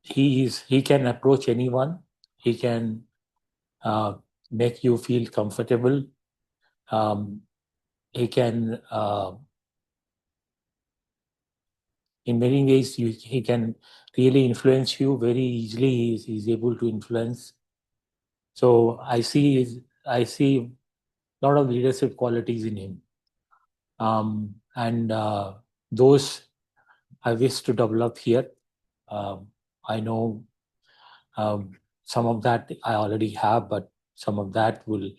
[SPEAKER 9] he can approach anyone. He can make you feel comfortable. He can, in many ways, he can really influence you very easily. He's able to influence. So I see a lot of leadership qualities in him, and those I wish to develop here. I know some of that I already have, but some of that will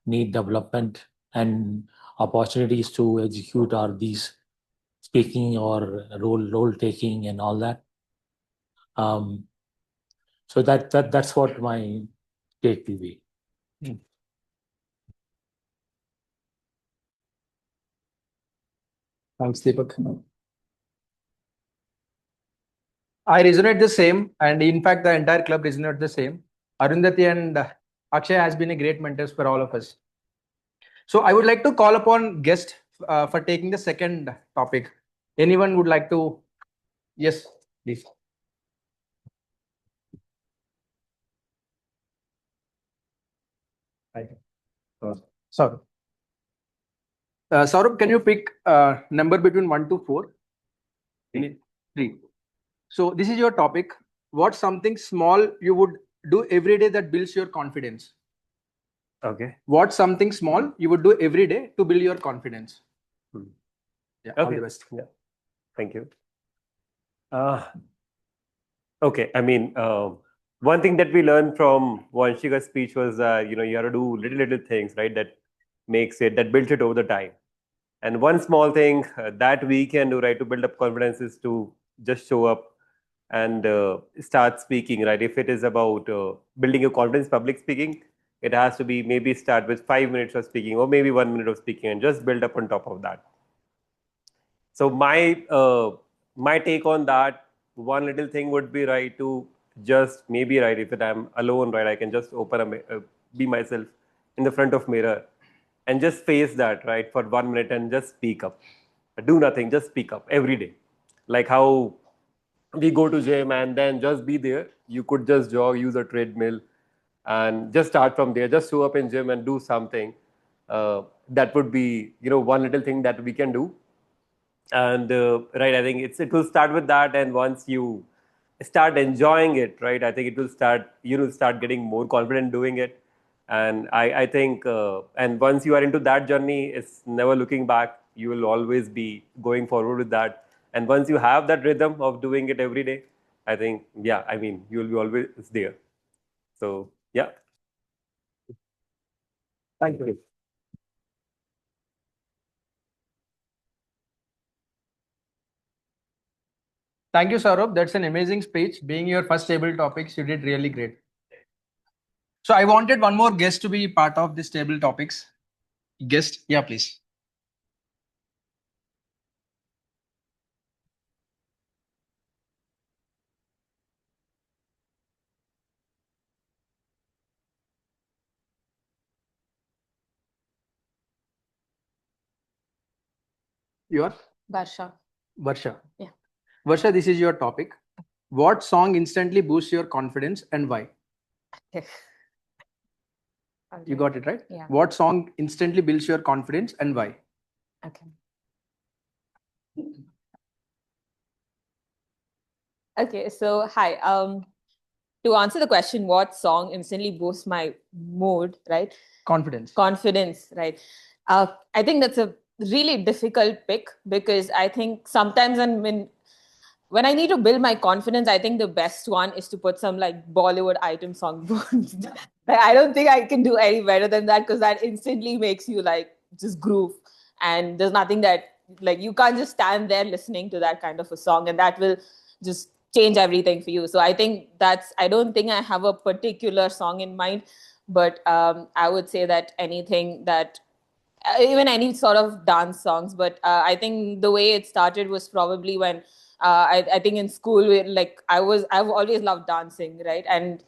[SPEAKER 9] need development, and opportunities to execute are these speaking or role taking and all that. So that's what my take will be.
[SPEAKER 20] Thanks, Deepak. I resonate the same, and in fact, the entire club resonates the same. Arundhati and Akshay has been a great mentors for all of us. So I would like to call upon guest for taking the second topic. Anyone would like to? Yes, please. Saurabh. Saurabh, can you pick number between 1 to 4? 3. So this is your topic. What's something small you would do every day that builds your confidence?
[SPEAKER 13] Okay.
[SPEAKER 20] What's something small you would do every day to build your confidence? Yeah, all
[SPEAKER 13] Okay.
[SPEAKER 20] the best.
[SPEAKER 13] Yeah. Thank you. Okay. I mean, one thing that we learned from Vanshika's speech was that you have to do little things, right? That builds it over the time. And one small thing that we can do, right, to build up confidence is to just show up and start speaking, right? If it is about building your confidence, public speaking, it has to be maybe start with 5 minutes of speaking or maybe 1 minute of speaking and just build up on top of that. So my take on that, one little thing would be, right, to just maybe, right, if I'm alone, right, I can just be myself in the front of mirror and just face that, right, for 1 minute and just speak up. Do nothing, just speak up every day. Like how we go to gym and then just be there. You could just jog, use a treadmill, and just start from there. Just show up in gym and do something. That would be, one little thing that we can do. And right, I think it will start with that. And once you start enjoying it, right, I think it will start, start getting more confident doing it. And I think, and once you are into that journey, it's never looking back. You will always be going forward with that. And once you have that rhythm of doing it every day, I think, yeah, I mean, you will be always there. So, yeah. Thank you.
[SPEAKER 6] Thank you, Saurabh. That's an amazing speech. Being your first table topics, you did really great. So I wanted one more guest to be part of this table topics. Guest, yeah, please. You are?
[SPEAKER 10] Varsha.
[SPEAKER 6] Varsha.
[SPEAKER 10] Yeah.
[SPEAKER 6] Varsha, this is your topic. What song instantly boosts your confidence and why? You got it, right?
[SPEAKER 10] Yeah.
[SPEAKER 6] What song instantly builds your confidence and why?
[SPEAKER 10] Okay. Okay, so hi. To answer the question, what song instantly boosts my mood, right?
[SPEAKER 6] Confidence.
[SPEAKER 10] Confidence, right? I think that's a really difficult pick because I think sometimes when I need to build my confidence, I think the best one is to put some like Bollywood item song. I don't think I can do any better than that because that instantly makes you like just groove. And there's nothing that like you can't just stand there listening to that kind of a song and that will just change everything for you. So I think I don't think I have a particular song in mind, but I would say that anything that even any sort of dance songs, but I think the way it started was probably when I think in school, I've always loved dancing, right? And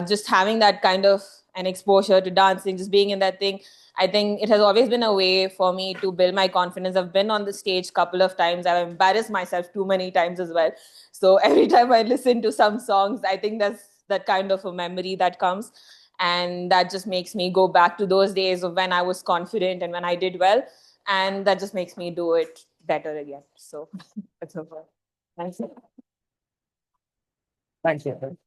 [SPEAKER 10] just having that kind of an exposure to dancing, just being in that thing, I think it has always been a way for me to build my confidence. I've been on the stage a couple of times. I've embarrassed myself too many times as well. So every time I listen to some songs, I think that's that kind of a memory that comes. And that just makes me go back to those days of when I was confident and when I did well. And that just makes me do it better again. So that's okay. Thanks.
[SPEAKER 6] Thank you.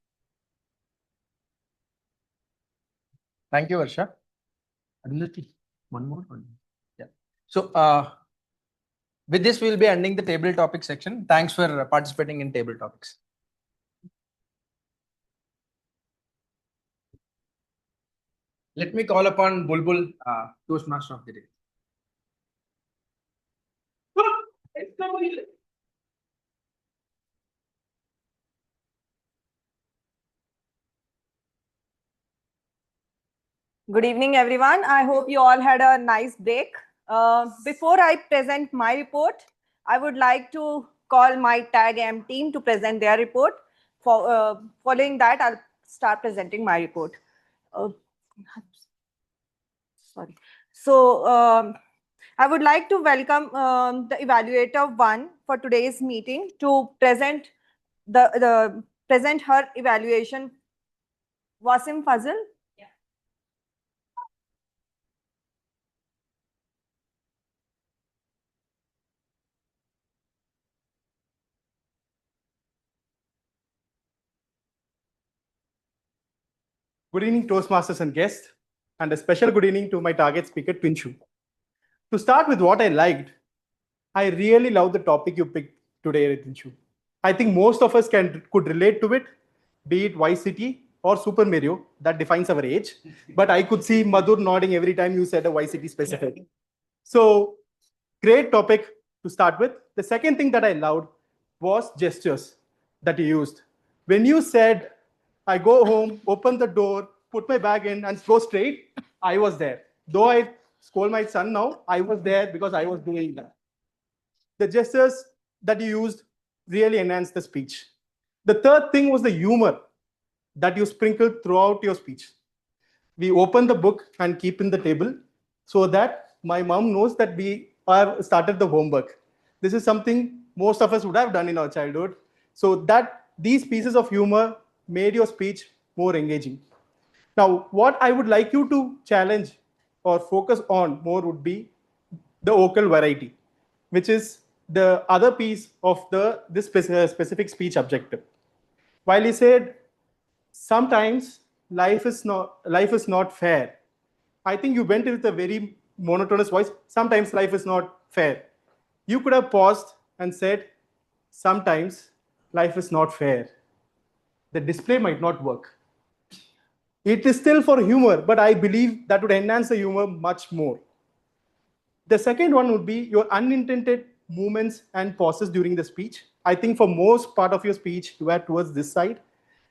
[SPEAKER 6] Thank you, Varsha. One more. Yeah. So with this, we'll be ending the table topic section. Thanks for participating in table topics. Let me call upon Bulbul, Toastmaster of the day.
[SPEAKER 17] Good evening, everyone. I hope you all had a nice break. Before I present my report, I would like to call my TAG M team to present their report. Following that, I'll start presenting my report. Sorry. So I would like to welcome the evaluator 1 for today's meeting to present present her evaluation. Wasim Fazil.
[SPEAKER 14] Good evening, Toastmasters and guests, and a special good evening to my target speaker, Pinshu. To start with what I liked, I really love the topic you picked today, Pinshu. I think most of us could relate to it, be it Vice City or Super Mario, that defines our age. But I could see Madhur nodding every time you said a Vice City specific. So Great topic to start with. The second thing that I loved was gestures that you used. When you said, I go home, open the door, put my bag in and go straight, I was there. Though I scold my son now, I was there because I was doing that. The gestures that you used really enhanced the speech. The third thing was the humor that you sprinkled throughout your speech. We open the book and keep in the table so that my mom knows that we have started the homework. This is something most of us would have done in our childhood. So that these pieces of humor made your speech more engaging. Now, what I would like you to challenge or focus on more would be the vocal variety, which is the other piece of this specific speech objective. While he said, sometimes life is not fair, I think you went with a very monotonous voice. Sometimes life is not fair. You could have paused and said, sometimes life is not fair. The display might not work. It is still for humor, but I believe that would enhance the humor much more. The second one would be your unintended movements and pauses during the speech. I think for most part of your speech, you were towards this side.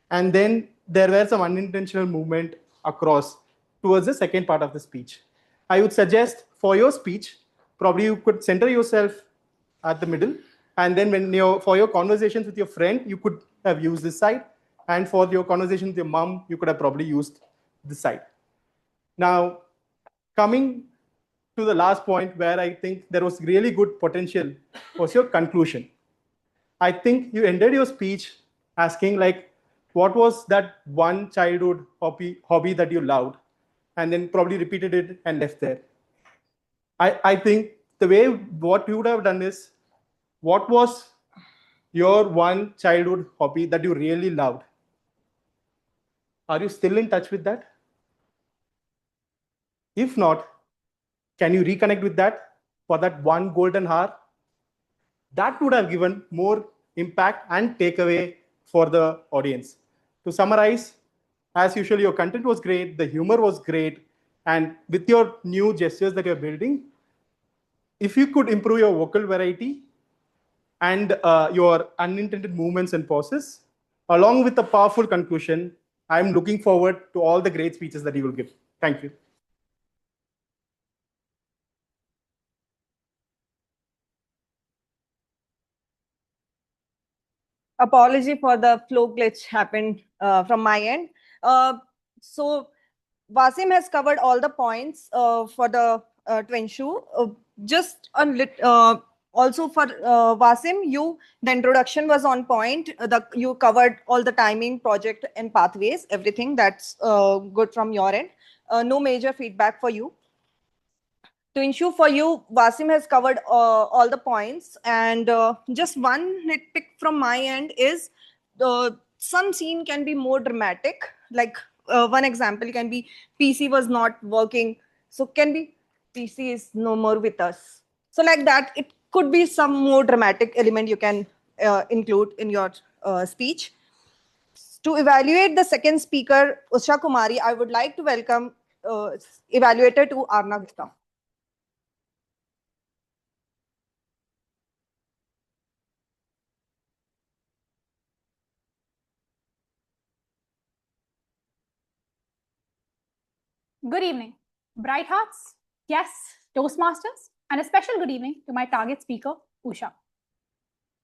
[SPEAKER 14] And then there were some unintentional movement across towards the second part of the speech. I would suggest for your speech, probably you could center yourself at the middle. And then for your conversations with your friend, you could have used this side. And for your conversation with your mom, you could have probably used this side. Now, coming to the last point where I think there was really good potential was your conclusion. I think you ended your speech asking like, what was that one childhood hobby that you loved? And then probably repeated it and left there. I think the way what you would have done is, what was your one childhood hobby that you really loved? Are you still in touch with that? If not, can you reconnect with that for that one golden hour? That would have given more impact and takeaway for the audience. To summarize, as usual, your content was great, the humor was great, and with your new gestures that you're building, if you could improve your vocal variety and your unintended movements and pauses, along with a powerful conclusion, I'm looking forward to all the great speeches that you will give. Thank you.
[SPEAKER 17] Apology for the flow glitch happened from my end. So Wasim has covered all the points for the Twenshu. Just a also for Wasim, the introduction was on point. You covered all the timing, project and pathways, everything. That's good from your end. No major feedback for you. Twenshu, for you, Wasim has covered all the points, and just one nitpick from my end is some scene can be more dramatic. Like one example can be PC was not working, so can be PC is no more with us. So like that, it could be some more dramatic element you can include in your speech. To evaluate the second speaker, Usha Kumari, I would like to welcome evaluator to Arna Gupta.
[SPEAKER 2] Good evening, Bright Hearts, guests, Toastmasters, and a special good evening to my target speaker, Usha.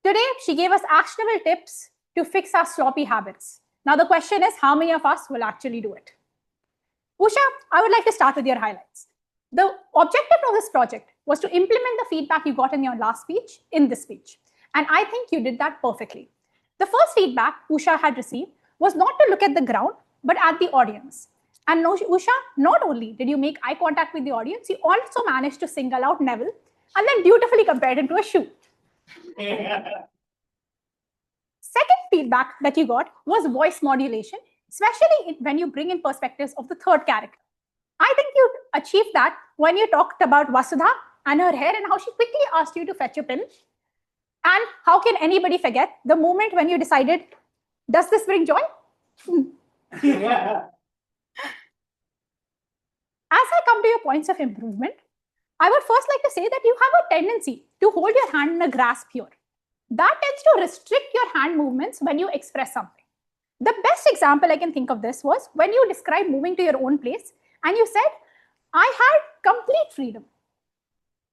[SPEAKER 2] Today, she gave us actionable tips to fix our sloppy habits. Now, the question is, how many of us will actually do it? Usha, I would like to start with your highlights. The objective of this project was to implement the feedback you got in your last speech in this speech. And I think you did that perfectly. The first feedback Usha had received was not to look at the ground, but at the audience. And Usha, not only did you make eye contact with the audience, you also managed to single out Neville and then beautifully compared him to a shoe. Second feedback that you got was voice modulation, especially when you bring in perspectives of the third character. I think you achieved that when you talked about Vasudha and her hair and how she quickly asked you to fetch a pin. And how can anybody forget the moment when you decided, does this bring joy? As I come to your points of improvement, I would first like to say that you have a tendency to hold your hand in a grasp here. That tends to restrict your hand movements when you express something. The best example I can think of this was when you described moving to your own place and you said, I had complete freedom.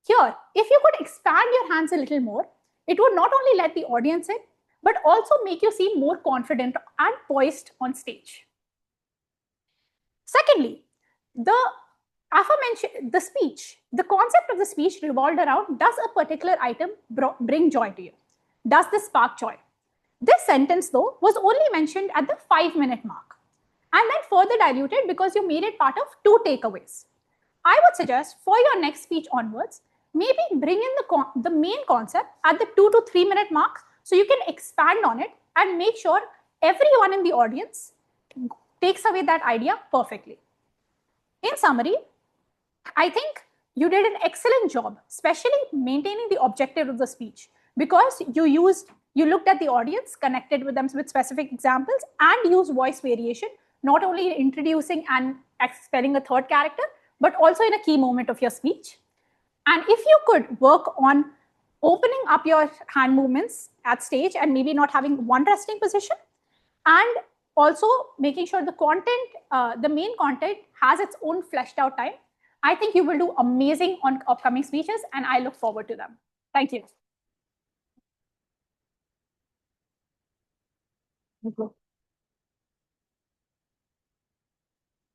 [SPEAKER 2] Here, if you could expand your hands a little more, it would not only let the audience in, but also make you seem more confident and poised on stage. Secondly, the speech, the concept of the speech revolved around, does a particular item bring joy to you? Does this spark joy? This sentence, though, was only mentioned at the 5-minute mark and then further diluted because you made it part of 2 takeaways. I would suggest for your next speech onwards, maybe bring in the main concept at the 2 to 3 minute mark so you can expand on it and make sure everyone in the audience takes away that idea perfectly. In summary, I think you did an excellent job, especially maintaining the objective of the speech, because you looked at the audience, connected with them with specific examples, and used voice variation, not only in introducing and spelling a third character, but also in a key moment of your speech. And if you could work on opening up your hand movements at stage and maybe not having one resting position, and also making sure the content, the main content has its own fleshed out time, I think you will do amazing on upcoming speeches, and I look forward to them. Thank you.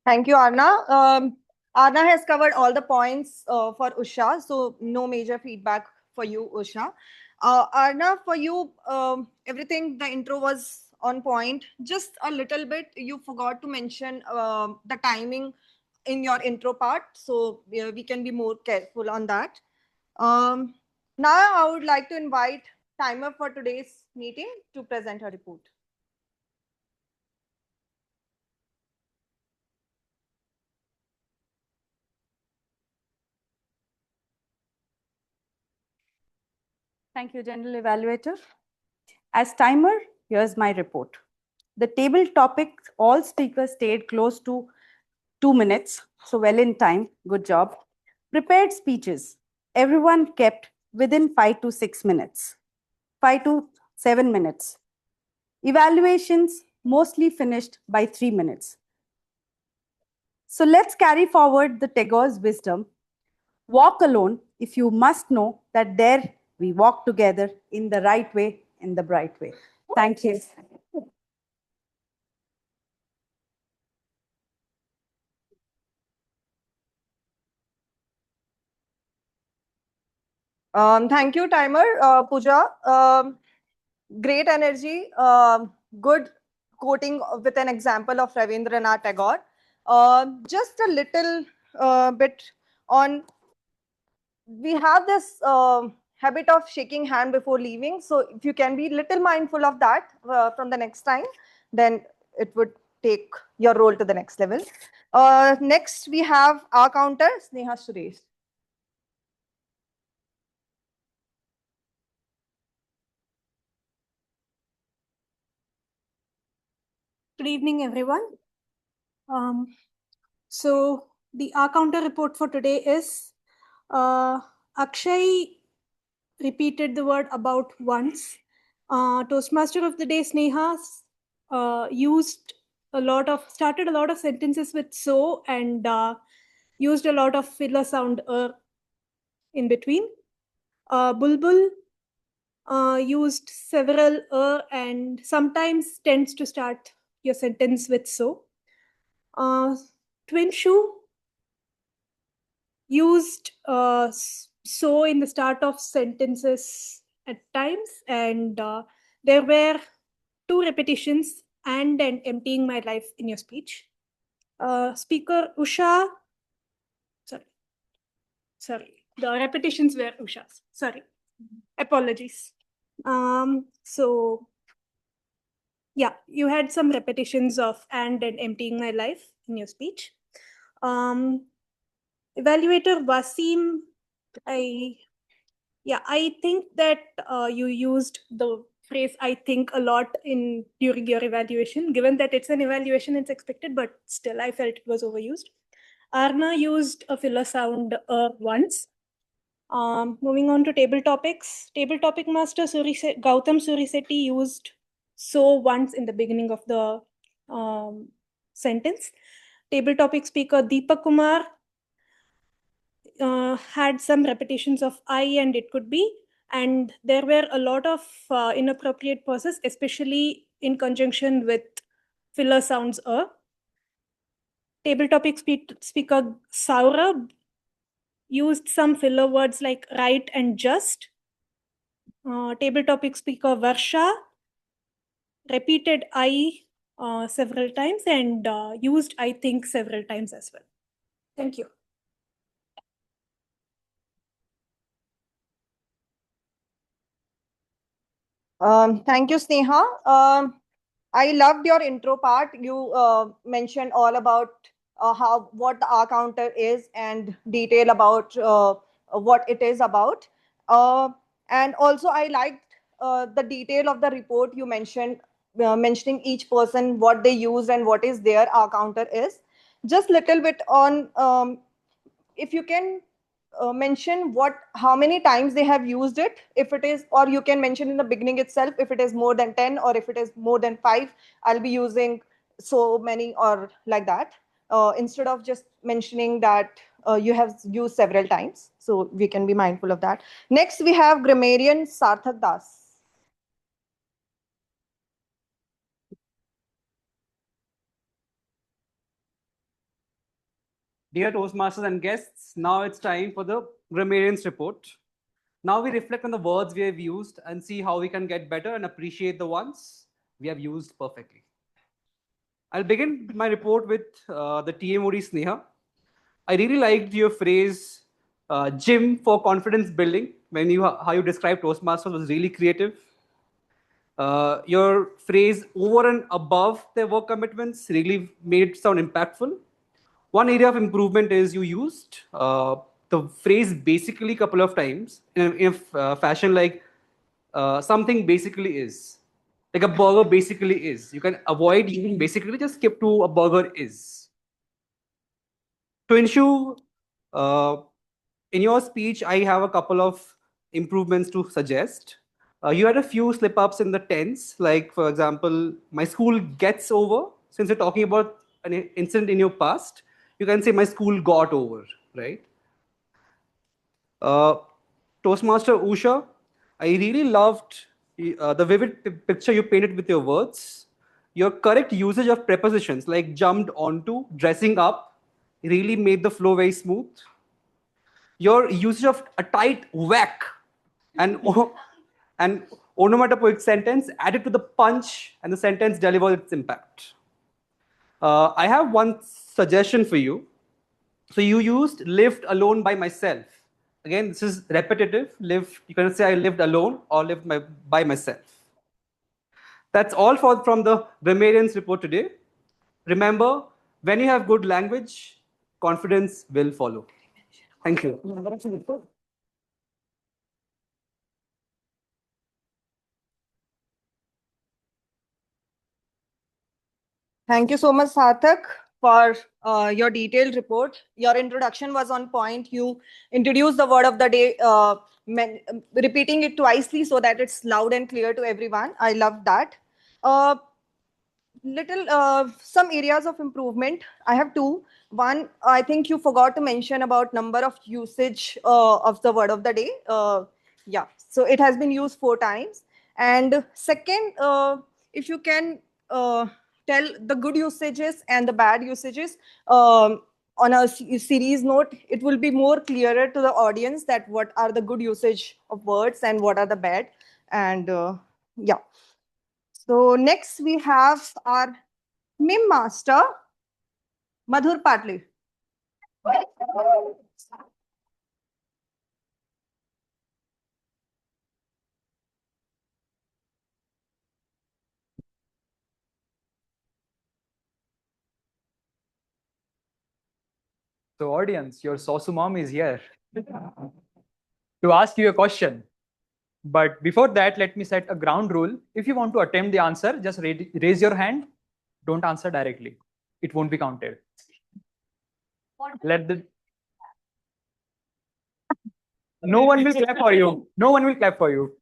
[SPEAKER 17] Thank you, Arna. Arna has covered all the points for Usha, so no major feedback for you, Usha. Arna, for you, everything, the intro was on point. Just a little bit, you forgot to mention the timing in your intro part, so we can be more careful on that. Now I would like to invite timer for today's meeting to present her report.
[SPEAKER 15] Thank you, General Evaluator. As timer, here's my report. The table topics, all speakers stayed close to 2 minutes, so well in time, good job. Prepared speeches, everyone kept within 5 to 6 minutes, 5 to 7 minutes. Evaluations mostly finished by 3 minutes. So let's carry forward the Tagore's wisdom. Walk alone if you must know that there we walk together in the right way, in the bright way. Thank you.
[SPEAKER 17] Thank you, timer. Pooja, great energy, good quoting with an example of Ravindranath Tagore. Just a little bit on, we have this habit of shaking hand before leaving. So if you can be little mindful of that from the next time, then it would take your role to the next level. Next, we have our counter, Sneha Suresh.
[SPEAKER 18] Good evening, everyone. So the R counter report for today is Akshay repeated the word about once. Toastmaster of the day, Sneha, started a lot of sentences with so and used a lot of filler sound in between. Bulbul used several and sometimes tends to start your sentence with so. Twin Shoe used so in the start of sentences at times, and there were 2 repetitions and emptying my life in your speech. Speaker Usha, sorry, the repetitions were Usha's, sorry, apologies. So yeah, you had some repetitions of and emptying my life in your speech. Evaluator Wasim, I think that you used the phrase "I think" a lot during your evaluation. Given that it's an evaluation, it's expected, but still, I felt it was overused. Arna used a filler sound once. Moving on to table topics. Table topic master Gautam Surisetti used so once in the beginning of the sentence. Table topic speaker Deepak Kumar had some repetitions of I and it could be, and there were a lot of inappropriate pauses, especially in conjunction with filler sounds. Table topic speaker Saurabh used some filler words like right and just. Table topic speaker Varsha repeated I several times and used I think several times as well. Thank you.
[SPEAKER 17] Thank you, Sneha. I loved your intro part. You mentioned all about what the R counter is and detail about what it is about. And also, I liked the detail of the report you mentioned, mentioning each person, what they use and what is their R counter is. Just little bit on if you can mention how many times they have used it, if it is, or you can mention in the beginning itself if it is more than 10 or if it is more than 5, I'll be using so many or like that, instead of just mentioning that you have used several times. So we can be mindful of that. Next we have grammarian Sarthak Das.
[SPEAKER 12] Dear Toastmasters and guests, now it's time for the grammarian's report. Now we reflect on the words we have used and see how we can get better and appreciate the ones we have used perfectly. I'll begin my report with the TMOD Sneha. I really liked your phrase, gym for confidence building, when how you described Toastmasters was really creative. Your phrase over and above their work commitments really made it sound impactful. One area of improvement is you used the phrase basically a couple of times in a fashion like something basically is. Like a burger basically is. You can avoid using basically, just skip to a burger is. To ensure, in your speech, I have a couple of improvements to suggest. You had a few slip ups in the tense, like for example, my school gets over. Since you're talking about an incident in your past, you can say my school got over, right? Toastmaster Usha, I really loved the vivid picture you painted with your words. Your correct usage of prepositions like jumped onto, dressing up, really made the flow very smooth. Your usage of a tight whack and onomatopoeic sentence added to the punch and the sentence delivered its impact. I have one suggestion for you. So you used lived alone by myself. Again, this is repetitive. Live, you can say I lived alone or lived by myself. That's all from the grammarian's report today. Remember, when you have good language, confidence will follow. Thank you.
[SPEAKER 17] Thank you so much, Sarthak, for your detailed report. Your introduction was on point. You introduced the word of the day, repeating it twicely so that it's loud and clear to everyone. I love that. Some areas of improvement. I have two. One, I think you forgot to mention about number of usage of the word of the day. Yeah, so it has been used 4 times. And second, if you can tell the good usages and the bad usages on a series note, it will be more clearer to the audience that what are the good usage of words and what are the bad. And yeah. So next we have our meme master, Madhur Patle.
[SPEAKER 6] So audience, your Sausu mom is here to ask you a question. But before that, let me set a ground rule. If you want to attempt the answer, just raise your hand. Don't answer directly. It won't be counted. No one will clap for you. No one will clap for you.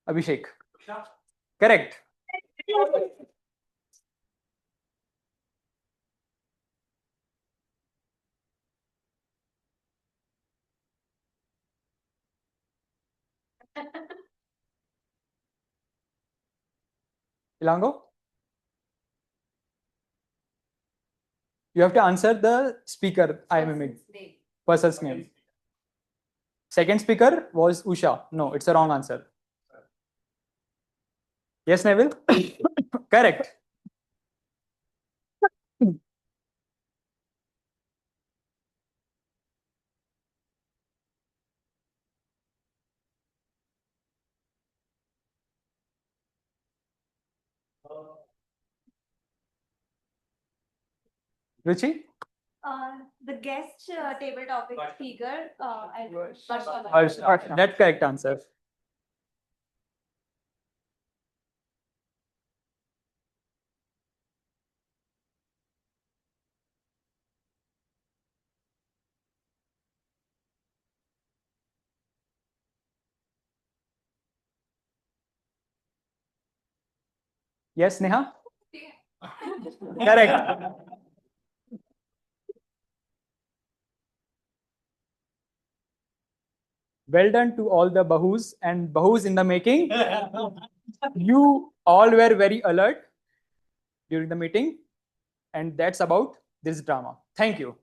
[SPEAKER 6] Abhishek. Correct. Ilango? You have to answer the speaker I mimicked. Person's name. Second speaker was Usha. No, it's a wrong answer. Yes, Neville? Correct. Ruchi?
[SPEAKER 5] The guest table topic speaker.
[SPEAKER 6] That's correct answer. Yes, Neha? Correct. Well done to all the Bahus and Bahus in the making. You all were very alert during the meeting, and that's about this drama. Thank you.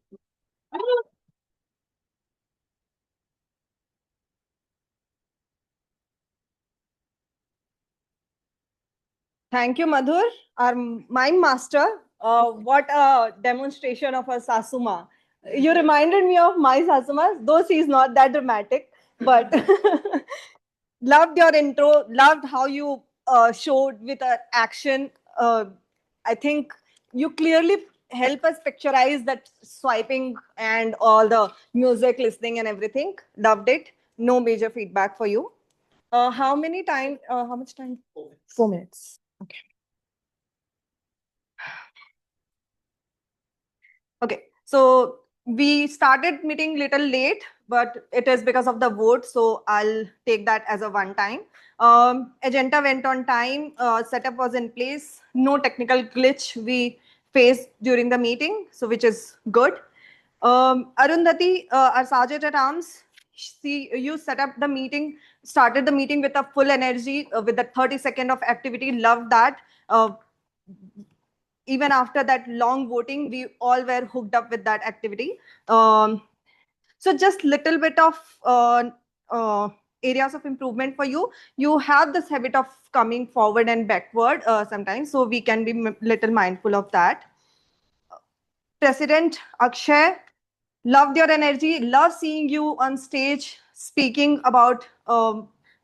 [SPEAKER 17] Thank you, Madhur, our mime master. What a demonstration of a Sasuma. You reminded me of my Sasuma, though she's not that dramatic, but loved your intro, loved how you showed with action. I think you clearly help us picturize that swiping and all the music listening and everything. Loved it. No major feedback for you. How much time? 4 minutes. Okay. Okay, so we started meeting little late, but it is because of the vote, so I'll take that as a one time. Agenda went on time, setup was in place, no technical glitch we faced during the meeting, so which is good. Arundhati, our Sergeant at Arms, you set up the meeting, started the meeting with a full energy, with the 30-second of activity, loved that. Even after that long voting, we all were hooked up with that activity. So just little bit of areas of improvement for you. You have this habit of coming forward and backward sometimes, so we can be little mindful of that. President Akshay, loved your energy, love seeing you on stage speaking about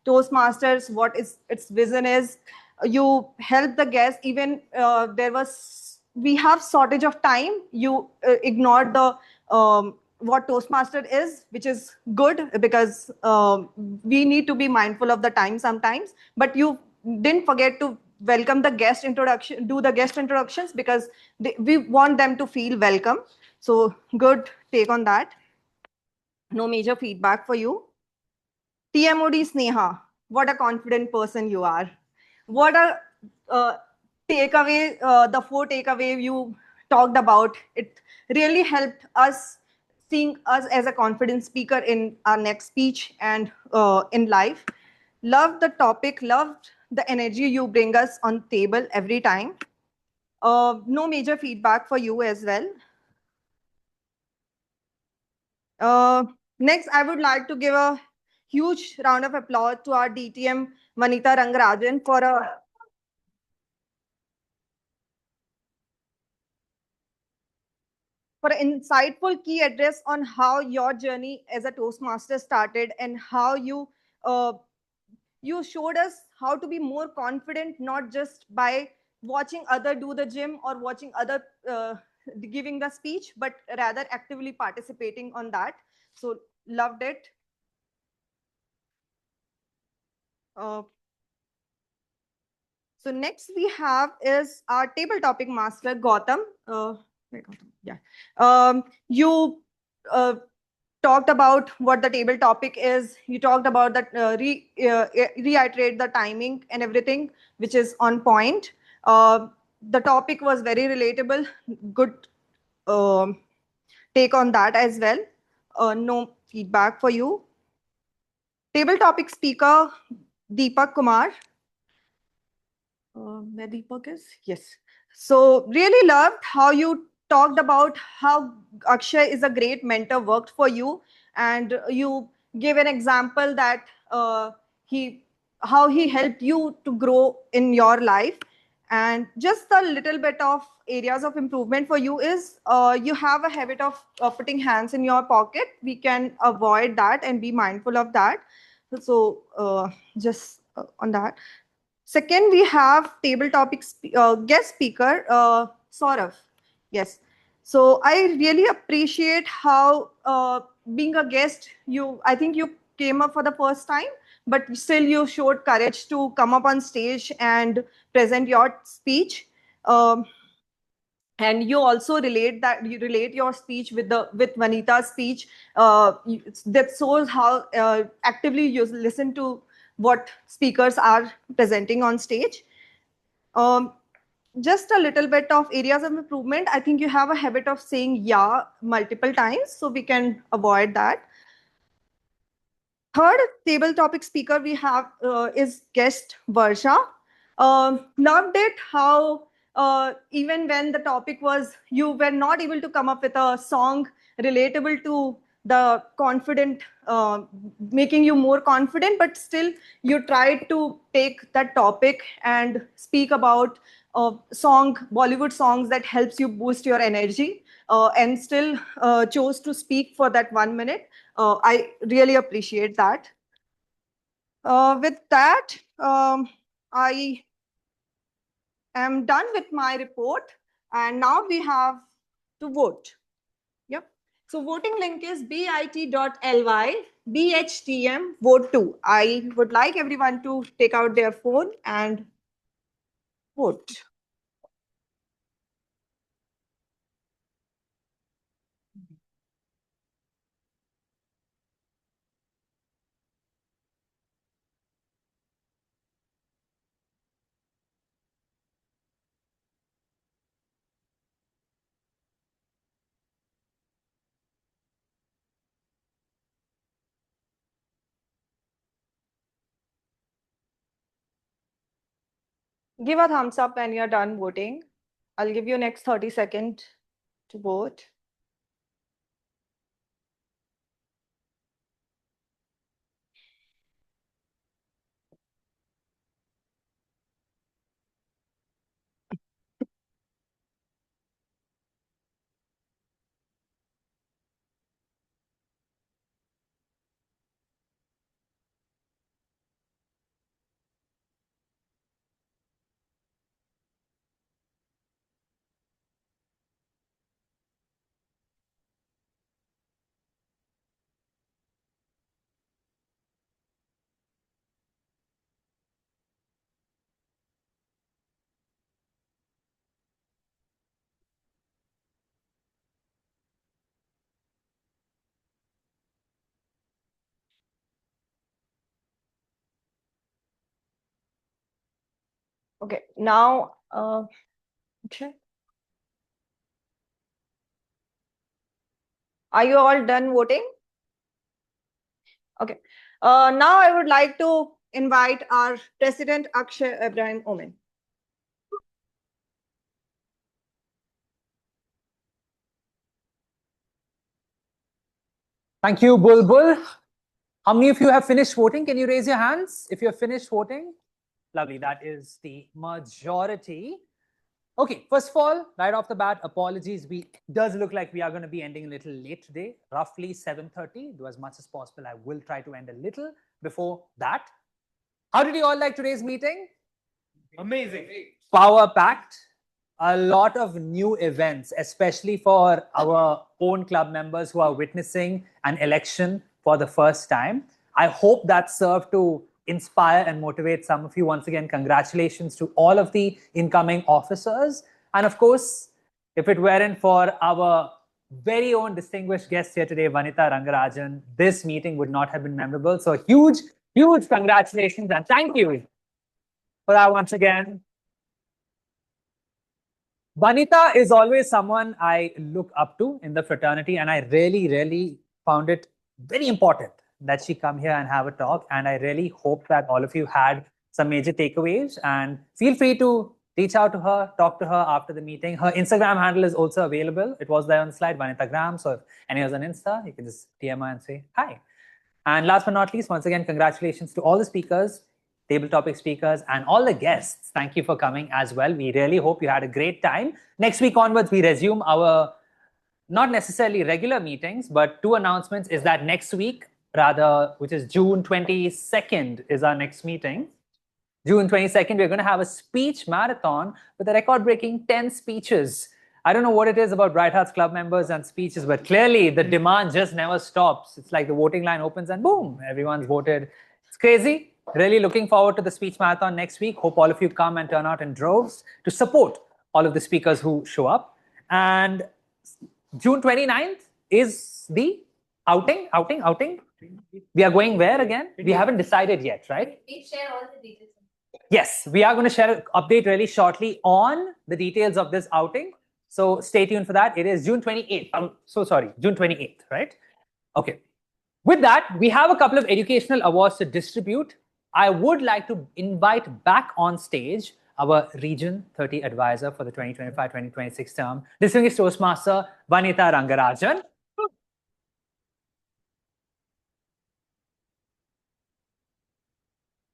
[SPEAKER 17] Toastmasters, what its vision is. You help the guests, even we have shortage of time. You ignored the what Toastmaster is, which is good because we need to be mindful of the time sometimes. But you didn't forget to welcome the guest introduction, do the guest introductions because we want them to feel welcome. So good take on that. No major feedback for you. TMOD Sneha, what a confident person you are. What a takeaway, the 4 takeaway you talked about. It really helped us seeing us as a confident speaker in our next speech and in life. Loved the topic, loved the energy you bring us on table every time. No major feedback for you as well. Next, I would like to give a huge round of applause to our DTM, Vanita Rangarajan, for an insightful key address on how your journey as a Toastmaster started and how you showed us how to be more confident, not just by watching other do the gym or watching other giving the speech, but rather actively participating on that. So loved it. So next we have is our table topic master, Gautam. Wait, Gautam, yeah. You talked about what the table topic is. You talked about that, reiterate the timing and everything, which is on point. The topic was very relatable. Good take on that as well. No feedback for you. Table topic speaker, Deepak Kumar. Where Deepak is? Yes. So really loved how you talked about how Akshay is a great mentor, worked for you, and you gave an example that how he helped you to grow in your life. And just a little bit of areas of improvement for you is you have a habit of putting hands in your pocket. We can avoid that and be mindful of that. So just on that. Second, we have table topic guest speaker, Saurav. Yes. So I really appreciate how being a guest, I think you came up for the first time, but still you showed courage to come up on stage and present your speech. And you also relate your speech with Vanita's speech. That shows how actively you listen to what speakers are presenting on stage. Just a little bit of areas of improvement. I think you have a habit of saying yeah multiple times, so we can avoid that. Third table topic speaker we have is guest Varsha. Loved it how even when the topic was you were not able to come up with a song relatable to the confident, making you more confident, but still you tried to take that topic and speak about Bollywood songs that helps you boost your energy, and still chose to speak for that 1 minute. I really appreciate that. With that, I am done with my report, and now we have to vote. Yep. So voting link is bit.ly BHTM vote 2. I would like everyone to take out their phone and vote. Give a thumbs up when you're done voting. I'll give you next 30 seconds to vote. Okay, now, okay. Are you all done voting? Okay. Now I would like to invite our President Akshay Ibrahim Omen.
[SPEAKER 1] Thank you, Bulbul. How many of you have finished voting? Can you raise your hands if you have finished voting? Lovely. That is the majority. Okay, first of all, right off the bat, apologies. Does look like we are going to be ending a little late today, roughly 7:30. Do as much as possible. I will try to end a little before that. How did you all like today's meeting?
[SPEAKER 12] Amazing.
[SPEAKER 1] Power-packed. A lot of new events, especially for our own club members who are witnessing an election for the first time. I hope that served to inspire and motivate some of you. Once again, congratulations to all of the incoming officers. And of course, if it weren't for our very own distinguished guest here today, Vanitha Rangarajan, this meeting would not have been memorable. So huge, huge congratulations and thank you for that once again. Vanitha is always someone I look up to in the fraternity, and I really, really found it very important that she come here and have a talk. And I really hope that all of you had some major takeaways, and feel free to reach out to her, talk to her after the meeting. Her Instagram handle is also available. It was there on the slide, Vanithagram. So if any of us on Insta, you can just DM her and say hi. And last but not least, once again, congratulations to all the speakers, table topic speakers, and all the guests. Thank you for coming as well. We really hope you had a great time. Next week onwards, we resume our not necessarily regular meetings, but two announcements is that next week, rather, which is June 22nd, is our next meeting. June 22nd, we're going to have a speech marathon with a record-breaking 10 speeches. I don't know what it is about Bright Hearts Club members and speeches, but clearly the demand just never stops. It's like the voting line opens and boom, everyone's voted. It's crazy. Really looking forward to the speech marathon next week. Hope all of you come and turn out in droves to support all of the speakers who show up. And June 29th is the outing. We are going where again? We haven't decided yet, right?
[SPEAKER 4] Please share all the details.
[SPEAKER 1] Yes, we are going to share an update really shortly on the details of this outing. So stay tuned for that. It is June 28th. I'm so sorry, June 28th, right? Okay. With that, we have a couple of educational awards to distribute. I would like to invite back on stage our Region 30 advisor for the 2025-2026 term, distinguished Toastmaster Vanitha Rangarajan.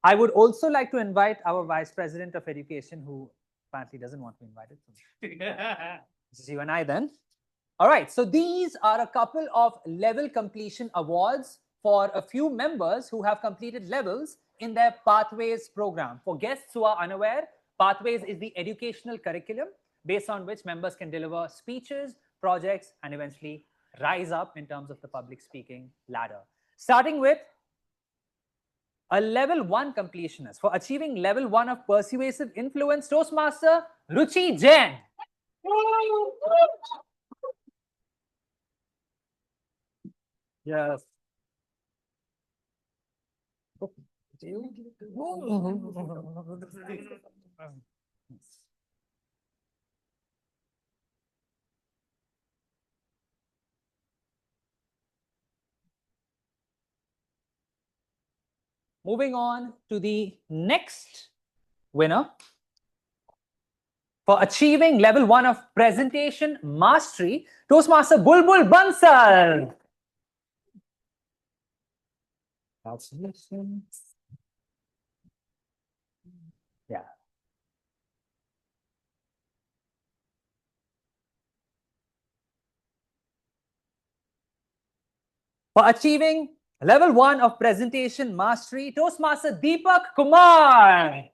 [SPEAKER 1] I would also like to invite our Vice President of Education, who apparently doesn't want to be invited. This is you and I then. All right, so these are a couple of level completion awards for a few members who have completed levels in their Pathways program. For guests who are unaware, Pathways is the educational curriculum based on which members can deliver speeches, projects, and eventually rise up in terms of the public speaking ladder. Starting with a level 1 completionist for achieving level 1 of persuasive influence, Toastmaster Ruchi Jain. Yes. Moving on to the next winner. For achieving level 1 of presentation mastery, Toastmaster Bulbul Bansal. Yeah. For achieving level 1 of presentation mastery, Toastmaster Deepak Kumar.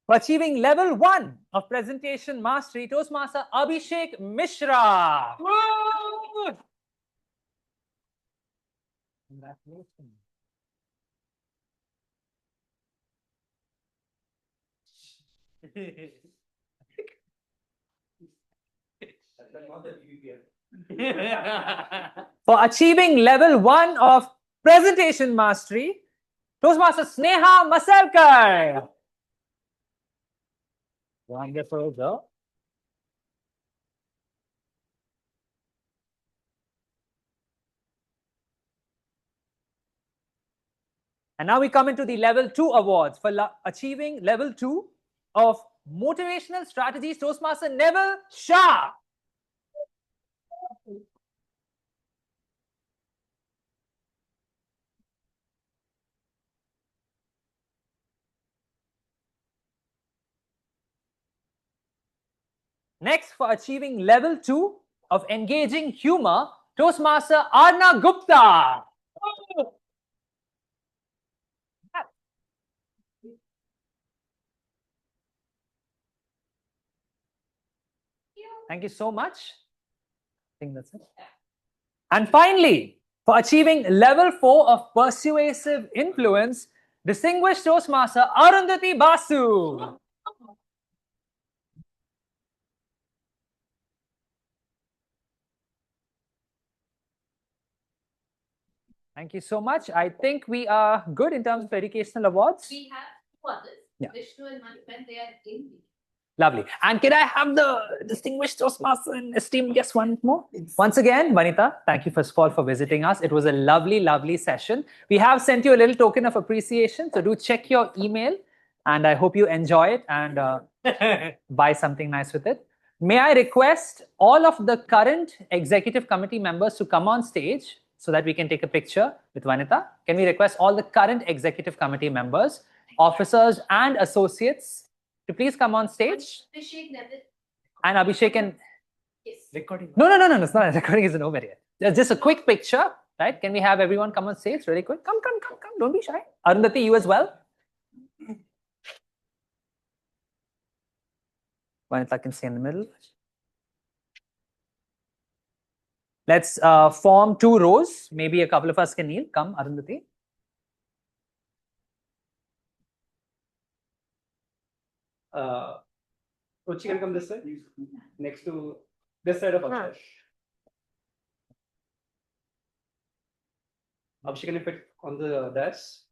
[SPEAKER 1] For achieving level 1 of presentation mastery, Toastmaster Abhishek Mishra. Congratulations. For achieving level 1 of presentation mastery, Toastmaster Sneha Maselkar. Wonderful, girl. And now we come into the level 2 awards for achieving level 2 of motivational strategies, Toastmaster Neville Shah. Next, for achieving level 2 of engaging humor, Toastmaster Arna Gupta. Thank you so much. I think that's it. And finally, for achieving level 4 of persuasive influence, distinguished Toastmaster Arundhati Basu. Thank you so much. I think we are good in terms of educational awards.
[SPEAKER 4] We have two others.
[SPEAKER 1] Yeah.
[SPEAKER 4] Vishnu and Manipan, they are in.
[SPEAKER 1] Lovely. And can I have the distinguished Toastmaster and esteemed guest once more? Once again, Vanita, thank you first of all for visiting us. It was a lovely, lovely session. We have sent you a little token of appreciation. So do check your email and I hope you enjoy it and buy something nice with it. May I request all of the current executive committee members to come on stage so that we can take a picture with Vanita? Can we request all the current executive committee members, officers and associates to please come on stage?
[SPEAKER 4] Abhishek Neville.
[SPEAKER 1] And Abhishek and
[SPEAKER 4] Yes.
[SPEAKER 1] recording. No, it's not. Recording isn't over yet. There's just a quick picture, right? Can we have everyone come on stage really quick? Come. Don't be shy. Arundhati, you as well. Vanita can stay in the middle. Let's form 2 rows. Maybe a couple of us can kneel. Come, Arundhati.
[SPEAKER 12] Ruchi can come this side, next to this side of Akshay. Abhishek, can you fit on the desk?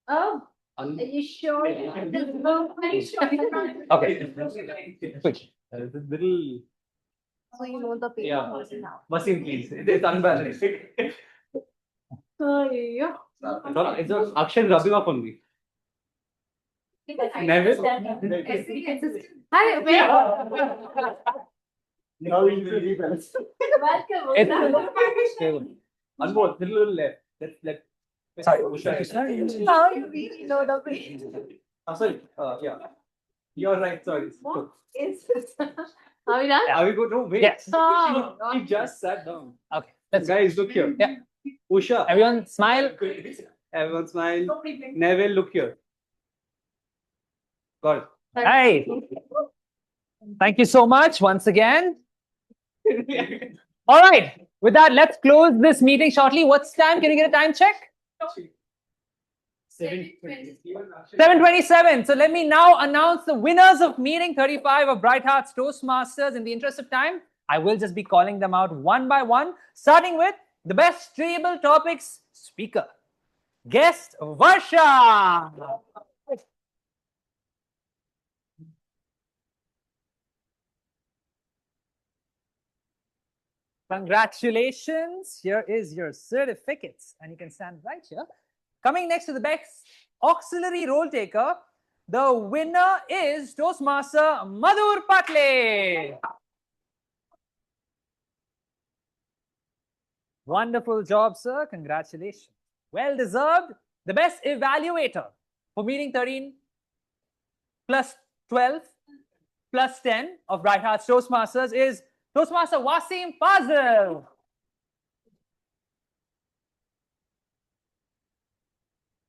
[SPEAKER 4] Oh, are you sure? Are you sure?
[SPEAKER 1] Okay. Quick.
[SPEAKER 12] Little.
[SPEAKER 16] So you know the paper
[SPEAKER 12] Yeah.
[SPEAKER 16] person now.
[SPEAKER 12] Wasim, please. It's unbalanced.
[SPEAKER 4] Yeah.
[SPEAKER 12] It's not Akshay rubbing off on me. Neville?
[SPEAKER 4] Hi, where?
[SPEAKER 12] Now we will rebalance.
[SPEAKER 4] Welcome.
[SPEAKER 12] Anmol, little left. Let.
[SPEAKER 1] Sorry.
[SPEAKER 16] Now you really know the paper.
[SPEAKER 12] Sorry. Yeah. You're right. Sorry.
[SPEAKER 16] What is this?
[SPEAKER 4] Are we done?
[SPEAKER 12] Are we good? No, wait.
[SPEAKER 1] Yes.
[SPEAKER 12] He just sat down.
[SPEAKER 1] Okay. Let's
[SPEAKER 12] Guys, look here.
[SPEAKER 1] Yeah.
[SPEAKER 12] Usha.
[SPEAKER 1] Everyone smile.
[SPEAKER 12] Everyone smile. Neville, look here. Got it.
[SPEAKER 1] Hey. Thank you so much once again. All right. With that, let's close this meeting shortly. What's time? Can you get a time check? 7:27. So let me now announce the winners of meeting 35 of Bright Hearts Toastmasters. In the interest of time, I will just be calling them out one by one, starting with the best table topics speaker, guest Varsha. Congratulations. Here is your certificates. And you can stand right here. Coming next to the best auxiliary role taker, the winner is Toastmaster Madhur Patle. Wonderful job, sir. Congratulations. Well deserved. The best evaluator for meeting 13 plus 12 plus 10 of Bright Hearts Toastmasters is Toastmaster Wasim Fazil.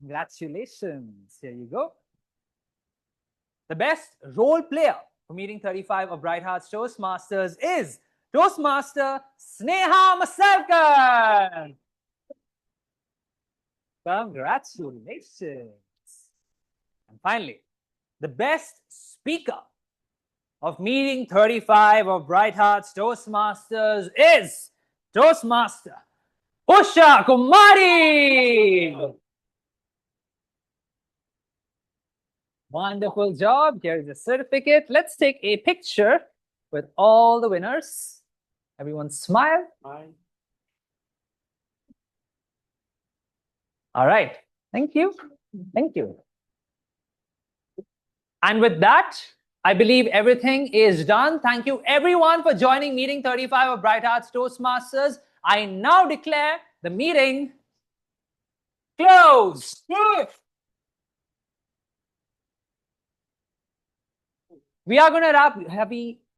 [SPEAKER 1] Congratulations. Here you go. The best role player for meeting 35 of Bright Hearts Toastmasters is Toastmaster Sneha Masalkar. Congratulations. And finally, the best speaker of meeting 35 of Bright Hearts Toastmasters is Toastmaster Usha Kumari. Wonderful job. Here is the certificate. Let's take a picture with all the winners. Everyone smile. All right. Thank you. Thank you. And with that, I believe everything is done. Thank you everyone for joining meeting 35 of Bright Hearts Toastmasters. I now declare the meeting closed. We are going to wrap. Have we